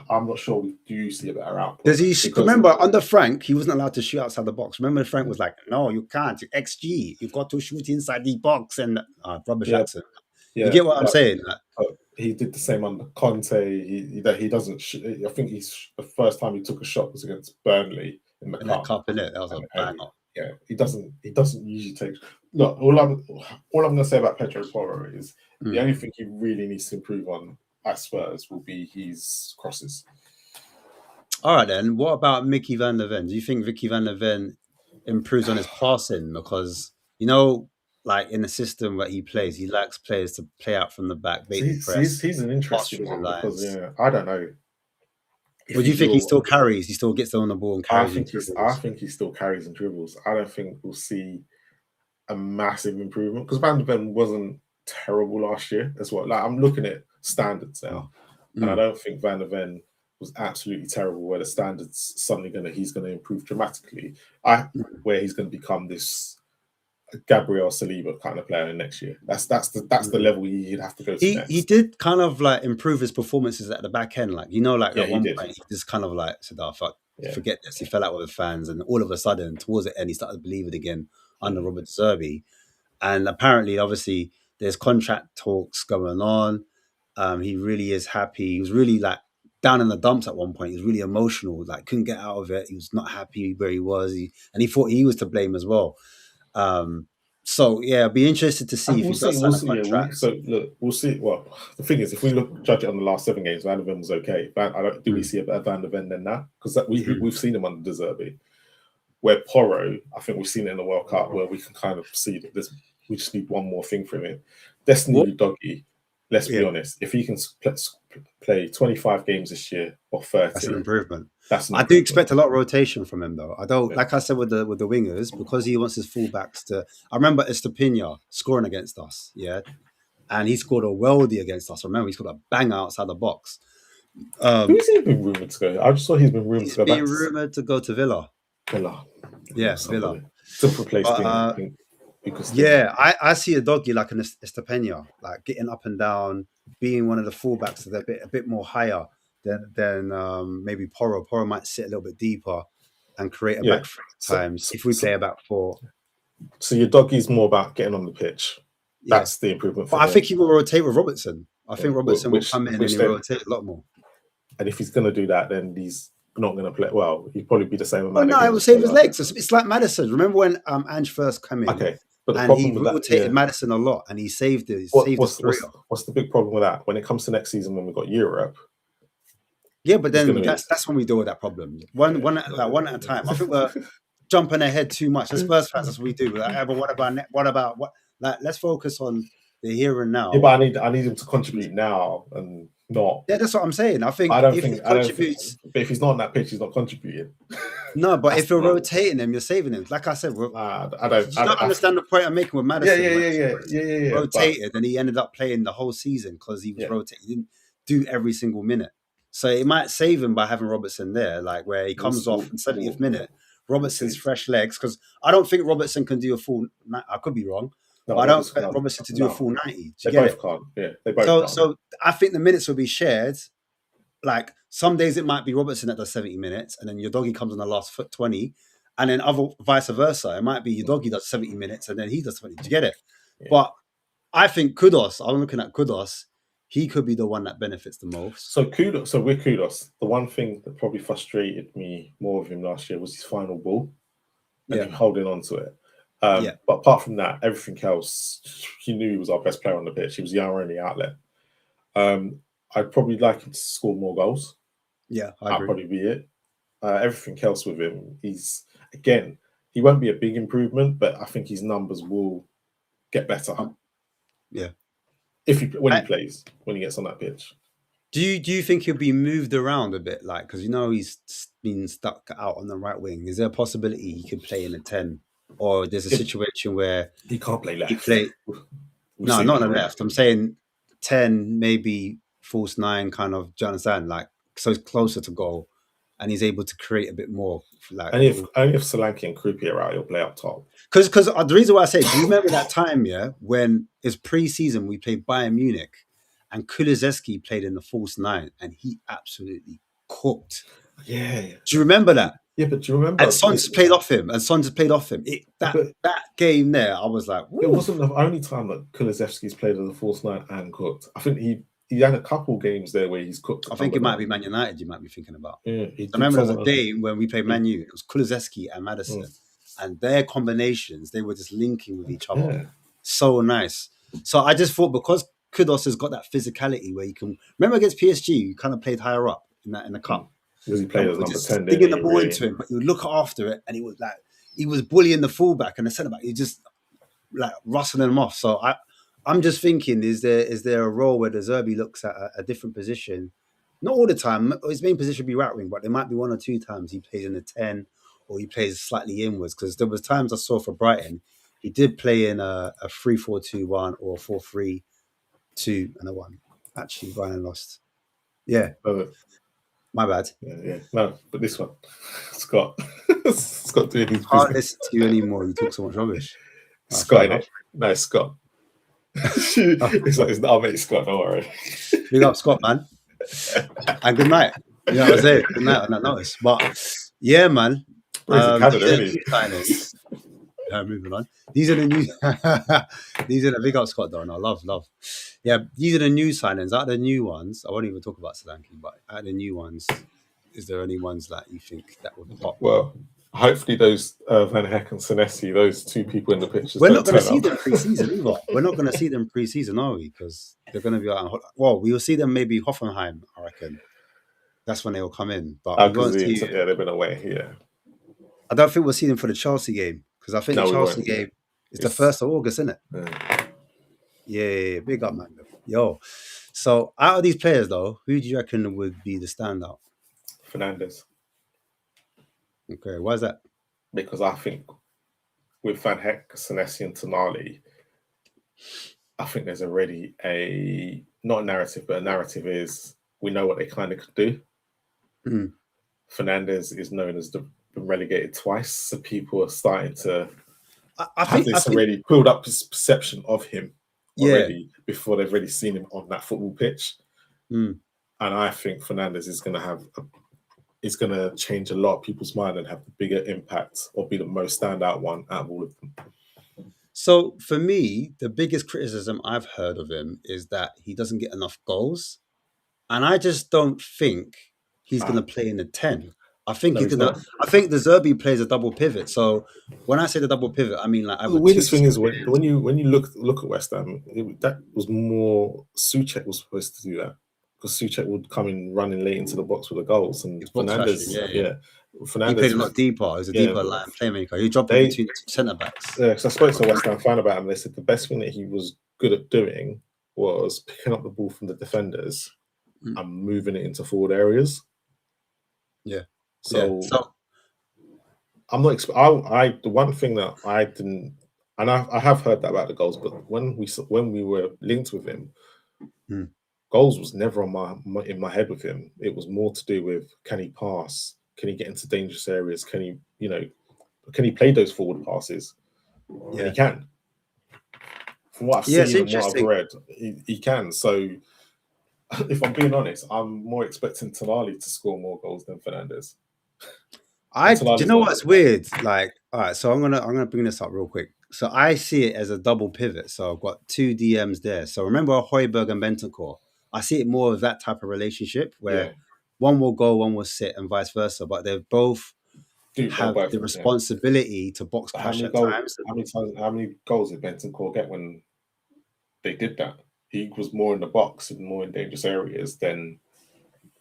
I'm not sure we do see a better output. Does he remember under Frank? He wasn't allowed to shoot outside the box. Remember, Frank was like, "No, you can't. XG. You've got to shoot inside the box." And rubbish accent. You get what I'm saying? He did the same under Conte. He doesn't. I think the first time he took a shot was against Burnley in the cup. Innit? That was a banger. Yeah, he doesn't usually take. Look, all I'm going to say about Pedro Porro is the only thing he really needs to improve on at Spurs will be his crosses. All right, then. What about Mickey van der Ven? Do you think Mickey van der Ven improves on his passing? Because, like in the system that he plays, he likes players to play out from the back. He's an interesting one because, I don't know. What do you think he still carries? He still gets on the ball and carries. I think he still carries and dribbles. I don't think we'll see a massive improvement because Van der Ven wasn't terrible last year as well. Like I'm looking at standards now, and I don't think Van der Ven was absolutely terrible. Where the standards suddenly he's gonna improve dramatically. Where he's gonna become this Gabriel Saliba kind of player next year. That's the level he'd have to go to. He did kind of like improve his performances at the back end, at one point he just kind of like said, "Oh fuck, forget this." He fell out with the fans, and all of a sudden, towards the end, he started to believe it again under Roberto De Zerbi. And apparently, obviously, there's contract talks going on. He really is happy. He was really like down in the dumps at one point. He was really emotional, like couldn't get out of it. He was not happy where he was, and he thought he was to blame as well. So yeah, I'd be interested to see if he's got a contract. We'll see. Well, the thing is, if we judge it on the last 7 games, Van der Ven was okay. Do we see a better Van der Ven than that? Because we've seen him under De Zerbi. Where Porro, I think we've seen it in the World Cup, where we can kind of see that we just need one more thing from him. Destiny Doggy. Let's be honest. If he can play 25 games this year or 30, that's an improvement. I do expect a lot of rotation from him, though. I don't, like I said with the wingers, because he wants his fullbacks to. I remember Estepina scoring against us, and he scored a worldie against us. I remember he scored a banger outside the box. Who's he been rumored to go? I just saw he's been rumored to go back. He's been rumored to go to Villa. Villa. Villa. To replace I see a Doggy like an Estepina, like getting up and down, being one of the fullbacks that a bit more higher than maybe Porro. Porro might sit a little bit deeper and create a back three times if we play a back four. So your Doggy's more about getting on the pitch. That's the improvement. But I think he will rotate with Robertson. I think Robertson will come in and he'll rotate a lot more. And if he's going to do that, then he's not going to play well. He'd probably be the same amount. Well, no, it will save his legs. It's like Maddison. Remember when Ange first came in? Okay. But and he rotated Maddison a lot, and he saved it. What's the big problem with that? When it comes to next season, when we've got Europe. Yeah, but then that's when we deal with that problem. One at a time. I think we're jumping ahead too much. As Spurs fans, that's what we do. But what about? Let's focus on the here and now. Yeah, but I need him to contribute now and not. Yeah, that's what I'm saying. I think but if he's not on that pitch, he's not contributing. No, but if you're rotating him, you're saving him. Like I said, I don't understand the point I'm making with Maddison. Yeah. Rotated, and he ended up playing the whole season because he was rotating. He didn't do every single minute. So it might save him by having Robertson there, like where he comes off in 70th minute. Robertson's fresh legs, because I don't think Robertson can do a full. I could be wrong. No, I don't expect Robertson to do a full 90. They both can't. Yeah, they both can't. So I think the minutes will be shared. Like some days it might be Robertson that does 70 minutes, and then your Doggy comes on the last 20, and then vice versa. It might be your Doggy does 70 minutes, and then he does 20. Do you get it? Yeah. But I think Kudos. I'm looking at Kudos. He could be the one that benefits the most. So with Kudos, the one thing that probably frustrated me more with him last year was his final ball and him holding on to it. But apart from that, everything else, he knew he was our best player on the pitch. He was our only outlet. I'd probably like him to score more goals. Yeah, that'd probably be it. Everything else with him, he won't be a big improvement, but I think his numbers will get better. When he gets on that pitch. Do you think he'll be moved around a bit, like because he's been stuck out on the right wing? Is there a possibility he could play in a 10? Or there's a situation where he can't play left. Not on the left. I'm saying 10, maybe false 9, kind of. Do you understand? Like so, it's closer to goal, and he's able to create a bit more. Like, only if Solanke and Kruppi are out, he'll play up top. Because the reason why I say, do you remember that time? Yeah, when it's pre-season, we played Bayern Munich, and Kulusevski played in the false 9, and he absolutely cooked. Yeah. Do you remember that? Yeah, but do you remember? And Son just played off him, That game there, I was like, it wasn't the only time that Kulusevski's played in the false 9 and cooked. I think he had a couple games there where he's cooked. I think it might be Man United you might be thinking about. Yeah, I remember there was a game when we played Man U, it was Kulusevski and Maddison, and their combinations, they were just linking with each other. Yeah. So nice. So I just thought because Kudos has got that physicality where you can remember against PSG, you kind of played higher up in the cup. Because he played as number 10, digging the ball into him, but you would look after it, and he was bullying the fullback and the centre back. He just like rustling them off. So I'm just thinking, is there a role where De Zerbi looks at a different position? Not all the time. His main position would be right wing, but there might be 1 or 2 times he plays in the 10 or he plays slightly inwards. Because there was times I saw for Brighton, he did play in a 3-4-2-1 or 4-3-2 and a 1. Actually, Brighton lost. Yeah. My bad. Yeah. No, but this one, Scott doing his can't listen to you anymore. You talk so much rubbish. Scott, innit? No, Scott. It's not mate, Scott. Don't worry. Big up, Scott, man. And good night. You know what I'm saying? Good night on that notice. But yeah, man. Moving on. These are the new. These are the big up, Scott. Though, no, love. Yeah, these are the new signings. Out of the new ones, I won't even talk about Solanke, but out of the new ones, is there any ones that you think that would pop? Well, hopefully those Van Heck and Senesi, those 2 people in the pictures. We're not going to see them pre-season either. We're not going to see them pre-season, are we? Because they're going to be out. Well, we will see them maybe Hoffenheim, I reckon. That's when they will come in. But we won't see. Yeah, they've been away. Yeah. I don't think we'll see them for the Chelsea game because I think the Chelsea game is the 1st of August, isn't it? Yeah. Big up, man. Yo. So out of these players, though, who do you reckon would be the standout? Fernandes. Okay, why is that? Because I think with Van Heck, Senesi, and Tonali, I think there's already not a narrative, but a narrative is we know what they kind of could do. Fernandes is known as been relegated twice, so people are starting to already build up this perception of him already before they've really seen him on that football pitch. And I think Fernandes is going to change a lot of people's mind and have the bigger impact or be the most standout one out of all of them. So for me, the biggest criticism I've heard of him is that he doesn't get enough goals. And I just don't think he's going to play in the 10. I think I think De Zerbi plays a double pivot. So when I say the double pivot, I mean like the weirdest thing is when you look at West Ham, that was more Souček was supposed to do that because Souček would come in running late into the box with the goals and Fernandes, Fernandes he played a lot deeper. He was a deeper line playmaker. He dropped in between centre backs. Yeah, because I spoke to a West Ham fan about him. They said the best thing that he was good at doing was picking up the ball from the defenders and moving it into forward areas. Yeah. So I'm not. The one thing that I didn't, and I have heard that about the goals, but when we were linked with him, goals was never in my head with him. It was more to do with can he pass, can he get into dangerous areas, can he play those forward passes? Yeah, and he can. From what I've seen and what I've read, he can. So if I'm being honest, I'm more expecting Tonali to score more goals than Fernandes. Do you know what's weird? Like, all right, so I'm gonna bring this up real quick. So I see it as a double pivot. So I've got 2 DMs there. So remember Højbjerg and Bentancur. I see it more of that type of relationship where one will go, one will sit, and vice versa. But they both have the responsibility to box clash at times. How many goals did Bentancur get when they did that? He was more in the box and more in dangerous areas than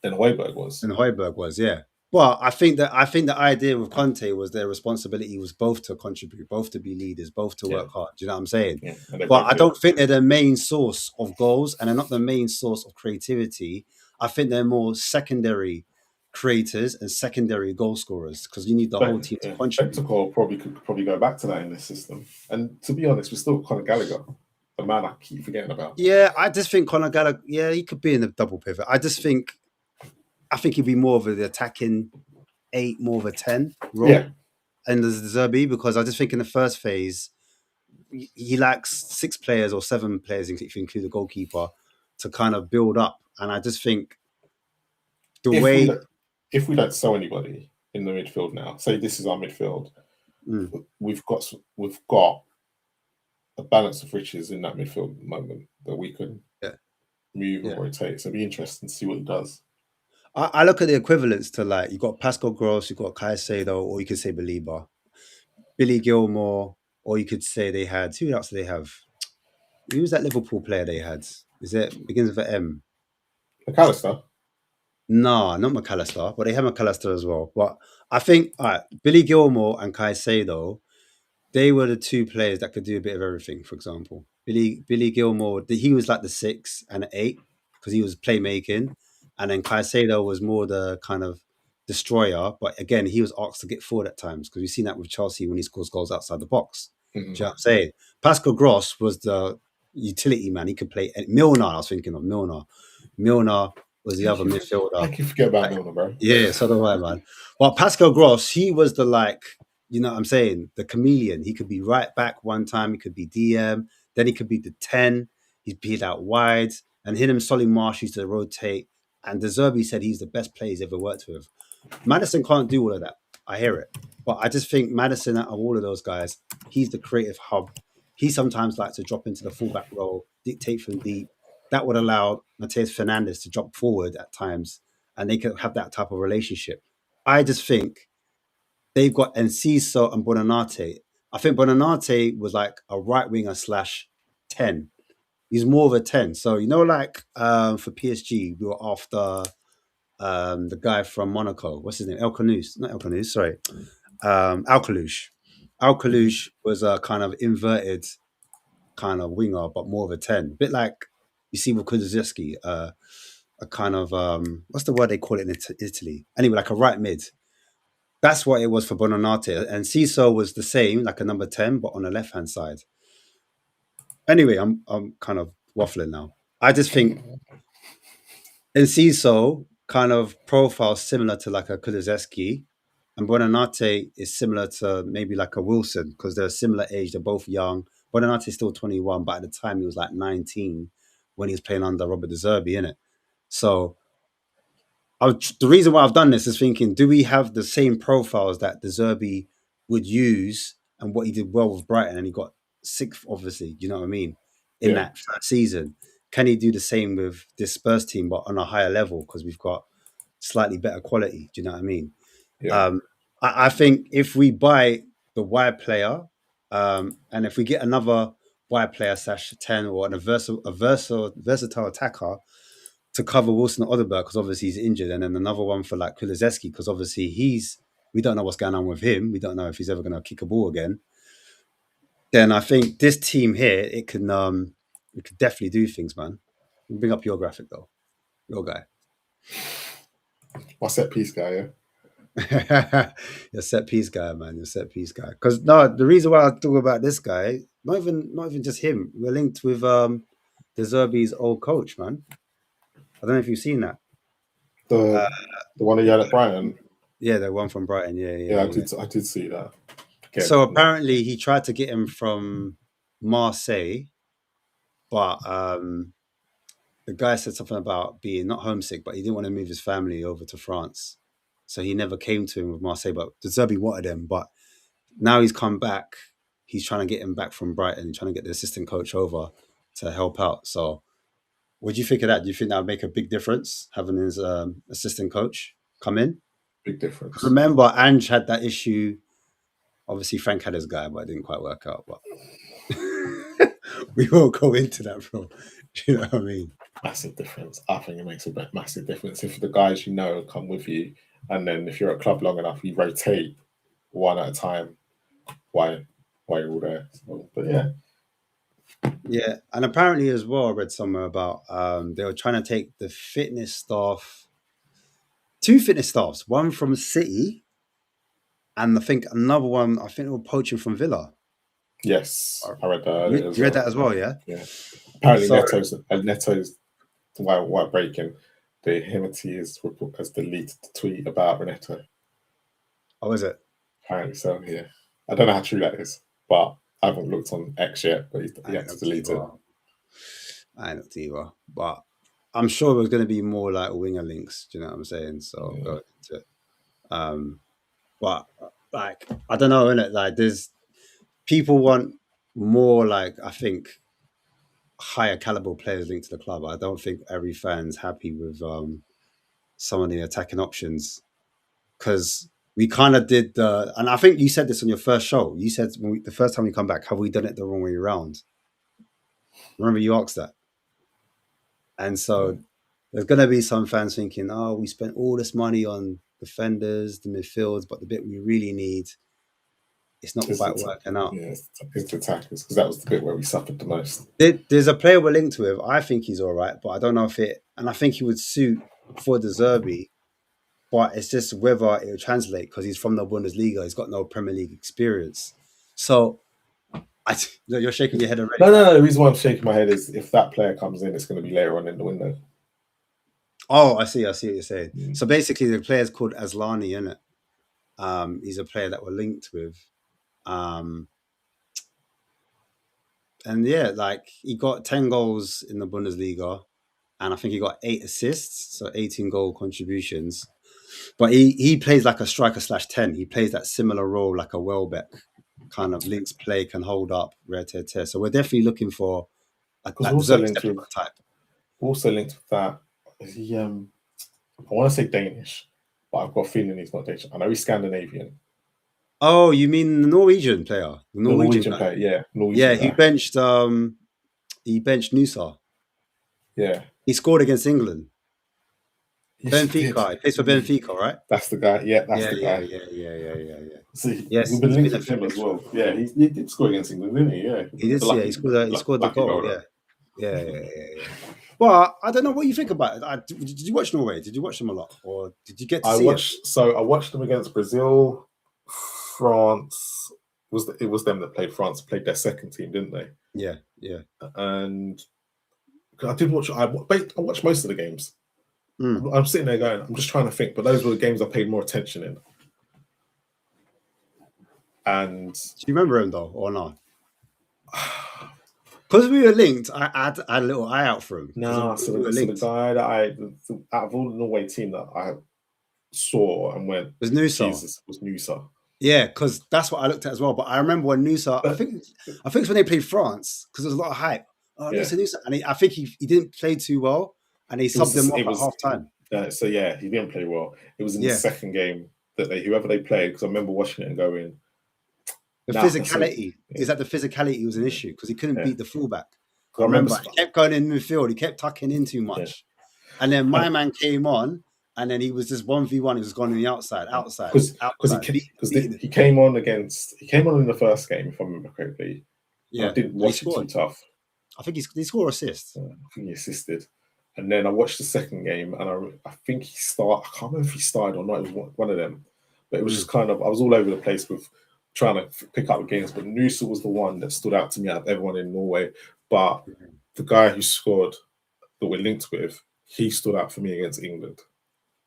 Højbjerg was. Yeah. Well, I think the idea with Conte was their responsibility was both to contribute, both to be leaders, both to work hard. Do you know what I'm saying? Yeah, but I don't think they're the main source of goals, and they're not the main source of creativity. I think they're more secondary creators and secondary goal scorers because you need the whole team to contribute. Bentancur could probably go back to that in this system. And to be honest, we're still Conor Gallagher, the man I keep forgetting about. Yeah, I just think Conor Gallagher. Yeah, he could be in the double pivot. I think he'd be more of an attacking 8, more of a 10 role. Yeah. And there's De Zerbi because I just think in the first phase, he lacks 6 players or 7 players if you include the goalkeeper to kind of build up. And I just think if we don't sell anybody in the midfield now, say this is our midfield, we've got a balance of riches in that midfield at the moment that we can move and rotate. So it'd be interesting to see what he does. I look at the equivalents to, like, you've got Pascal Gross, you've got Caicedo, or you could say Belieber, Billy Gilmore, or you could say they had, who else do they have? Who was that Liverpool player they had? Is it begins with an M? McAllister? No, not McAllister, but they have McAllister as well. But I think, all right, Billy Gilmore and Caicedo, they were the two players that could do a bit of everything. For example, Billy Gilmore, he was like the 6 and 8 because he was playmaking, and then Caicedo was more the kind of destroyer. But again, he was asked to get forward at times because we've seen that with Chelsea when he scores goals outside the box. Do you know what I'm saying? Pascal Gross was the utility man. He could play. Milner, I was thinking of Milner. Milner was the other midfielder. I can forget about Milner, bro. Yeah, so do I, man. Well, Pascal Gross, he was the, like, you know what I'm saying, the chameleon. He could be right back one time, he could be DM, then he could be the 10, he'd be out wide, and him Solly Marsh used to rotate, and De Zerbi said he's the best player he's ever worked with. Madison can't do all of that. I hear it. But I just think Madison, out of all of those guys, he's the creative hub. He sometimes likes to drop into the fullback role, dictate from deep. That would allow Mateus Fernandes to drop forward at times, and they could have that type of relationship. I just think they've got Enciso and Bonanate. I think Bonanate was like a right winger / 10. He's more of a 10. So, you know, like for PSG, we were after the guy from Monaco. What's his name? El Khanous. Not El Khanous, sorry. Al-Khalouche. Al-Khalouche was a kind of inverted kind of winger, but more of a 10. A bit like you see with Kulusevski, a kind of, what's the word they call it in Italy? Anyway, like a right mid. That's what it was for Bonanate. And Ciso was the same, like a number 10, but on the left-hand side. Anyway, I'm kind of waffling now. I just think Enciso kind of profile similar to like a Kulusevski, and Bonanate is similar to maybe like a Wilson because they're a similar age. They're both young. Bonanate is still 21, but at the time he was like 19 when he was playing under Roberto De Zerbi, innit? So the reason why I've done this is thinking, do we have the same profiles that De Zerbi would use and what he did well with Brighton, and he got 6th, obviously, you know what I mean, in that season. Can he do the same with this Spurs team, but on a higher level because we've got slightly better quality? Do you know what I mean? Yeah. I think if we buy the wide player, and if we get another wide player /10 or a versatile attacker to cover Wilson Odeberg because obviously he's injured, and then another one for like Kulusevski because obviously we don't know what's going on with him. We don't know if he's ever going to kick a ball again. Then I think this team here, it could definitely do things, man. Bring up your graphic though, your guy. My set piece guy, yeah. Your set piece guy, man. Your set piece guy. Because no, the reason why I talk about this guy, not even just him. We're linked with De Zerbi's old coach, man. I don't know if you've seen that. The one he had at Brighton. Yeah, the one from Brighton. Yeah. I did see that. Okay. So apparently he tried to get him from Marseille, but the guy said something about being not homesick, but he didn't want to move his family over to France. So he never came to him with Marseille, but De Zerbi wanted him. But now he's come back. He's trying to get him back from Brighton, trying to get the assistant coach over to help out. So what do you think of that? Do you think that would make a big difference, having his assistant coach come in? Big difference. Remember, Ange had that issue. Obviously, Frank had his guy, but it didn't quite work out. But we won't go into that, bro. Do you know what I mean? Massive difference. I think it makes a massive difference if the guys you know come with you, and then if you're at a club long enough, you rotate one at a time. Why you're all there? So, but yeah. Yeah, and apparently as well, I read somewhere about they were trying to take the fitness staff, 2 fitness staffs, one from City, and I think another one, I think they were poaching from Villa. Yes, I read that. You read that as well, yeah? Yeah. Apparently Neto's while breaking, the Himity has deleted the tweet about Neto. Oh, is it? Apparently so, yeah. I don't know how true that is, but I haven't looked on X yet, but he had to delete it. I don't either. But I'm sure there's going to be more like winger links. Do you know what I'm saying? So go into it. But like, I don't know, innit? Like, there's people want more, like, I think higher caliber players linked to the club. I don't think every fan's happy with some of the attacking options, because we kind of did and I think you said this on your first show. You said the first time we come back, have we done it the wrong way around? Remember you asked that, and so there's going to be some fans thinking, oh, we spent all this money on defenders, the midfields, but the bit we really need, it's not quite working out. Yeah, it's the attackers, because that was the bit where we suffered the most. There's a player we're linked with. I think he's all right, but I don't know if and I think he would suit for De Zerbi, but it's just whether it will translate, because he's from the Bundesliga. He's got no Premier League experience. So you're shaking your head already. No. The reason why I'm shaking my head is if that player comes in, it's going to be later on in the window. Oh, I see what you're saying. Mm. So basically, the player's called Aslani, isn't it? He's a player that we're linked with. And yeah, like, he got 10 goals in the Bundesliga, and I think he got 8 assists, so 18 goal contributions. But he plays like a striker /10. He plays that similar role like a Welbeck, kind of links play, can hold up, rare tear. So we're definitely looking for type. Also linked with that. Is he? I want to say Danish, but I've got a feeling he's not Danish. I know he's Scandinavian. Oh, you mean the Norwegian player? The Norwegian player, yeah. Norwegian guy. He benched Nusa. Yeah. He scored against England. Benfica. He plays for Benfica, right? That's the guy. Yeah, that's the guy. Yeah. So yes, we've been linked with him as well. Yeah, he did score against England, didn't he? Yeah. He did, he scored the goal. Yeah. Well, I don't know what you think about it. Did you watch Norway? Did you watch them a lot? Or did you get to see it? So I watched them against Brazil, France. It was them that played France, played their second team, didn't they? Yeah. And I did watch. I watched most of the games. I'm sitting there going, I'm just trying to think, but those were the games I paid more attention in. And do you remember him though, or not? Because we were linked, I had a little eye out for him. No, so the guy that out of all the Norway team that I saw and went, was Nusa. Jesus, was Nusa. Yeah, because that's what I looked at as well. But I remember when Nusa, I think it's when they played France, because there was a lot of hype. Oh, Nusa, and I think he didn't play too well, and they subbed him off at half time. So yeah, he didn't play well. It was in the second game that whoever they played, because I remember watching it and going, the physicality is that the physicality was an issue, because he couldn't beat the fullback. I remember he kept going in midfield, he kept tucking in too much, and then my man came on, and then he was just 1v1. He was going on the outside. Because he came on in the first game, if I remember correctly. Yeah, I didn't watch it too tough. I think he scored assists. I think he assisted. And then I watched the second game, and I think he started. I can't remember if he started or not. It was one of them. But it was just kind of, I was all over the place with trying to pick up the games. But Nusa was the one that stood out to me out of everyone in Norway. But the guy who scored, that we're linked with, he stood out for me against England.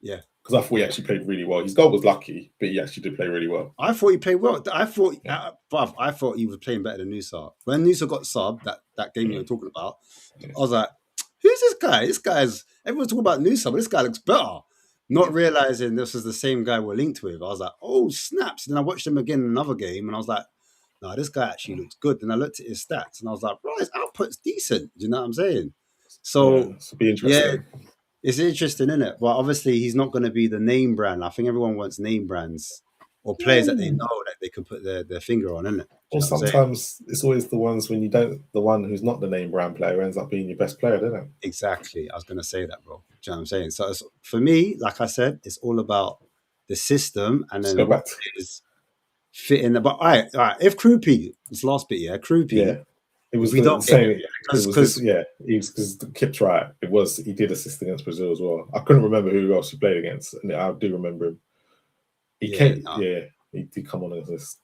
Yeah. Because I thought he actually played really well. His goal was lucky, but he actually did play really well. I thought he played well. I thought he was playing better than Nusa. When Nusa got subbed, that game you were talking about, I was like, who's this guy? Everyone's talking about Nusa, but this guy looks better. Not realizing this was the same guy we're linked with. I was like, oh, snaps. And then I watched him again in another game, and I was like, no, this guy actually looks good. Then I looked at his stats, and I was like, bro, his output's decent. Do you know what I'm saying? So, it'll be interesting. Yeah, it's interesting, isn't it? But obviously, he's not going to be the name brand. I think everyone wants name brands or players that they know that they can put their finger on, isn't it? Or sometimes it's always the ones when the one who's not the name brand player ends up being your best player, doesn't it? Exactly. I was going to say that, bro. Do you know what I'm saying? So for me, like I said, it's all about the system and then what players fit in. But all right. If Krupi, this last bit, Krupi. Yeah. It was the same. Because Kip's right. He did assist against Brazil as well. I couldn't remember who else he played against, and I do remember him. He did come on as this.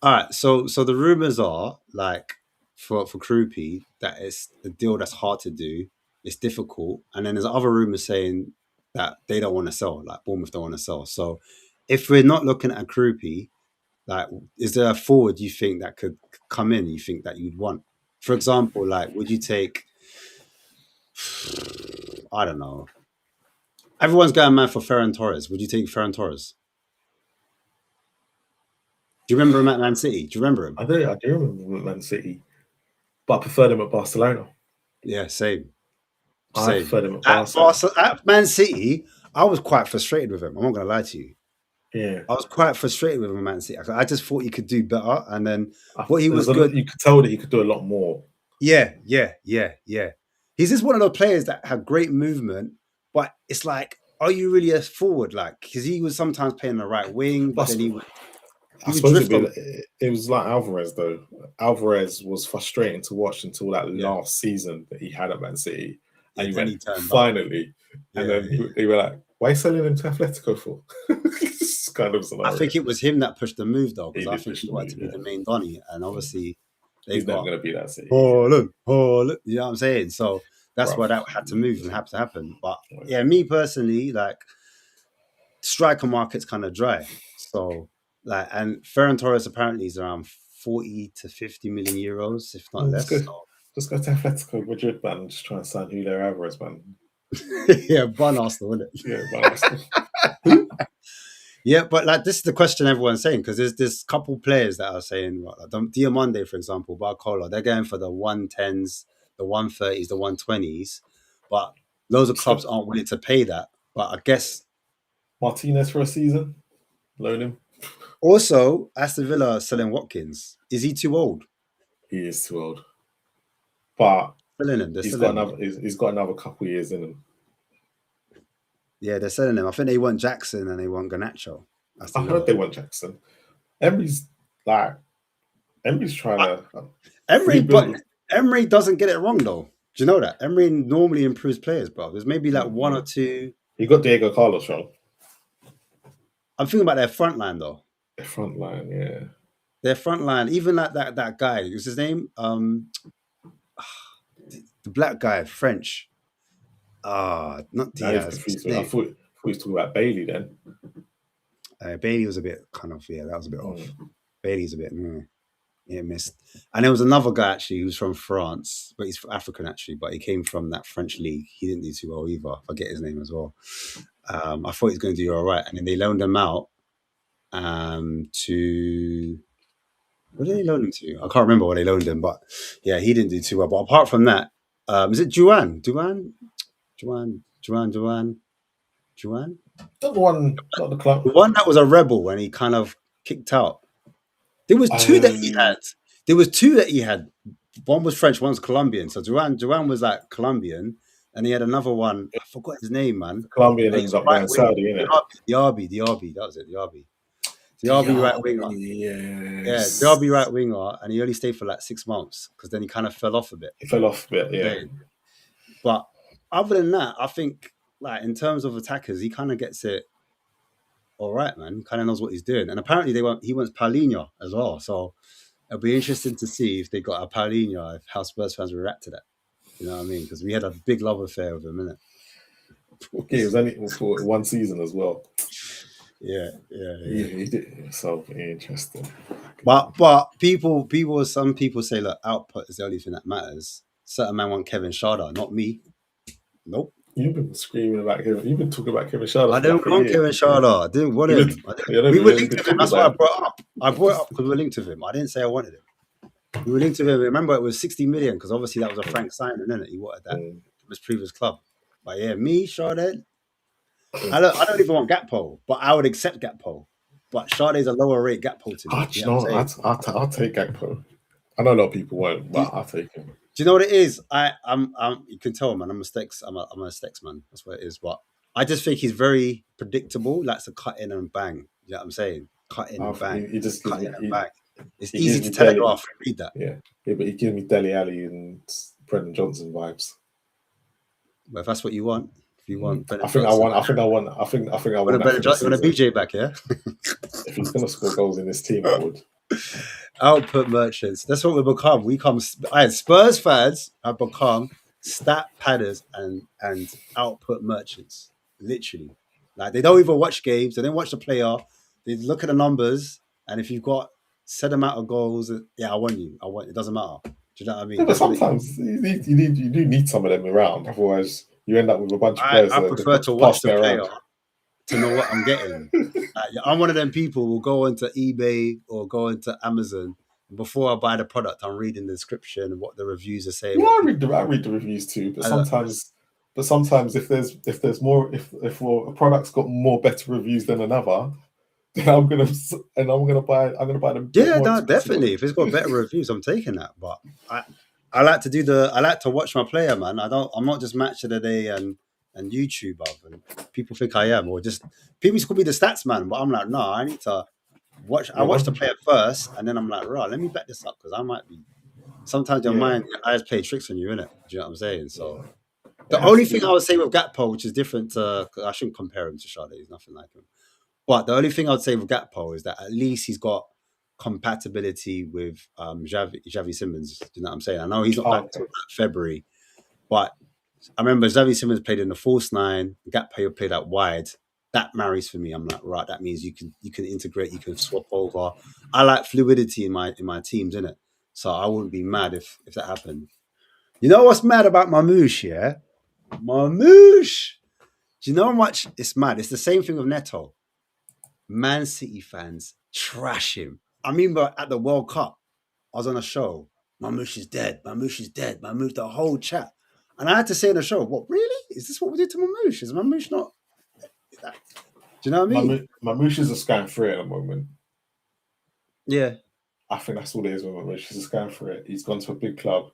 All right, so the rumors are like for Krupi that it's a deal that's hard to do, it's difficult, and then there's other rumors saying that they don't want to sell, like Bournemouth don't want to sell. So if we're not looking at Krupi, like, is there a forward you think that could come in? You think that you'd want? For example, like, would you take I don't know. Everyone's going mad for Ferran Torres. Would you take Ferran Torres? Do you remember him at Man City? Do you remember him? I do remember him at Man City, but I preferred him at Barcelona. Yeah, same. I preferred him at Barcelona. At Man City, I was quite frustrated with him. I'm not going to lie to you. Yeah, I was quite frustrated with him at Man City. I just thought he could do better, and then he was good. You could tell that he could do a lot more. Yeah. He's just one of those players that have great movement, but it's like, are you really a forward? Like, because he was sometimes playing the right wing, but then he would. I suppose it was like Alvarez, though. Alvarez was frustrating to watch until that last season that he had at Man City. And he finally. And then they were like, why are you selling him to Atletico for? It's kind of scenario. I think it was him that pushed the move, though, because I think he wanted to be the main Donny. And obviously, he's never going to be that City. Holland. You know what I'm saying? So that's why that had to move and had to happen. But yeah, me personally, like, striker market's kind of dry. So, like, and Ferran Torres apparently is around 40 to 50 million euros, if not less. Just go to Atletico Madrid, man, and just try and sign Julio Alvarez, man. Yeah, bun Arsenal, isn't it? Yeah, bun Arsenal. Yeah, but like, this is the question everyone's saying, because there's this couple players that are saying, like, Diamande, for example, Barcola, they're going for the 110s, the 130s, the 120s, but loads of clubs aren't willing to pay that. But I guess Martinez for a season, loan him. Also, Aston Villa are selling Watkins. Is he too old? He is too old, but he's got another couple of years in him. Yeah, they're selling him. I think they want Jackson and they want Garnacho. I heard they want Jackson. Emery's trying to. Emery doesn't get it wrong, though. Do you know that? Emery normally improves players, bro. There's maybe like one or two. You got Diego Carlos wrong. I'm thinking about their front line, though. Their front line, yeah. Their front line, even like that guy. What's his name? The black guy, French. Not Diaz. I thought he was talking about Bailey then. Bailey was a bit kind of, that was a bit off. Bailey's a bit, missed. And there was another guy actually who's from France, but he's African actually, but he came from that French league. He didn't do too well either. I forget his name as well. I thought he was going to do all right. And then they loaned him out to... What did they loan him to? I can't remember what they loaned him, but yeah, he didn't do too well. But apart from that, is it Juan? Not the one, not the club. The one that was a rebel when he kind of kicked out. There was two that he had. One was French, one was Colombian. So Juan was like Colombian, and he had another one. I forgot his name, man. Colombian ends up going Saudi, innit? Diaby. That was it. Diaby right winger. Yeah, Diaby right winger, and he only stayed for like 6 months because then he kind of fell off a bit. Yeah. But other than that, I think, like, in terms of attackers, he kind of gets it all right, man. He kind of knows what he's doing. And apparently he wants Paulinho as well. So it'll be interesting to see if they got a Paulinho, how Spurs fans will react to that. You know what I mean? Because we had a big love affair with him, innit? Yeah, it was only for one season as well. Yeah. He did. So interesting. But some people say, look, output is the only thing that matters. Certain man want Kevin Schade, not me. Nope. You've been screaming about him. You've been talking about Kevin Schade. I didn't want Kevin Schade. I didn't want him. We were linked with him. That's why I brought it up. I brought it up because we were linked with him. I didn't say I wanted him. We were linked with him. Remember, it was 60 million because obviously that was a frank signing, isn't it? He wanted that from his previous club. But yeah, me, Schade. I don't even want Gakpo, but I would accept Gakpo. But Schade is a lower rate Gakpo to me. I'll take Gakpo. I know a lot of people won't, but I'll take him. Do you know what it is? I'm you can tell, man. I'm a Stex man. That's what it is. But I just think he's very predictable. Likes to cut in and bang. You know what I'm saying? Cut in and bang. He just cut in and bang. It's easy to telegraph. Read that. Yeah, but he gives me Dele Alli and Brendan Johnson vibes. Well, if that's what you want, if you want, I think I want a BJ back, yeah. If he's gonna score goals in this team, I would. Output merchants. That's what we've become. Spurs fans have become stat padders and output merchants. Literally, like, they don't even watch games. They don't watch the player. They look at the numbers, and if you've got set amount of goals, I want you. It doesn't matter. Do Do you know what I mean? Yeah, but sometimes you do need some of them around. Otherwise, you end up with a bunch of players I that prefer to watch the player to know what I'm getting. I'm one of them people who will go onto eBay or go into Amazon. Before I buy the product, I'm reading the description and what the reviews are saying. Yeah, I read the reviews too, but sometimes if there's more, if a product's got more better reviews than another, then I'm gonna buy them. Yeah, no, definitely. If it's got better reviews, I'm taking that. But I like to watch my player, man. I'm not just match of the day and YouTube of, and people think I am, or just people call me the stats man, but I'm like, no, I need to watch. I watch the player first, and then I'm like, right, let me bet this up because I might be. Sometimes your eyes play tricks on you, innit? Do you know what I'm saying? So the only thing I would say with Gakpo, which is different, I shouldn't compare him to Charlotte. He's nothing like him. But the only thing I would say with Gakpo is that at least he's got compatibility with Xavi Simons. Do you know what I'm saying? I know he's not back till February, but I remember Xavi Simons played in the false nine. Gakpo played out wide. That marries for me. I'm like, right, that means you can integrate, you can swap over. I like fluidity in my teams, innit? So I wouldn't be mad if that happened. You know what's mad about Mamouche, yeah? Mamouche! Do you know how much it's mad? It's the same thing with Neto. Man City fans trash him. I remember at the World Cup, I was on a show. Mamouche is dead. Mamouche is dead. Mamouche, the whole chat. And I had to say in the show, what, really? Is this what we did to Mamouche? Is Mamouche not... Do you know what I mean? Mamouche is a scam free at the moment. Yeah. I think that's all it is with Mamouche. He's a scam for it. He's gone to a big club.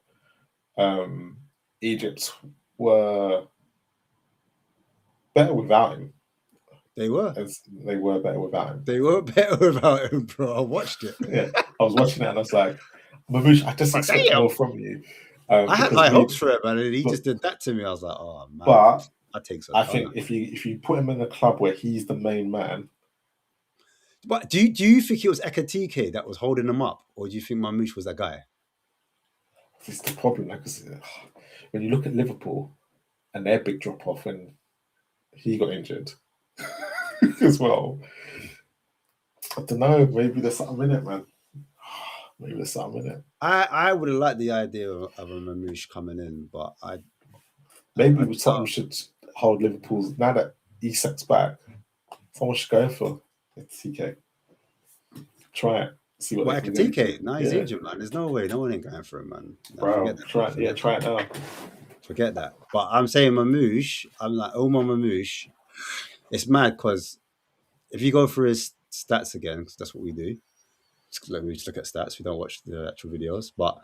Egypt were better without him. They were. They were better without him. They were better without him, bro. I watched it. Yeah, I was watching it and I was like, Mamouche, I just expect more from you. I had high hopes for it, man. And he just did that to me. I was like, oh, man. But I take so. I think if you put him in a club where he's the main man. But do you think it was Ekatike that was holding him up? Or do you think Mamouche was that guy? This is the problem. Because when you look at Liverpool and their big drop off when he got injured as well, I don't know. Maybe there's something in it, man. Maybe there's something in it. I would have liked the idea of a Mamouche coming in, but maybe someone should hold Liverpool's now that Isak's back. Someone should go for TK. Try it. See what they can do. TK? No, he's injured, man. There's no way. No one ain't going for him, man. No, bro, try it now. Forget that. But I'm saying Mamouche. I'm like, Omar Mamouche. It's mad because if you go through his stats again, because that's what we do. Let me just look at stats. We don't watch the actual videos, but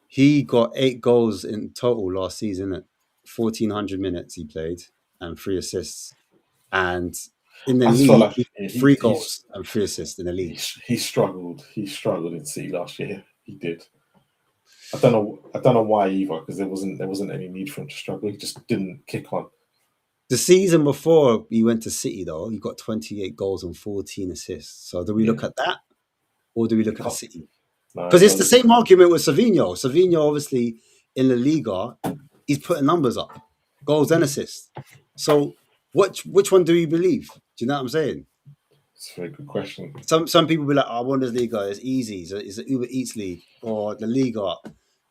he got 8 goals in total last season at 1,400 minutes he played and 3 assists. And in the league, like 3 goals and 3 assists in the league. He struggled. He struggled in City last year. He did. I don't know why either, because there wasn't any need for him to struggle. He just didn't kick on. The season before he went to City, though, he got 28 goals and 14 assists. So do we look at that, or do we look at City? Because it's the same argument with Savio. Savio, obviously, in La Liga, he's putting numbers up, goals and assists. So which one do you believe? Do you know what I'm saying? It's a very good question. Some people be like, Bundesliga is easy. It's an Uber Eats league, or the Liga.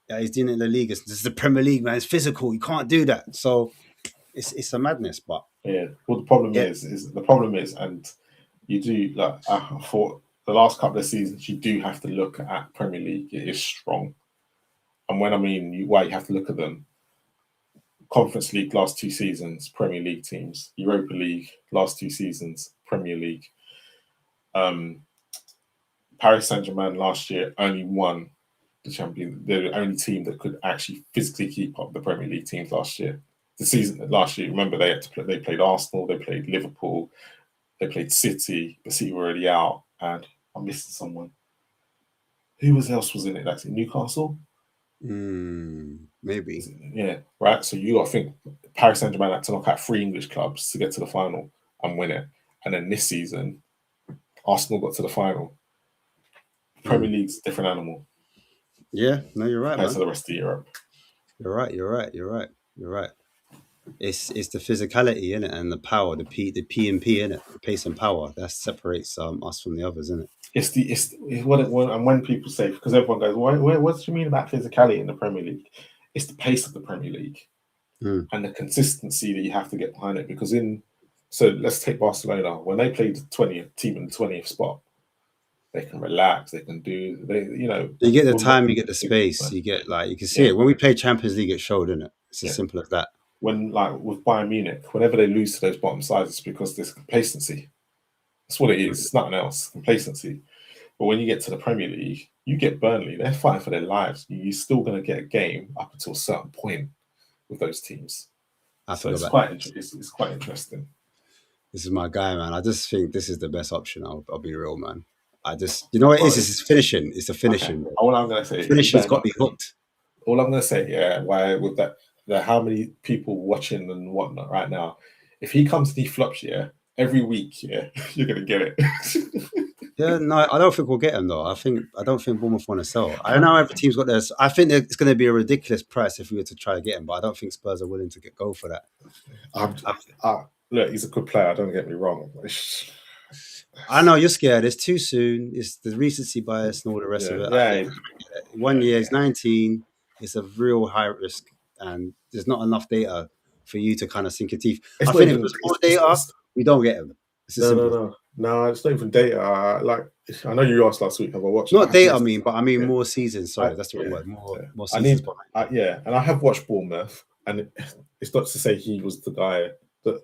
Yeah, he's doing it in the Liga. This is the Premier League, man. It's physical. You can't do that. So it's a madness. But yeah, well, the problem is, and you do like for the last couple of seasons, you do have to look at Premier League. It is strong, and when I mean why you have to look at them. Conference League last 2 seasons, Premier League teams. Europa League last 2 seasons, Premier League. Paris Saint-Germain last year only won the champion. They're the only team that could actually physically keep up the Premier League teams last year. Last year, remember they had to play. They played Arsenal, they played Liverpool, they played City, but City were already out. And I'm missing someone. Who else was in it? That's in Newcastle. Maybe. Yeah, right. So you got to think Paris Saint-Germain had to knock out 3 English clubs to get to the final and win it. And then this season, Arsenal got to the final. Premier League's a different animal. Yeah, no, you're right, compared to the rest of Europe. You're right. It's the physicality in it and the power, the P and P in it, the pace and power that separates us from the others, isn't it? it's what and when people say, because everyone goes, what do you mean about physicality in the Premier League? It's the pace of the Premier League and the consistency that you have to get behind it. Because so let's take Barcelona. When they played the 20th team in the 20th spot, they can relax. They can do. You get the time, you get the space, you get you can see it when we play Champions League. It showed, isn't it? It's as simple as that. When with Bayern Munich, whenever they lose to those bottom sides, it's because there's complacency. That's what it is. It's nothing else. Complacency. But when you get to the Premier League, you get Burnley. They're fighting for their lives. You're still going to get a game up until a certain point with those teams. So it's quite interesting. This is my guy, man. I just think this is the best option. I'll be real, man. You know what it is? It's finishing. It's a finishing. Okay. All I'm going to say, finishing's got me hooked. All I'm going to say, why with that, how many people watching and whatnot right now? If he comes to flops, every week, you're going to get it. No, I don't think we'll get him though. I don't think Bournemouth want to sell. I know every team's got theirs. I think it's going to be a ridiculous price if we were to try to get him, but I don't think Spurs are willing to go for that. Look, he's a good player. Don't get me wrong. I know you're scared. It's too soon. It's the recency bias and all the rest of it. Yeah. 1 year, he's 19. It's a real high risk, and there's not enough data for you to kind of sink your teeth. I think if there's more data, we don't get him. No, it's not even data. I know you asked last week. Have I watched? Not data, I mean more seasons. Sorry, that's the wrong word. More seasons. And I have watched Bournemouth, and it's not to say he was the guy that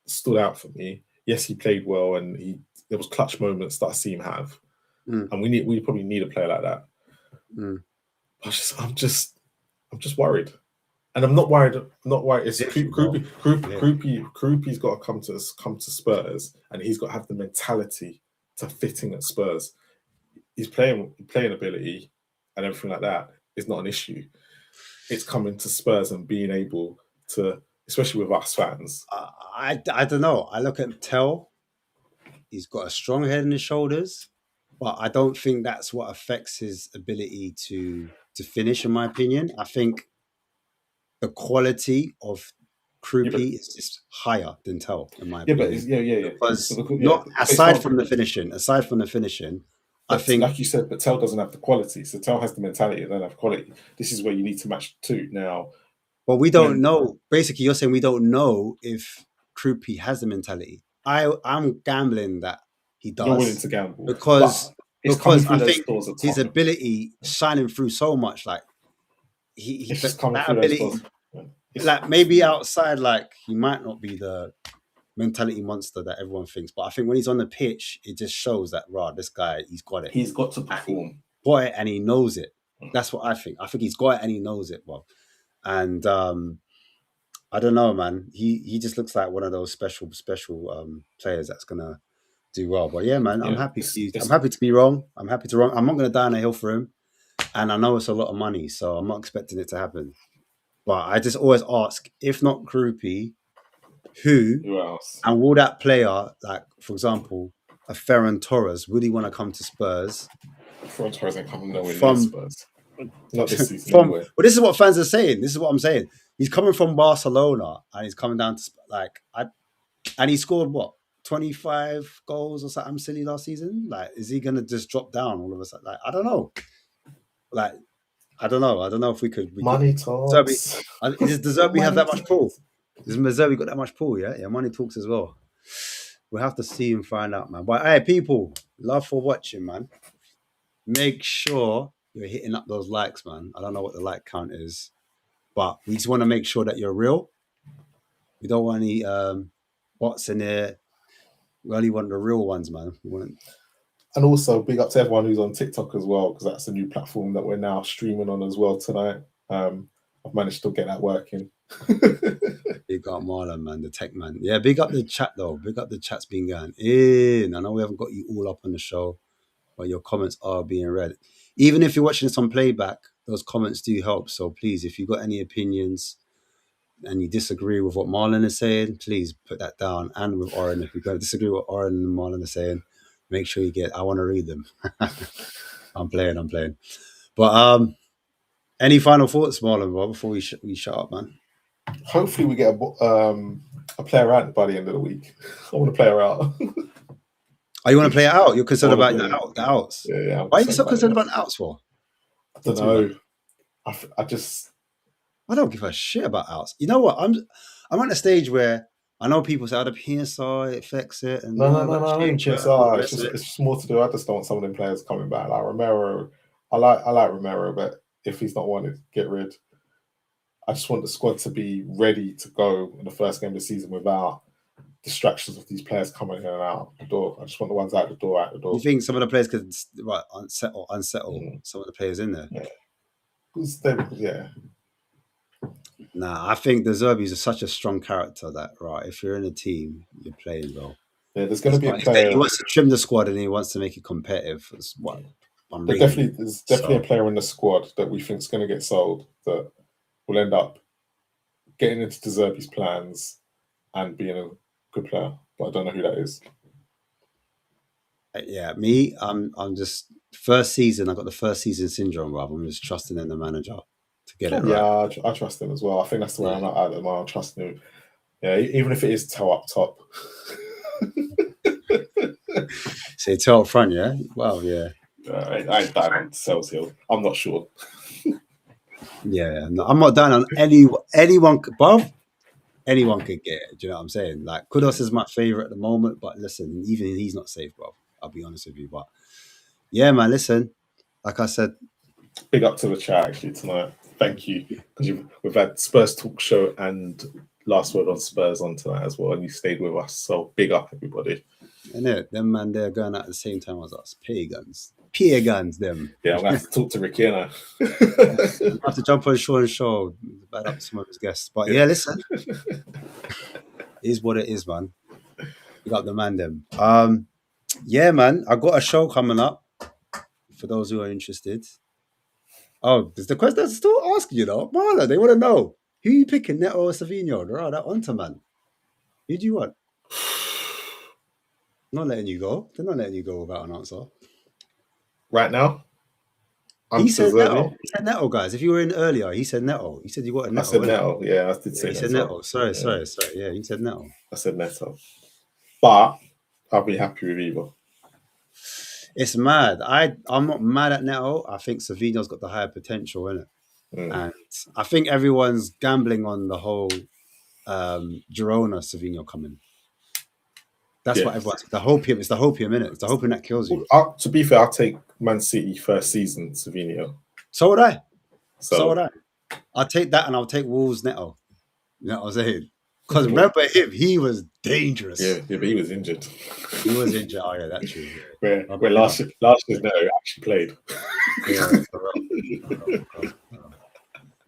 stood out for me. Yes, he played well, and there was clutch moments that I see him have, and we probably need a player like that. I'm just worried. And I'm not worried. It's Krupi's got to come to Spurs, and he's got to have the mentality to fit in at Spurs. His playing ability and everything like that is not an issue. It's coming to Spurs and being able to, especially with us fans. I don't know. I look at Tell. He's got a strong head on his shoulders, but I don't think that's what affects his ability to finish. In my opinion, I think the quality of Krupi is just higher than Tell, in my opinion. Because aside from the finishing, I think, like you said, but Tell doesn't have the quality. So Tell has the mentality, and don't have quality. This is where you need to match two now. But we don't know. Basically, you're saying we don't know if Krupi has the mentality. I'm gambling that he does. You're willing to gamble because I think his ability shining through so much, that ability. Maybe outside, he might not be the mentality monster that everyone thinks, but I think when he's on the pitch, it just shows that this guy, he's got it. He's got to perform. Got it, and he knows it. That's what I think. I think he's got it and he knows it, Bob. And I don't know, man. He just looks like one of those special players that's gonna do well. But yeah, man, I'm happy to be wrong. I'm happy to wrong. I'm not gonna die on a hill for him, and I know it's a lot of money, so I'm not expecting it to happen. But I just always ask, if not Krupi, who else? And will that player, for example, a Ferran Torres, would he want to come to Spurs? Ferran Torres ain't coming nowhere near Spurs. Not this season. Well, this is what fans are saying. This is what I'm saying. He's coming from Barcelona, and he's coming down to and he scored 25 goals or something silly last season. Is he gonna just drop down all of a sudden? I don't know. I don't know. I don't know if we could. Money talks. Does De Zerbi have that much pull? Does De Zerbi got that much pull? Yeah, money talks as well. We'll have to see and find out, man. But hey, people, love for watching, man. Make sure you're hitting up those likes, man. I don't know what the like count is, but we just want to make sure that you're real. We don't want any bots in there. We only want the real ones, man. And also, big up to everyone who's on TikTok as well, because that's a new platform that we're now streaming on as well tonight. I've managed to get that working. Big up Marlon, man, the tech man. Yeah, big up the chat, though. Big up the chat's been going in. I know we haven't got you all up on the show, but your comments are being read. Even if you're watching this on playback, those comments do help. So please, if you've got any opinions and you disagree with what Marlon is saying, please put that down. And with Oren, if you disagree with what Oren and Marlon are saying, make sure I want to read them. I'm playing. But any final thoughts, Marlon, before we shut up, man? Hopefully we get a player out by the end of the week. I want a player out. Oh, you want to play it out? You're concerned I about wanna the outs. Yeah, I'm Why are you so about concerned it. about the outs for? I don't know. I don't give a shit about outs. You know what? I'm at a stage where I know people say, "Oh, the PSR it affects it," and No, change PSR. It's just more to do. I just don't want some of them players coming back. Like Romero, I like Romero, but if he's not wanted, get rid. I just want the squad to be ready to go in the first game of the season without distractions of these players coming in and out the door. I just want the ones out the door. You think some of the players could unsettle some of the players in there? Yeah. Nah, I think De Zerbi is such a strong character that if you're in a team, you're playing, bro. Yeah, there's going to be a player. He wants to trim the squad and he wants to make it competitive. That's what I'm reading. There's definitely a player in the squad that we think is going to get sold that will end up getting into De Zerbi's plans and being a good player, but I don't know who that is. Yeah, me, I'm just first season. I got the first season syndrome, bro. I'm just trusting in the manager to get it right. Yeah, I trust him as well. I think that's the way I'm at the moment. I'm trusting him. Yeah, even if it is toe up top. Say toe up front, yeah. Wow, yeah. I ain't down on Sales Hill. I'm not sure. Yeah, no, I'm not down on anyone, bro. Anyone could get it. Do you know what I'm saying? Like Kudos is my favorite at the moment, but listen, even he's not safe, bro. I'll be honest with you, but yeah, man. Listen, like I said, big up to the chat actually tonight. Thank you because we've had Spurs talk show and last word on Spurs on tonight as well, and you stayed with us. So big up, everybody. And them man, they're going out at the same time as us. Pagans, them. Yeah, I'm gonna have to talk to Ricky now. I have to jump on Sean's show, bad up some of his guests. But yeah, listen, it is what it is, man. You got the man, them. Yeah, man, I got a show coming up for those who are interested. Oh, there's the question that's still asking, Marla, they want to know who you picking, Neto or Savio? They're that onto, man. Who do you want? Not letting you go. They're not letting you go without an answer. Right now? He said Neto. He said Neto, guys. If you were in earlier, he said Neto. He said you got a Neto. I said Neto. Yeah, I did say He said Neto. Sorry. Yeah, he said Neto. I said Neto. But I'll be happy with either. It's mad. I'm not mad at Neto. I think Savino's got the higher potential in it. And I think everyone's gambling on the whole Girona Savio coming. That's what everyone's. The hopium. It's the hopium, innit? It's the hopium that kills you. To be fair, I'll take Man City first season Savio. So would I. So would I. I'll take that, and I'll take Wolves Neto. You know what I'm saying? Because remember him, he was dangerous. Yeah, but he was injured. He was injured. Oh yeah, that's true. Yeah. Where last year Neto actually played. Yeah,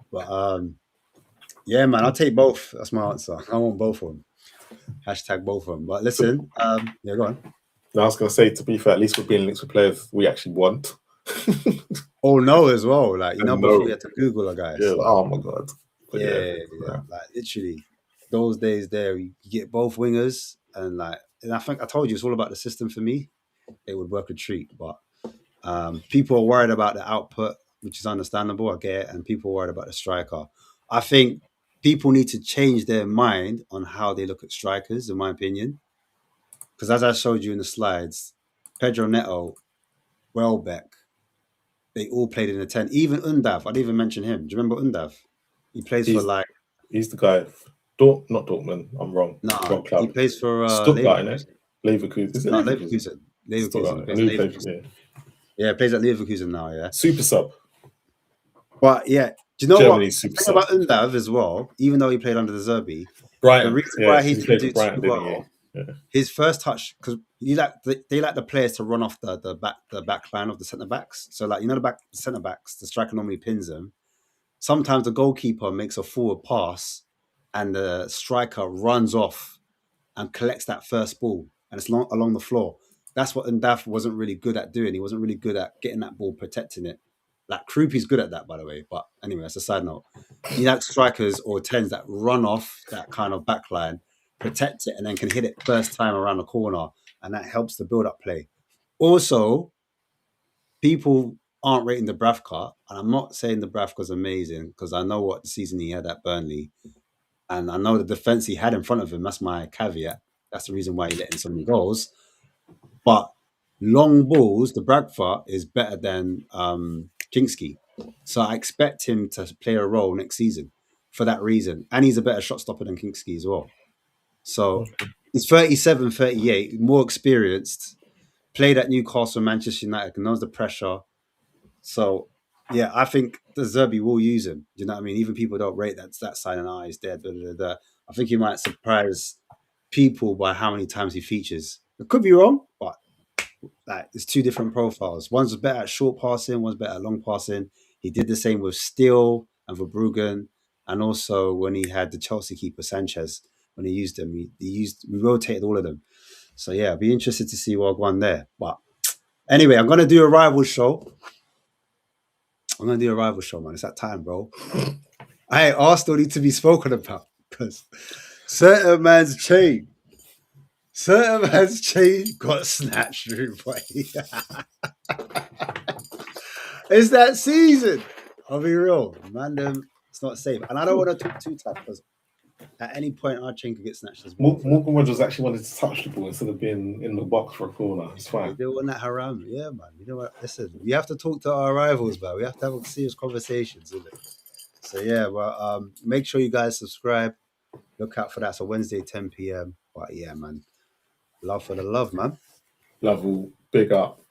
but yeah, man, I'll take both. That's my answer. I want both of them. Hashtag both of them. But listen, yeah, go on. No, I was going to say, to be fair, at least we're being linked with players we actually want. Oh no, as well. Like before we had to Google a guy. Yeah, oh my god. But yeah. Like literally, those days there, you get both wingers, and I think I told you it's all about the system for me. It would work a treat, but people are worried about the output, which is understandable. I get it, and people are worried about the striker. I think people need to change their mind on how they look at strikers, in my opinion. Because as I showed you in the slides, Pedro Neto, Welbeck, they all played in the 10. Even Undav, I didn't even mention him. Do you remember Undav? He plays for He's the guy. Not Dortmund. I'm wrong. No, wrong club. He plays for Stuttgart, innit? Leverkusen. No, Leverkusen. Leverkusen. Yeah, plays at Leverkusen now, yeah. Super sub. But yeah, do you know what? The thing about Undav as well, even though he played under De Zerbi, the reason why he didn't do too well, his first touch, because they like the players to run off the back line of the centre backs. So the centre backs, the striker normally pins them. Sometimes the goalkeeper makes a forward pass, and the striker runs off and collects that first ball, and it's along the floor. That's what Undav wasn't really good at doing. He wasn't really good at getting that ball, protecting it. Like Krupi's good at that, by the way. But anyway, that's a side note. You like strikers or 10s that run off that kind of back line, protect it, and then can hit it first time around the corner, and that helps the build-up play. Also, people aren't rating the Bravka, and I'm not saying the Bravka's amazing because I know what the season he had at Burnley, and I know the defense he had in front of him. That's my caveat. That's the reason why he let in so many goals. But long balls, the Bradford is better than Kinski. So I expect him to play a role next season for that reason. And he's a better shot stopper than Kinski as well. So he's 37, 38, more experienced, played at Newcastle, Manchester United, knows the pressure. So, yeah, I think De Zerbi will use him. Do you know what I mean? Even people don't rate that signing. He's dead. I think he might surprise people by how many times he features. It could be wrong, but like it's two different profiles. One's better at short passing, one's better at long passing. He did the same with Steele and Verbruggen, and also when he had the Chelsea keeper Sanchez, when he used them, we rotated all of them. So yeah, I'd be interested to see what won there. But anyway, I'm gonna do a rival show. Man. It's that time, bro. Hey, Arsenal need to be spoken about because certain man's chain got snatched through, boy. It's that season. I'll be real, man. It's not safe, and I don't want to talk too tough because at any point our chain could get snatched as well. Morgan Rogers actually wanted to touch the ball instead of being in the box for a corner. It's fine. They don't want that haram. Yeah, man. You know what? Listen, we have to talk to our rivals, man. We have to have serious conversations, isn't it? So yeah, well, make sure you guys subscribe. Look out for that. So Wednesday, 10 p.m. But yeah, man. Love for the love, man. Love all. Big up.